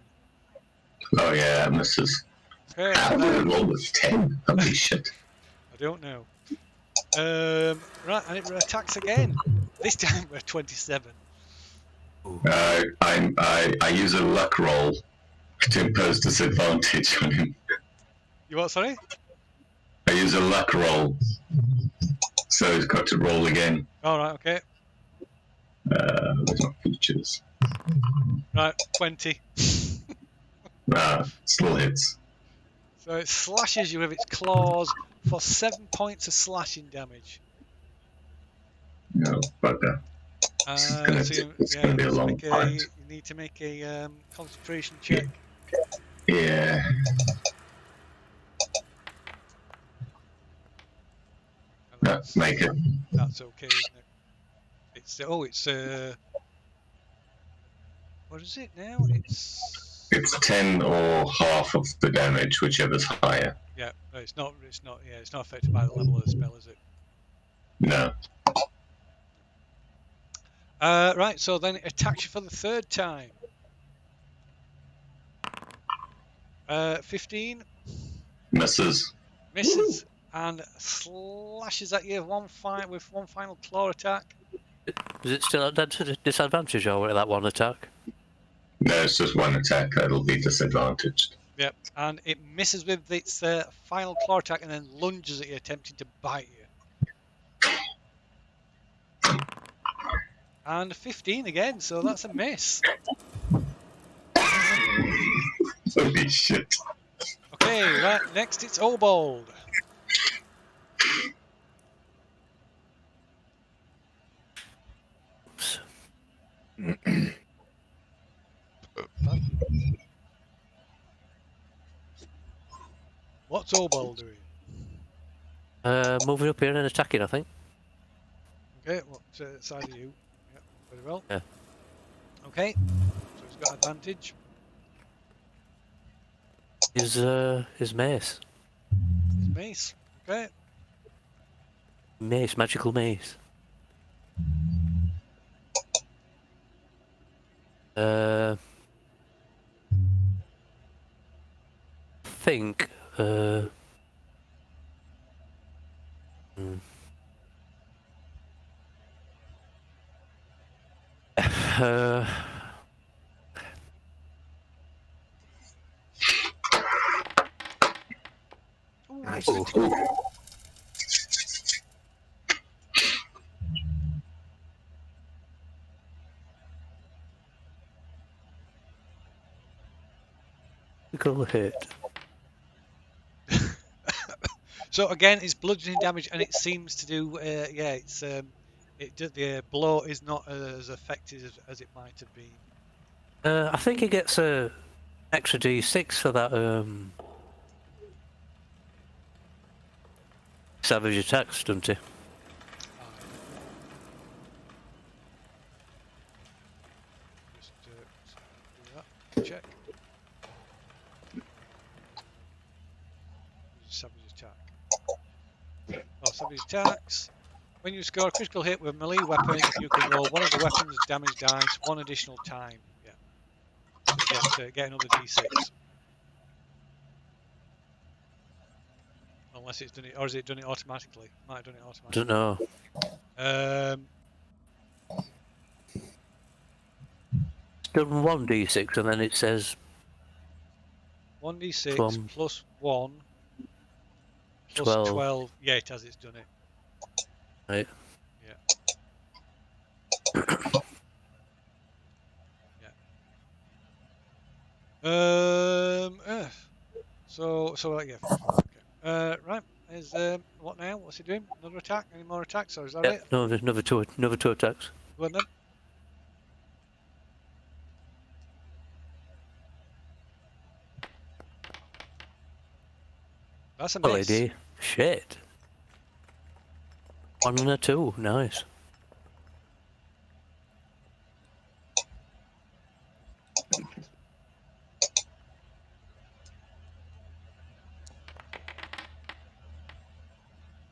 Oh yeah, that misses. Okay, How and did then I roll with 10? Holy shit! I don't know. Right, and it attacks again. This time we're 27. I use a luck roll to impose disadvantage on him. You what? Sorry. I use a luck roll, so he's got to roll again. All right. Okay. Where's my features? Right. 20. Still hits. So it slashes you with its claws for 7 points of slashing damage. No, bugger. It's gonna be a long fight. You need to make a concentration check. Yeah. Make it. That's okay, isn't it? It's what is it now? It's 10 or half of the damage, whichever's higher. Yeah, no, it's not. Yeah, it's not affected by the level of the spell, is it? No. Right. So then it attacks you for the third time. 15 Misses. misses. and slashes at you with one final claw attack. Is it still at disadvantage over that one attack? No, it's just one attack. It'll be disadvantaged. Yep, and it misses with its final claw attack and then lunges at you, attempting to bite you. And 15 again, so that's a miss. Holy shit. Okay, right, next it's Obold. What's Obold doing? Moving up here and attacking, I think. Okay, what side are you? Yep, very well. Yeah. Okay, so he's got advantage. His mace. His mace. Okay. Mace, magical mace. Think. Nice. Ooh. Critical hit. So again, it's bludgeoning damage, and it seems to do. Yeah, it's the blow is not as effective as it might have been. I think he gets a extra d6 for that savage attacks, doesn't he? Just do that. Check. Savage attack. Oh, savage attacks. When you score a critical hit with a melee weapon, you can roll one of the weapon's damage dice one additional time. Yeah. Get another d6. Unless it's done it, or is it done it automatically? Might have done it automatically. Don't know. It's done 1d6 and then it says 1d6 plus 1 plus 12. Yeah, it has. It's done it. Right. Yeah. Yeah. Okay. Right. Is what now? What's he doing? Another attack? Any more attacks, or is that it? No, there's another two attacks. Go on then. That's a miss. Lady. Shit. 1 and a 2. Nice.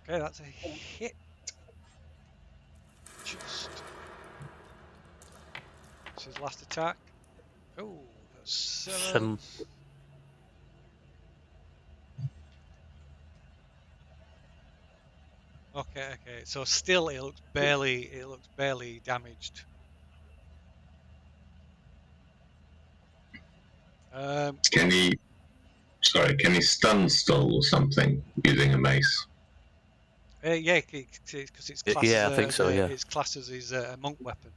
Okay, that's a hit. Just. It's his last attack. Oh, that's 7. Okay. So still, it looks barely damaged. Can he stun stall or something using a mace? Yeah, because it's classed. Yeah, I think so. Yeah. It's classed as his monk weapon.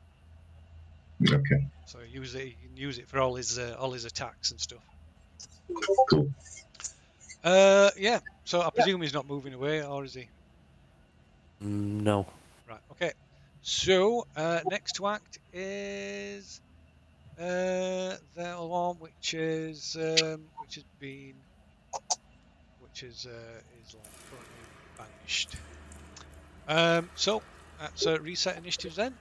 Okay. So he can use it for all his attacks and stuff. Cool. Yeah. So I presume he's not moving away, or is he? No. Right. Okay. So next to act is the one which is like currently banished. So that's reset initiatives then.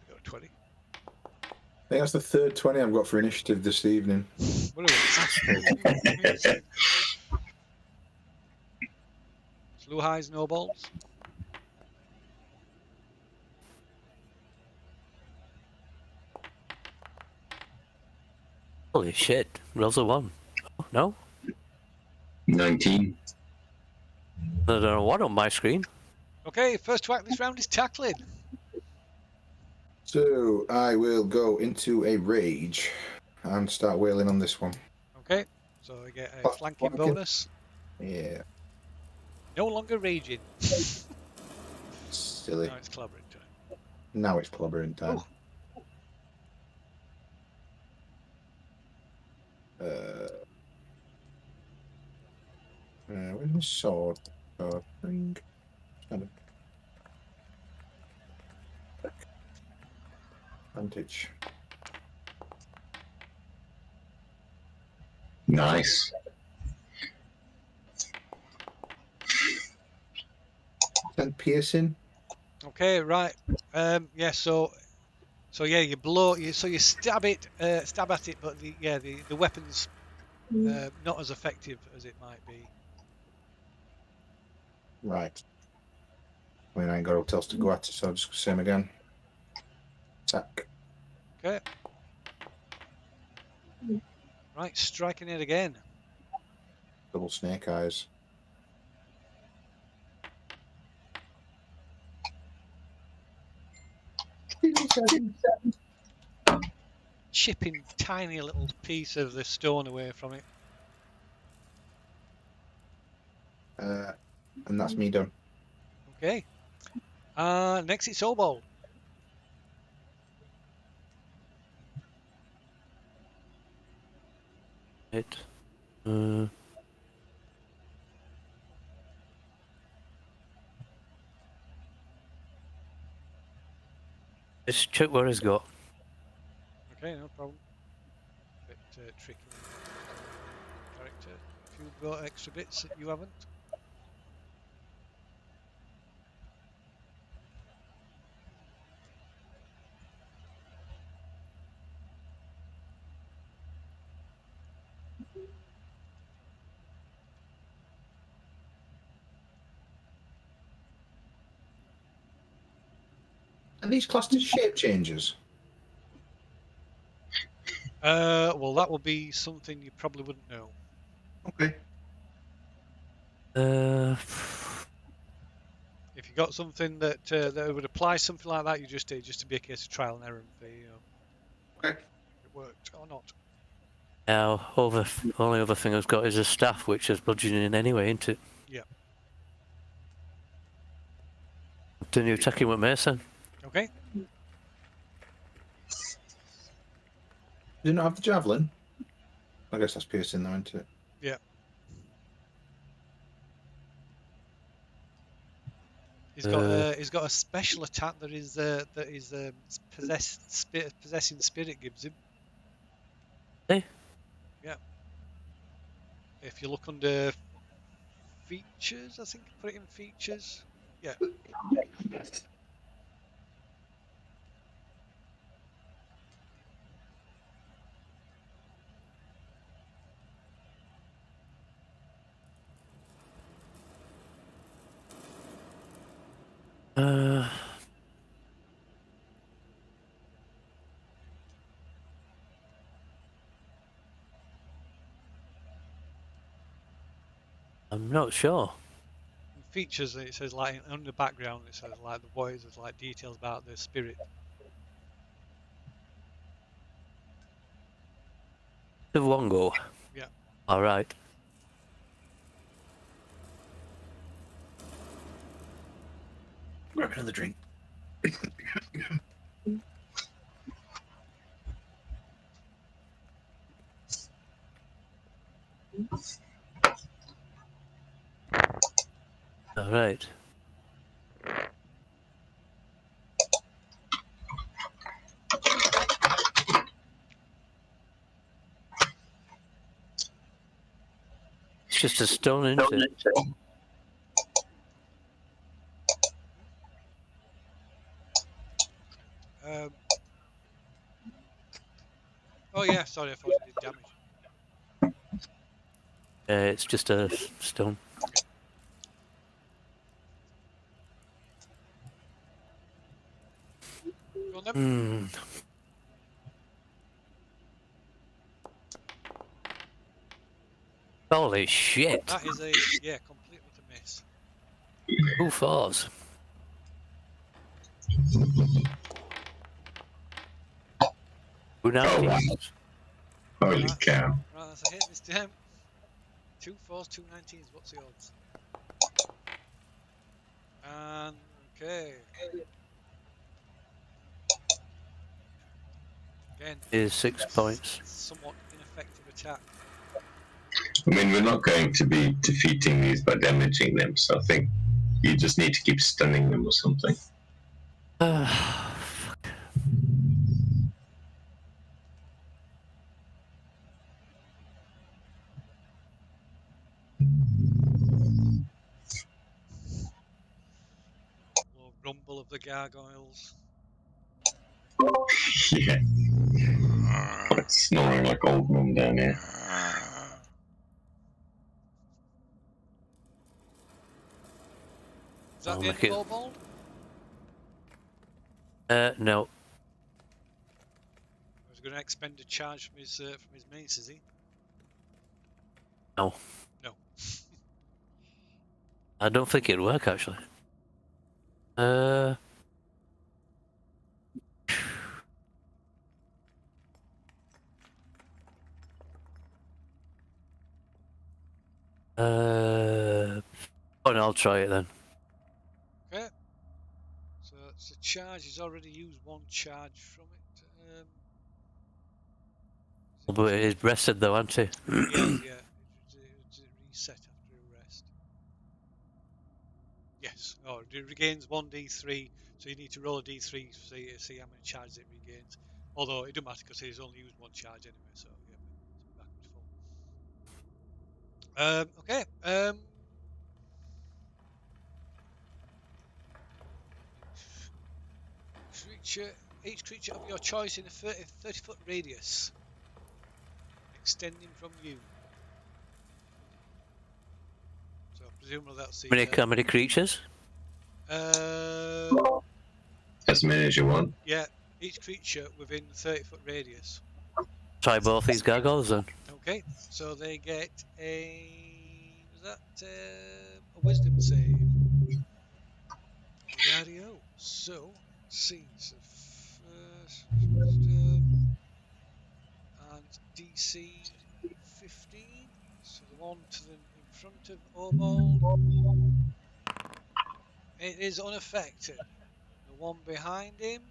Got a 20. I think that's the third 20 I've got for initiative this evening. What are we? Blue highs, no balls. Holy shit. Rolls a 1. Oh, no? 19. I don't know what on my screen. Okay, first to act this round is tackling. So I will go into a rage and start wailing on this one. Okay, so I get a Plus flanking flanking. bonus. Yeah, No longer raging. silly. Now it's clobbering time. Now it's clobbering time. Oh, Where's my sword? Ring. Advantage. Nice. 10 piercing. okay, right. Yeah, so yeah, you blow, so you stab at it, but the weapon's not as effective as it might be. Right. I mean, I ain't got all else to go at it, so I'll just same again. Attack. Okay, right, striking it again. Double snake eyes. Chipping tiny little piece of the stone away from it. And that's me done. Okay. Next it's Obol. It. Let's check where he's got. Okay, no problem. Bit tricky when you've got a character. If you've got extra bits that you haven't. Are these classed as shape changes? Well, that will be something you probably wouldn't know. Okay. Uh, If you got something that would apply something like that, you just to be a case of trial and error and see Okay. if it worked or not. now, only other thing I've got is a staff, which is bludgeoning anyway, isn't it? Yeah. Continue attacking with Mason. Okay. Do you not have the javelin? I guess that's piercing though, isn't it? Yeah. He's got a special attack that is possessing spirit gives him. Hey? Yeah. If you look under features, I think put it in features. Yeah. Uh, I'm not sure. In features, it says like on the background, it says like the voice, there's like details about the spirit. Wongo. Yeah. All right. Grab another drink. All right. It's just a stone, isn't it? Um, oh yeah, sorry, I thought it did damage. It's just a stone. Okay. Go on then. Hmm. Holy shit! That is a complete utter miss. 2 4s. Two Oh, wow. 19s. Holy Right. cow. Right, that's a hit this time. 2 4s, 2 19s. What's the odds? And okay. Again, Is 6 points. somewhat ineffective attack. I mean, we're not going to be defeating these by damaging them, so I think you just need to keep stunning them or something. Low rumble of the gargoyles. Yeah. Like snoring like old mum down here. Is that I'll the end make of it- Obald? No. He's going to expend a charge from his mace, is he? No. No. I don't think it'd work actually. Uh. Oh no, I'll try it then. Okay. So it's a charge. He's already used one charge from it. But he's rested though, hasn't he? Yes, yeah. It reset after a rest. Yes. Oh, it regains 1d3, so you need to roll a d3 to see how many charges it regains. Although it doesn't matter because he's only used one charge anyway, so yeah, it's back at full. Okay. Each creature of your choice in a 30-foot radius, extending from you. So presumably that's the. How many creatures? As many as you want. Yeah, each creature within 30-foot radius. Try both these gargoyles then. Okay, so they get a wisdom save. Radio. So let's see. So first wisdom and DC 15. So the one to the in front of Obald. It is unaffected. The one behind him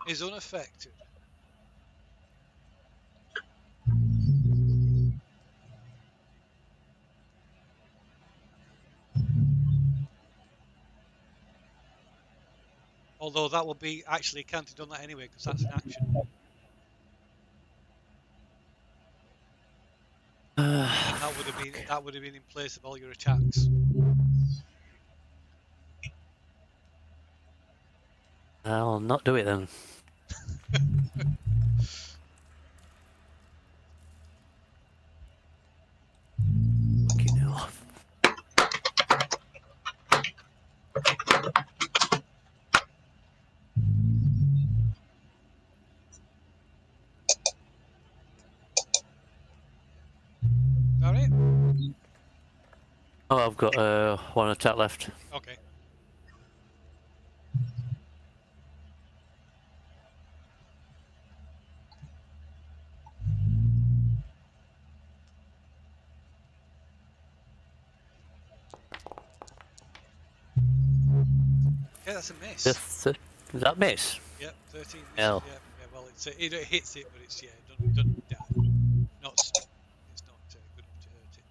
is unaffected. Although that will be actually can't have done that anyway because that's an action. And that would have been in place of all your attacks. I'll not do it then. Fucking hell. Is that it? Oh, I've got one attack left. Okay. Okay, that's a miss. Is that miss? Yep, 13 misses. Hell. Yeah, well, it hits it, but it's it doesn't die. It's not good enough to hurt it.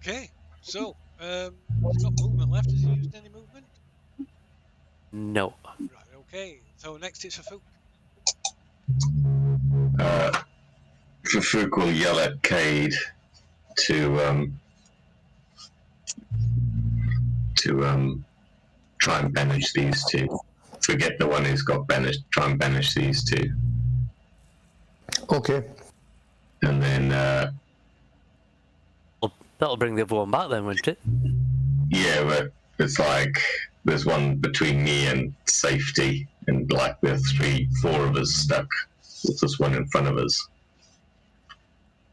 Okay, so he's got movement left. Has he used any movement? No. Right. Okay. So next it's Fafuk. Fafuk will yell at Cade to try and banish these two. Forget the one who's got banished. Try and banish these two, Okay. and then Well, that'll bring the other one back then, won't it? yeah, but it's like there's one between me and safety, and like the 4 of us stuck. if there's one in front of us.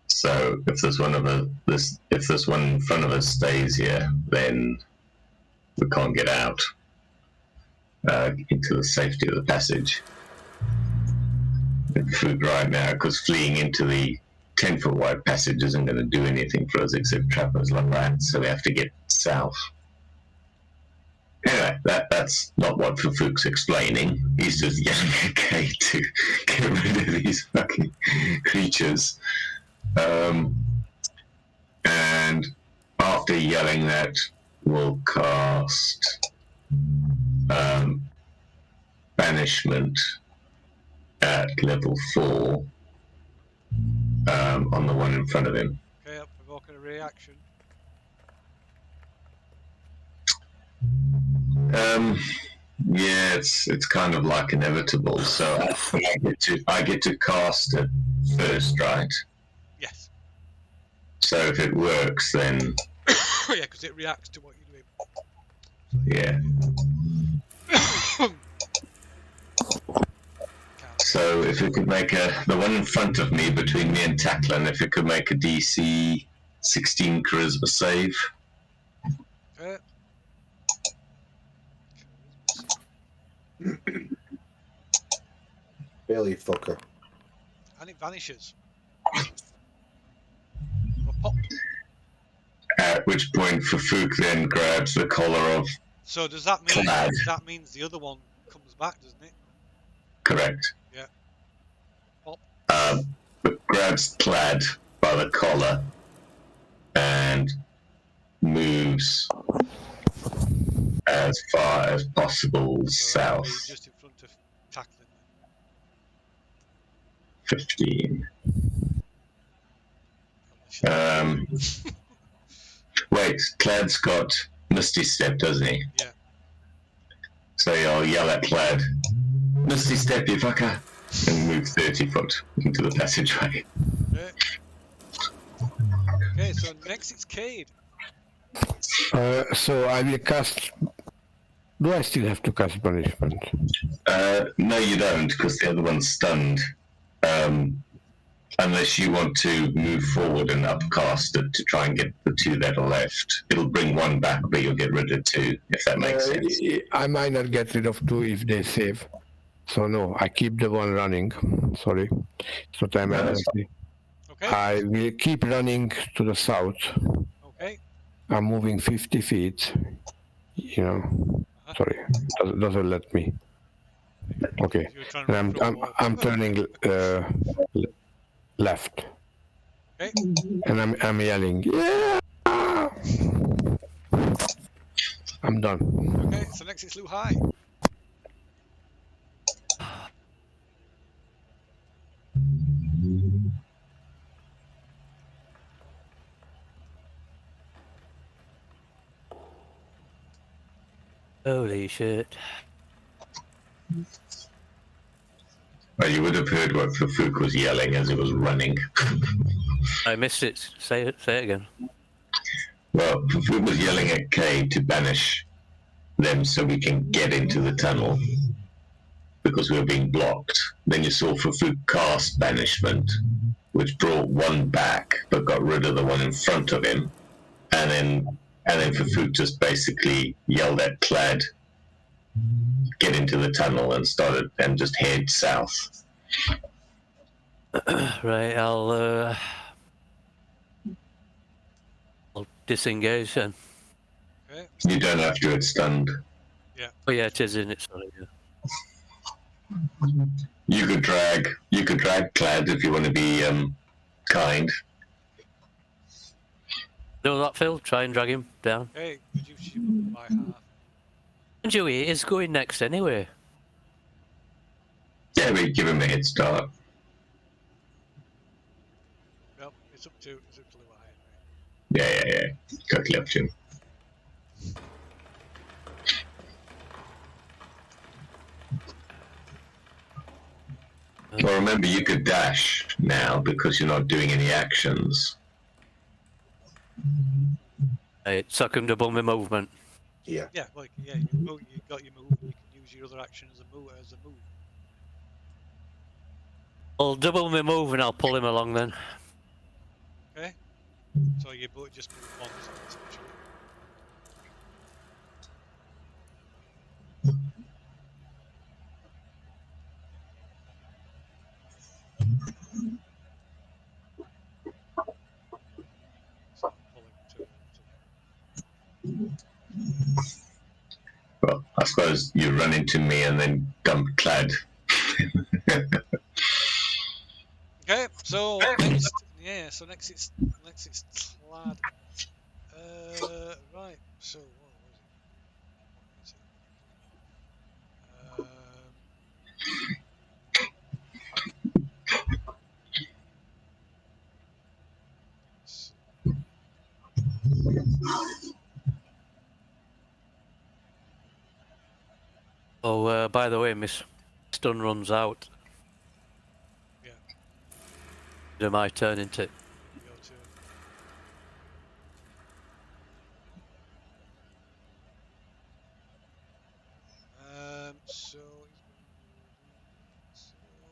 So if this one in front of us stays here, then we can't get out into the safety of the passage. Food right now, because fleeing into the 10-foot wide passage isn't going to do anything for us except trap us like rats, so we have to get south. Anyway, that's not what Fufuk's explaining. He's just yelling at Kay to get rid of these fucking creatures. And after yelling that, we'll cast Banishment at level 4 on the one in front of him. Okay, I'll provoke a reaction. Yeah, it's kind of like inevitable. So I get to cast it first, right? Yes. So if it works, then Yeah, because it reacts to what you're doing. yeah. So if it could make the one in front of me, between me and Tacklin, if it could make a DC 16 charisma save. Okay. Barely fucker. And it vanishes. Well, pop. At which point Fufuk then grabs the collar of So does that mean Clad. that means the other one comes back, doesn't it? correct. Yeah. Pop. But grabs Clad by the collar and moves as far as possible So that'll south. be just in front of Tackling. 15. Wait, Clad's got Misty Step, doesn't he? Yeah. So I'll yell at Clad, Misty Step, you fucker, and move 30 foot into the passageway. Okay. Okay, so next it's Cade. So I will cast. Do I still have to cast Banishment? No, you don't, because the other one's stunned. Unless you want to move forward and upcast it to try and get the two that are left. It'll bring one back, but you'll get rid of two, if that makes sense. I might not get rid of two if they save. So no, I keep the one running. Sorry, it's not emergency. Okay. I will keep running to the south. Okay. I'm moving 50 feet. You know, sorry, doesn't let me. Okay, You're trying to and run I'm turning left, Okay. and I'm yelling. Yeah! I'm done. Okay, so next it's Lu Hai. Holy shit. Well, you would have heard what Fufuk was yelling as he was running. I missed it. Say it again. Well, Fufuk was yelling at Kay to banish them so we can get into the tunnel because we were being blocked. Then you saw Fufuk cast banishment, which brought one back but got rid of the one in front of him. And then Fufuk just basically yelled at Clad, get into the tunnel, and just head south. Right, I'll disengage then. Okay. You don't have to, it's stunned. Oh yeah, it is in it. Sorry. Yeah. You could drag Clad if you want to be kind. Do that, Phil. Try and drag him down. Okay, reduce you by half. And Joey is going next anyway. Yeah, we give him a head start. Well, it's up to Lu Hai anyway. Yeah. Totally up to him. Well, remember, you could dash now because you're not doing any actions. Right, second double my movement. Yeah. Yeah, well, yeah, you got your move, and you can use your other action as a move. I'll double my move and I'll pull him along then. Okay. So you just move once, essentially. It's not pulling two moves. Well, I suppose you run into me and then dump Clad. Okay, so next, so next it's Clad. Right. So what was it? What is it? So, Oh, by the way, Miss stun runs out. yeah, Do my turn into it. your turn. So he's going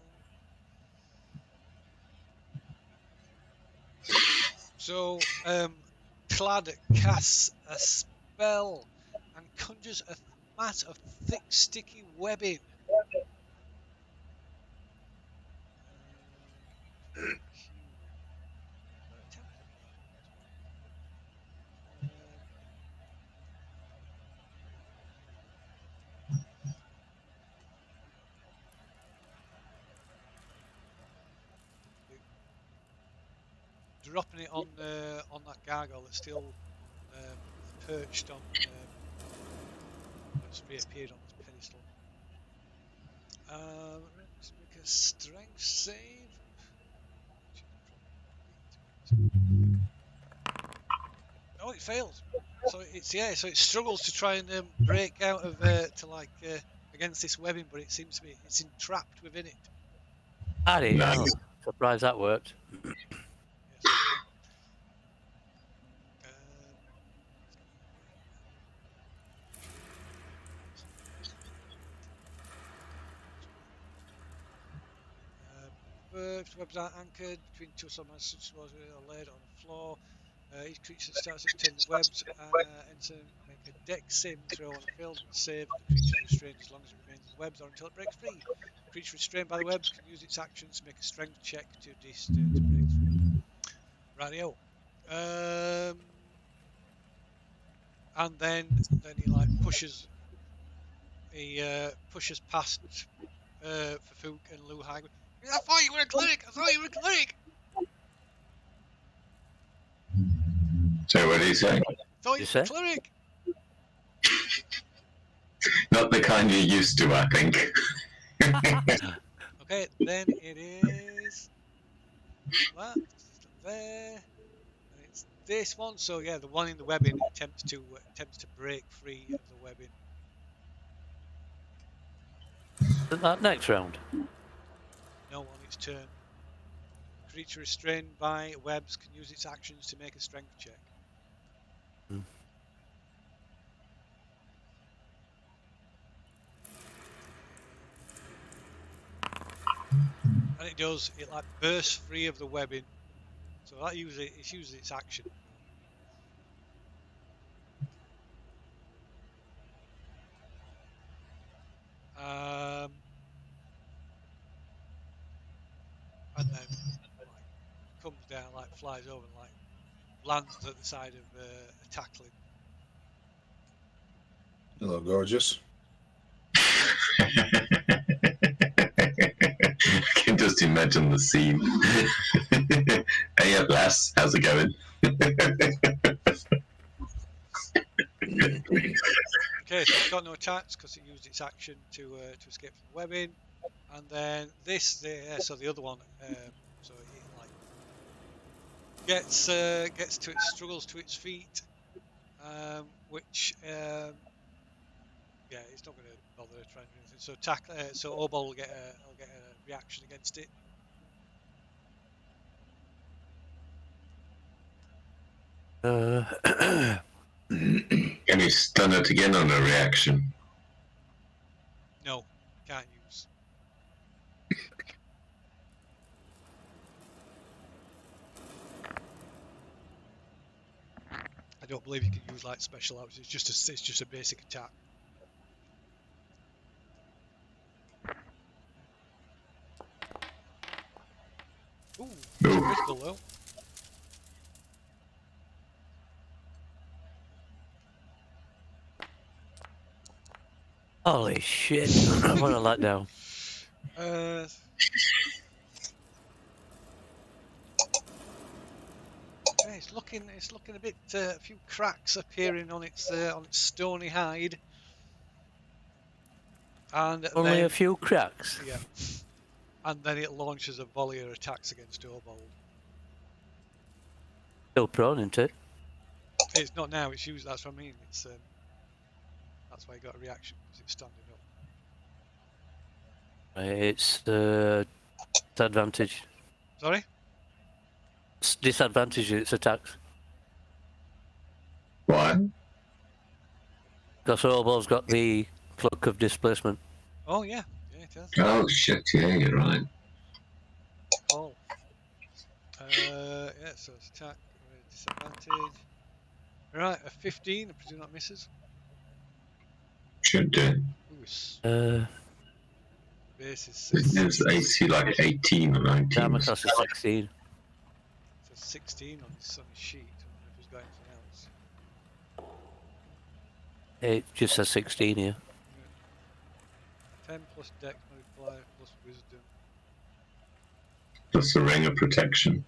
to do so. Clad casts a spell and conjures a mat of thick, sticky webbing. Q. Got a template for that one as well. Dropping it on that gargoyle that's still perched on that's reappeared on this pedestal. Let's make a strength save. Oh, it fails. So it struggles to try and break out of against this webbing, but it seems to be it's entrapped within it. Harry, Nice. oh, surprised that worked. Yes, okay. If the webs are anchored between two submarines, such as are laid on the floor. Each creature starts at 10 webs and make a dex saving throw on a failed save. The creature is restrained as long as it remains in the webs or until it breaks free. The creature restrained by the webs can use its actions to make a strength check to break free. Rightio. And then he like pushes past Fafuk and Luhai. I thought you were a cleric. So what do you say? I thought you You were a say? cleric. Not the kind you're used to, I think. Okay, then it is that there, and it's this one. So yeah, the one in the webbing attempts to break free of the webbing. Isn't that next round? No, on its turn. Creature restrained by webs can use its actions to make a strength check. Hmm. And it does. It like bursts free of the webbing. So that it's using its action. And then like comes down, like flies over, and like lands at the side of a tackling. Hello, gorgeous. I can just imagine the scene. Hey, at last, how's it going? Okay, so it's got no attacks because it used its action to escape from the webbing, and then so the other one, so it like struggles to its feet, which yeah, it's not going to bother trying to do anything. So so Obol will get a reaction against it. Can you stun it again on a reaction? No, can't use. don't believe you can use like special outs. It's just a basic attack. Ooh, it's Ooh. critical though. Holy shit! What a letdown. Uh, yeah, it's looking a bit. A few cracks appearing on its stony hide, and Only then a few cracks. yeah, and then it launches a volley of attacks against Obold. Still prone, isn't it? It's not now. It's used. That's what I mean. It's that's why he got a reaction because it's standing up. It's disadvantage. Sorry. It's disadvantage in its attacks. What? Because Obo's got the cloak of displacement. Oh yeah, yeah it has. Oh shit! Yeah, you're right. Paul. Yeah, so it's attack disadvantage. Right, a 15. I presume that misses. Should do. Ooh, base is There's AC like 18 or 19. Damn, class is 16. so 16 on his sheet. I don't know if he's got anything else. It just says 16 here. 10 plus dex modifier plus wisdom. That's the ring of protection.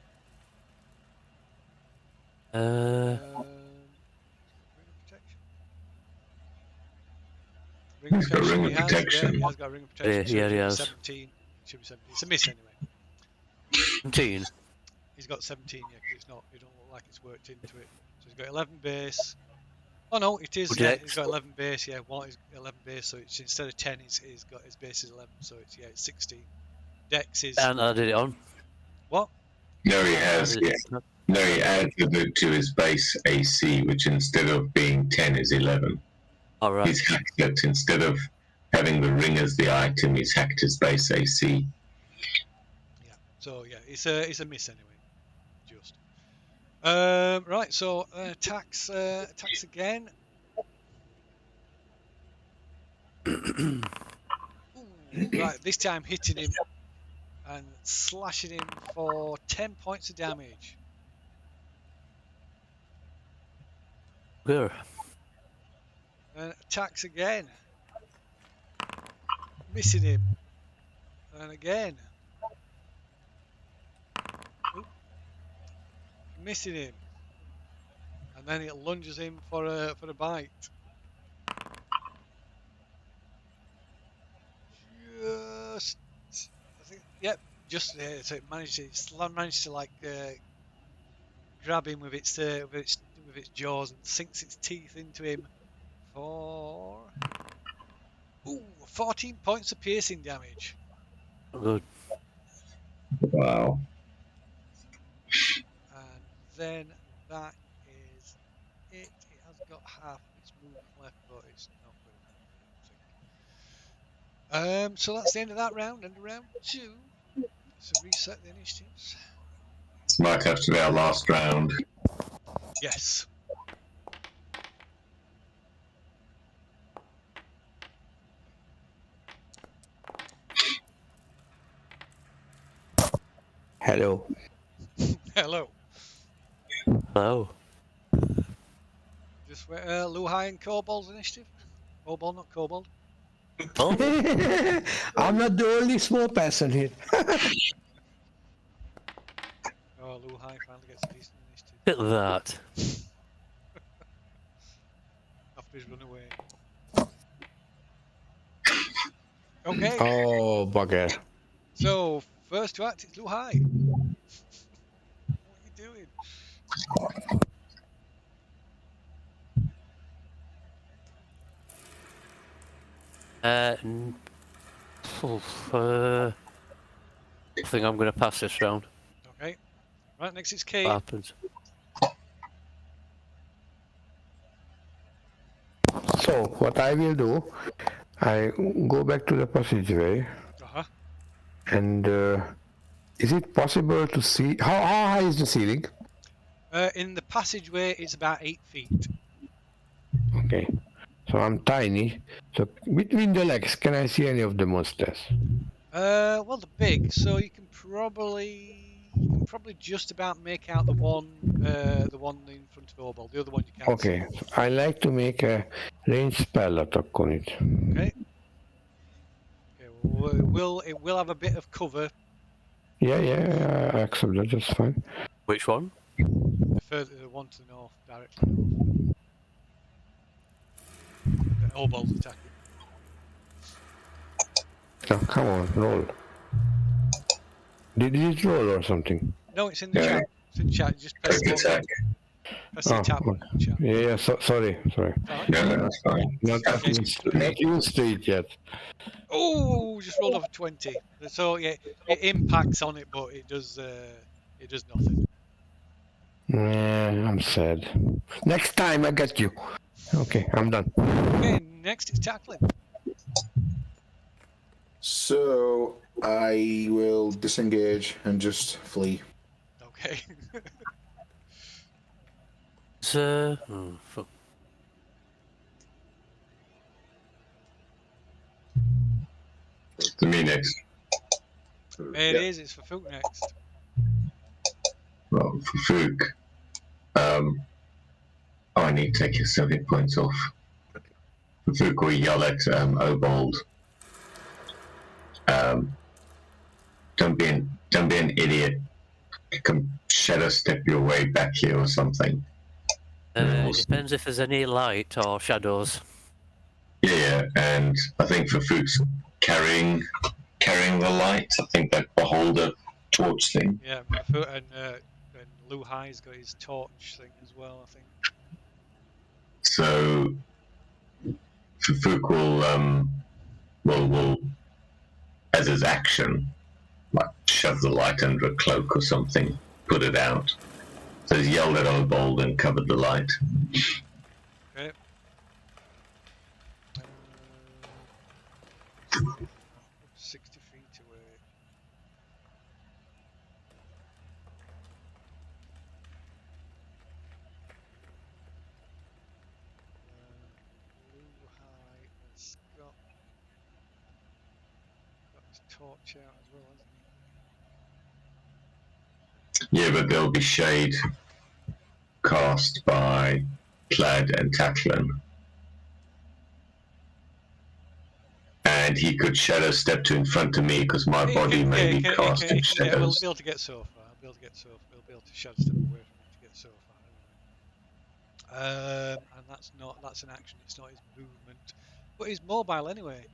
Uh, ring of protection. Ring of He's got protection. ring He of has, protection. yeah, he has got a ring of protection. So Yeah, it he should be has. 17. It should be 17. It's a miss anyway. 17. He's got 17, yeah, because it's not. It don't look like it's worked into it. So he's got 11 base. Oh no, it is. Good Yeah, dex. he's got 11 base. Yeah, one is 11 base. So it's instead of 10, he's got his base is 11. So it's 16. Dex is And I did it on. what? No, he I has. did Yeah. it. No, he added it to his base AC, which instead of being 10 is 11. All right. He's hacked it. Instead of having the ring as the item, he's hacked his base AC. Yeah. So yeah, it's a miss anyway. Just. Right. So attacks again. Ooh, right. This time hitting him and slashing him for 10 points of damage. Where? And attacks again. Missing him. And again. Oop. Missing him. And then it lunges him for a bite. Just, I think, yep, just so it managed to like grab him with its jaws and sinks its teeth into him for 14 points of piercing damage. Good. Wow. And then that is it. It has got half of its movement left, but it's not good enough, I don't think. So that's the end of that round. End of round 2. So reset the initiatives. This might have to be our last round. Yes. Hello. Hello. Hello. Just Luhai and Kobold's initiative. Kobold, not Kobold. Oh, I'm not the only small person here. Oh, Luhai finally gets a decent initiative look at that. after he's run away. Okay, Oh, bugger. so first to act is Luhai. What are you doing? I think I'm going to pass this round. Okay. Right, next is What Kate. happens? So, what I will do, I go back to the passageway, Uh-huh. and is it possible to see how high is the ceiling? In the passageway, it's about 8 feet. Okay. So I'm tiny. So between the legs, can I see any of the monsters? Well, they're big, so you can probably just about make out the one in front of Obol. The other one you can't see. Okay. So I like to make a ranged spell attack on it. Okay. Okay. Well, it will have a bit of cover Yeah, I accept that. That's fine. Which one? the one to the north, directly north. That Obol's attacking. Oh, come on, roll. Did it roll or something? No, it's in the Yeah. chat. It's in the chat. Just press Quick the, attack. press the tab button in the chat. Yeah, sorry. Alright. No, that's fine. Not Okay. used to it yet. Oh, just rolled off a 20. So yeah, it impacts on it, but it does nothing. I'm sad. Next time I get you. Okay, I'm done. Okay, next is tackling. So I will disengage and just flee. Okay. Fuck. To me next. It is. It's for Fook next. Well, for Fook. I need to take your 7 points off. For Fook, we yell at Obold. Don't be an idiot. You can shadow step your way back here or something. It depends if there's any light or shadows. Yeah, and I think for Fook's carrying the light. I think that beholder torch thing. Yeah, and Lu Hai's got his torch thing as well, I think. So Fook will as his action, like shove the light under a cloak or something, put it out. So he's yelled at Obold and covered the light. Okay. 60 feet away. Lu Hai has got his torch out as well, hasn't he? Yeah, but there'll be shade cast by Plaid and Tatlin. And he could shadow step to in front of me because my body may be casting Yeah, we'll shadows. be able to get so far. We'll be able to shadow step away from him to get so far. And that's an action. It's not his movement, but he's mobile anyway.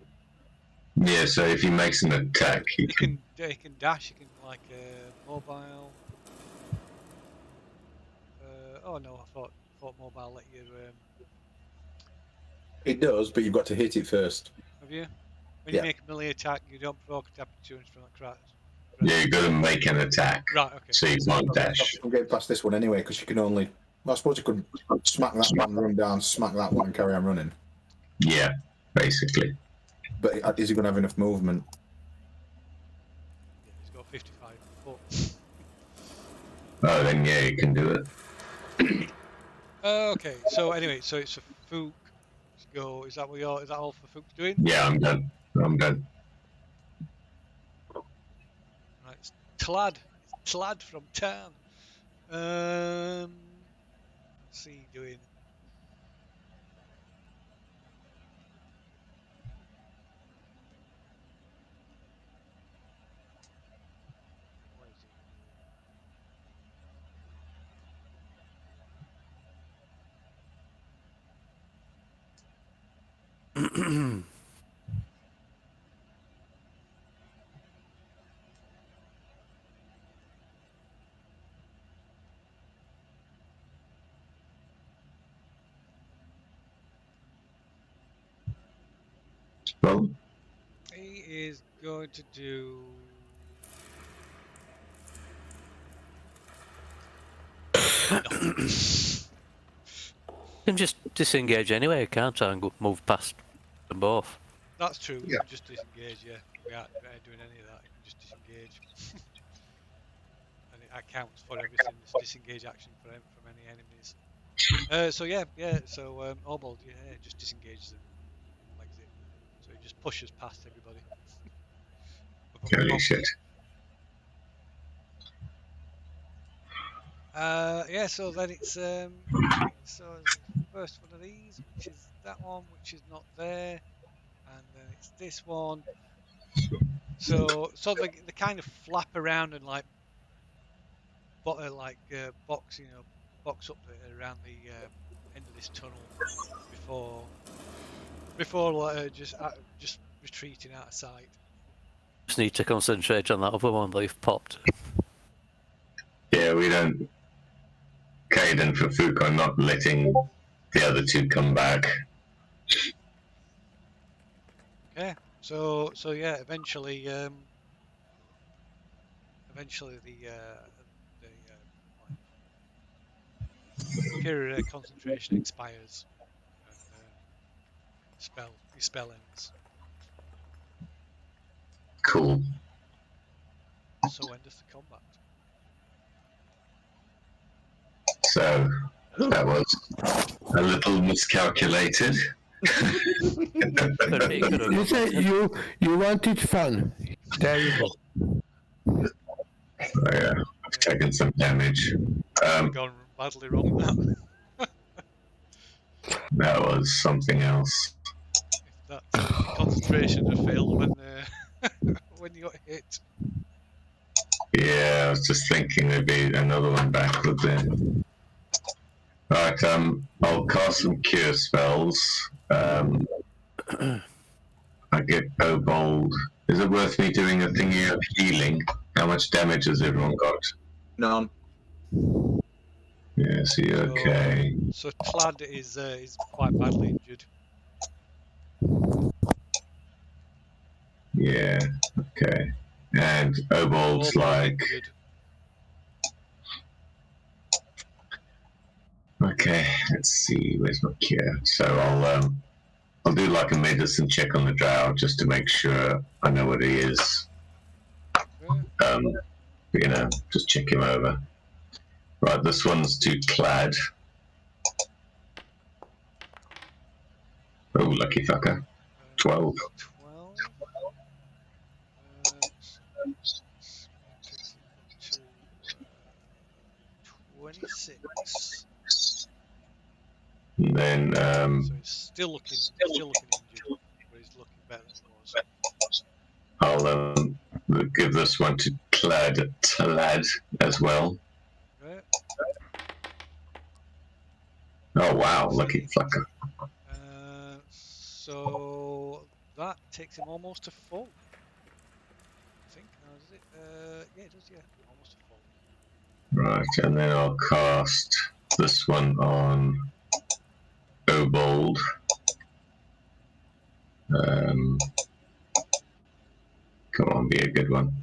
Yeah, so if he makes an attack, he can. He can dash. He can mobile. Oh no, I thought mobile let you. It does, but you've got to hit it first. Have you? When you make a melee attack, you don't provoke a opportunity from that crash. Yeah, you got to make an attack. Right. Okay. So you can't dash. I'm getting past this one anyway because you can only. Well, I suppose you could smack that one, run down, smack that one, and carry on running. Yeah, basically. But is he going to have enough movement? Yeah, he's got 55 foot. Oh, then yeah, you can do it. Okay. So anyway, so it's a Fook. Go. Is that all for Fook's doing? Yeah, I'm done. Right. It's Tlad from Tarn. What's he doing? What is he doing? Well, He is going to do. You can just disengage anyway, can't I, and go, move past them both. That's true. Yeah. Just disengage. Yeah, we aren't doing any of that. You can just disengage. And accounts for everything. This disengage action from any enemies. So yeah. So Orbold, just disengages and legs it. So he just pushes past everybody. Holy shit. Yeah. So then it's so the first one of these, which is that one, which is not there, and then it's this one. So they kind of flap around and like box box up around the end of this tunnel before just retreating out of sight. Just need to concentrate on that other one they've popped. Yeah, we don't. Cade and Fafuk are not letting the other two come back. Okay, so yeah, eventually the like period of concentration expires and your spell ends. Cool. So endeth the combat. So that was a little miscalculated. It could have You gone say better. you wanted fun. There you go. Oh, yeah, I've taken some damage. Could have gone badly wrong that. That was something else. If your concentration had failed when when you got hit. Yeah, I was just thinking maybe another one backwards then. Right, I'll cast some cure spells. I get Kobold. Is it worth me doing a thingy of healing? How much damage has everyone got? None. Yeah, so you're okay. So Clad is quite badly injured. Yeah, okay. And Kobold's Orbold like, injured. okay, let's see, where's my cure? So I'll do like a medicine check on the drow just to make sure I know what he is. Just check him over. Right, this one's to Clad. Oh, lucky fucker. 12. 12. Takes it up to 26. And then So he's still looking injured, but he's looking better than he was. I'll give this one to Tlad as well. Right. Oh wow, lucky fucker. So that takes him almost to full. I think. No, does it? Yeah, it does. Yeah, almost to full. Right, and then I'll cast this one on Kobold. Come on, be a good one.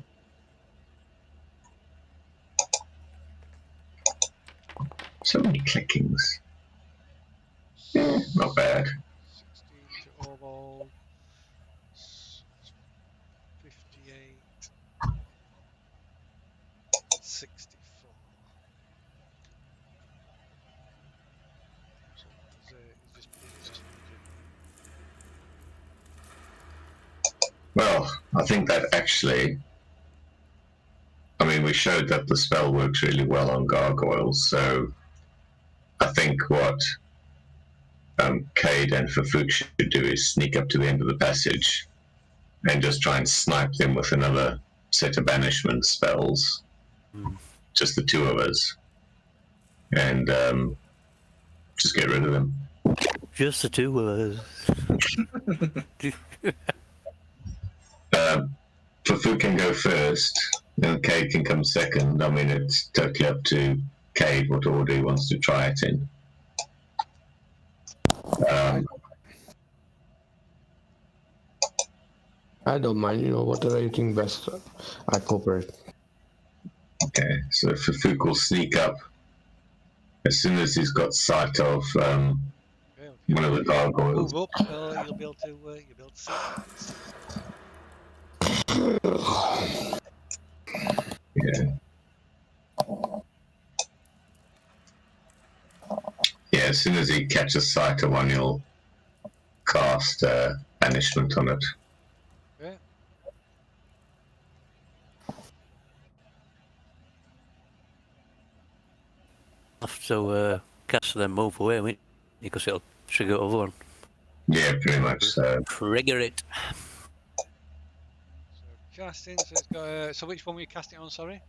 So many clickings. Yeah, not bad. 16 to Orbold. 58. 64. So he's just pretty badly injured. Well, I think that actually, I mean, we showed that the spell works really well on gargoyles, so I think what Cade and Fafuk should do is sneak up to the end of the passage and just try and snipe them with another set of banishment spells. Just the two of us. And just get rid of them. Just the two of us. Fafuk can go first, and Cade can come second. I mean, it's totally up to Cade what order he wants to try it in. I don't mind, whatever you think best, I cooperate. Okay, so Fafuk will sneak up as soon as he's got sight of one of the gargoyles. Move up, you'll be able to see Yeah. as soon as he catches sight of one, he'll cast banishment on it. Okay. Have to cast and then move away, won't you? Because it'll trigger the other one. Yeah, pretty much. So Trigger it. So casting. So it's got. So which one were you casting on? Sorry.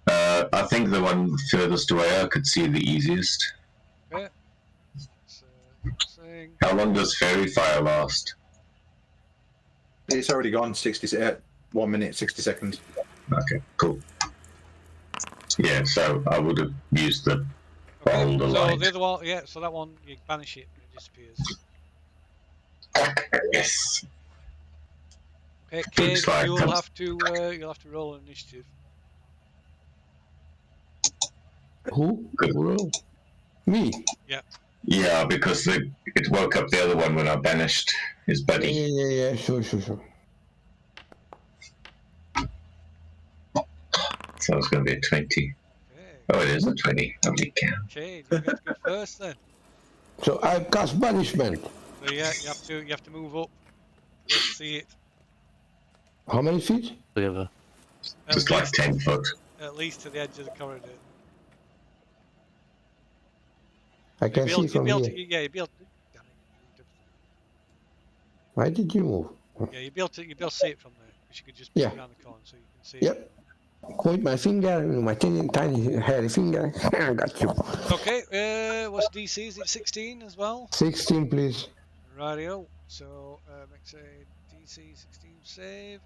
I think the one furthest away I could see the easiest. Okay. So saying. How long does fairy fire last? It's already gone. 1 minute 60 seconds. Okay, cool. Yeah, so I would have used the Okay. older So light. the other one, yeah. So that one, you banish it and it disappears. Yes. Okay, Kane, Looks like you'll that's- have to roll an initiative. Who? Who? Me? Yeah, because it woke up the other one when I banished his Yeah, buddy. yeah. Sure. So it's going to be a 20. Okay, Oh, it is a 20. Holy cow. Kane, you get to go first then. So I cast banishment. So yeah, you have to move up. Let's see it. How many feet? Together. At Just like least, 10 foot. at least to the edge of the corridor. I can see from here. Yeah, you'd be able to. Damn it. Why did you move? Yeah, you'd be able to see it from there. Because you could just Yeah. put it around the corner so you can see it. Yep. Point my finger, my tiny hairy finger. I got you. Okay, what's DC? Is it 16 as well? 16, please. Radio. So makes a DC 16 save.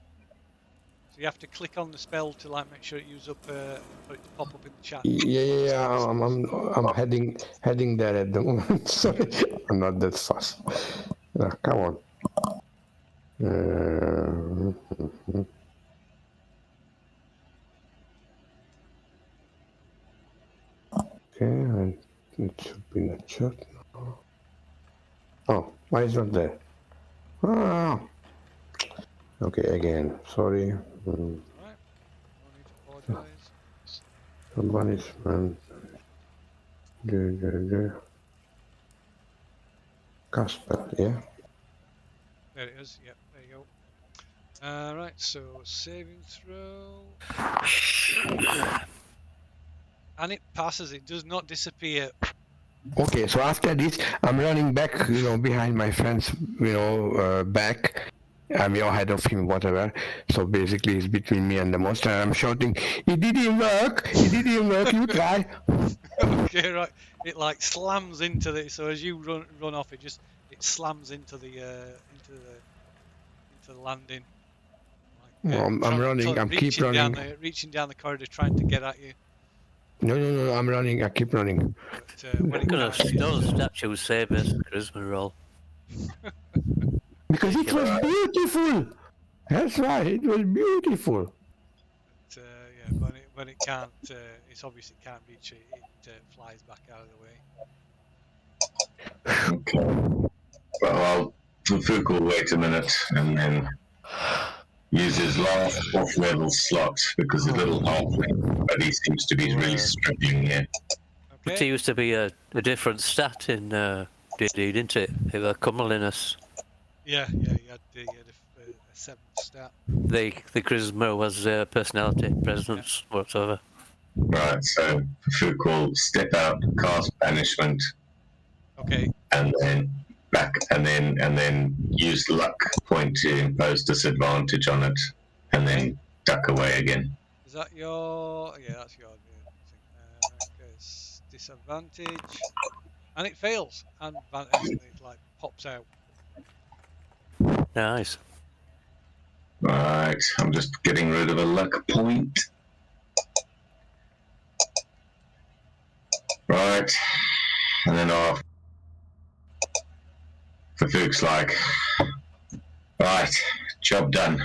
So you have to click on the spell to like make sure it uses up for it to pop up in the chat. Yeah. I'm heading there at the moment. Sorry, I'm not that fast. Come on. Okay, and it should be in the chat now. Oh, why is not there? Ah. Okay, again. Sorry. Alright. No need to apologise. Banishment. Casper, yeah. There it is. Yep, there you go. Right, so saving throw. And it passes, it does not disappear. Okay, so after this, I'm running back, behind my friend's, back. I'm ahead of him, whatever. So basically, it's between me and the monster. I'm shouting, "It didn't work! It didn't work! You try!" Okay, right. It like slams into the. So as you run off, it slams into the landing. Like, I'm running. I'm keep running. Reaching down the corridor, trying to get at you. No. I'm running. I keep running. But when it Gonna can't, stone statue save his charisma roll. Because it was beautiful. That's right. It was beautiful. But, yeah, when it can't, it's obviously can't reach it. It flies back out of the way. Okay. Well, Fufuk will wait a minute and then use his last off-level slot because the little halfling, but he seems to be really struggling here. It Okay. used to be a different stat in D&D, didn't it? It was comeliness. Yeah. You had a 7th stat. The charisma was personality, presence, whatever. Right, so Fufuk will step out, cast banishment, Okay. and then back, and then use luck point to impose disadvantage on it, and then duck away again. Is that your? Yeah, that's your thing. It's disadvantage, and it fails, and it like pops out. Nice. Right, I'm just getting rid of a luck point. Right, and then off. Fufuk's like, right, job done.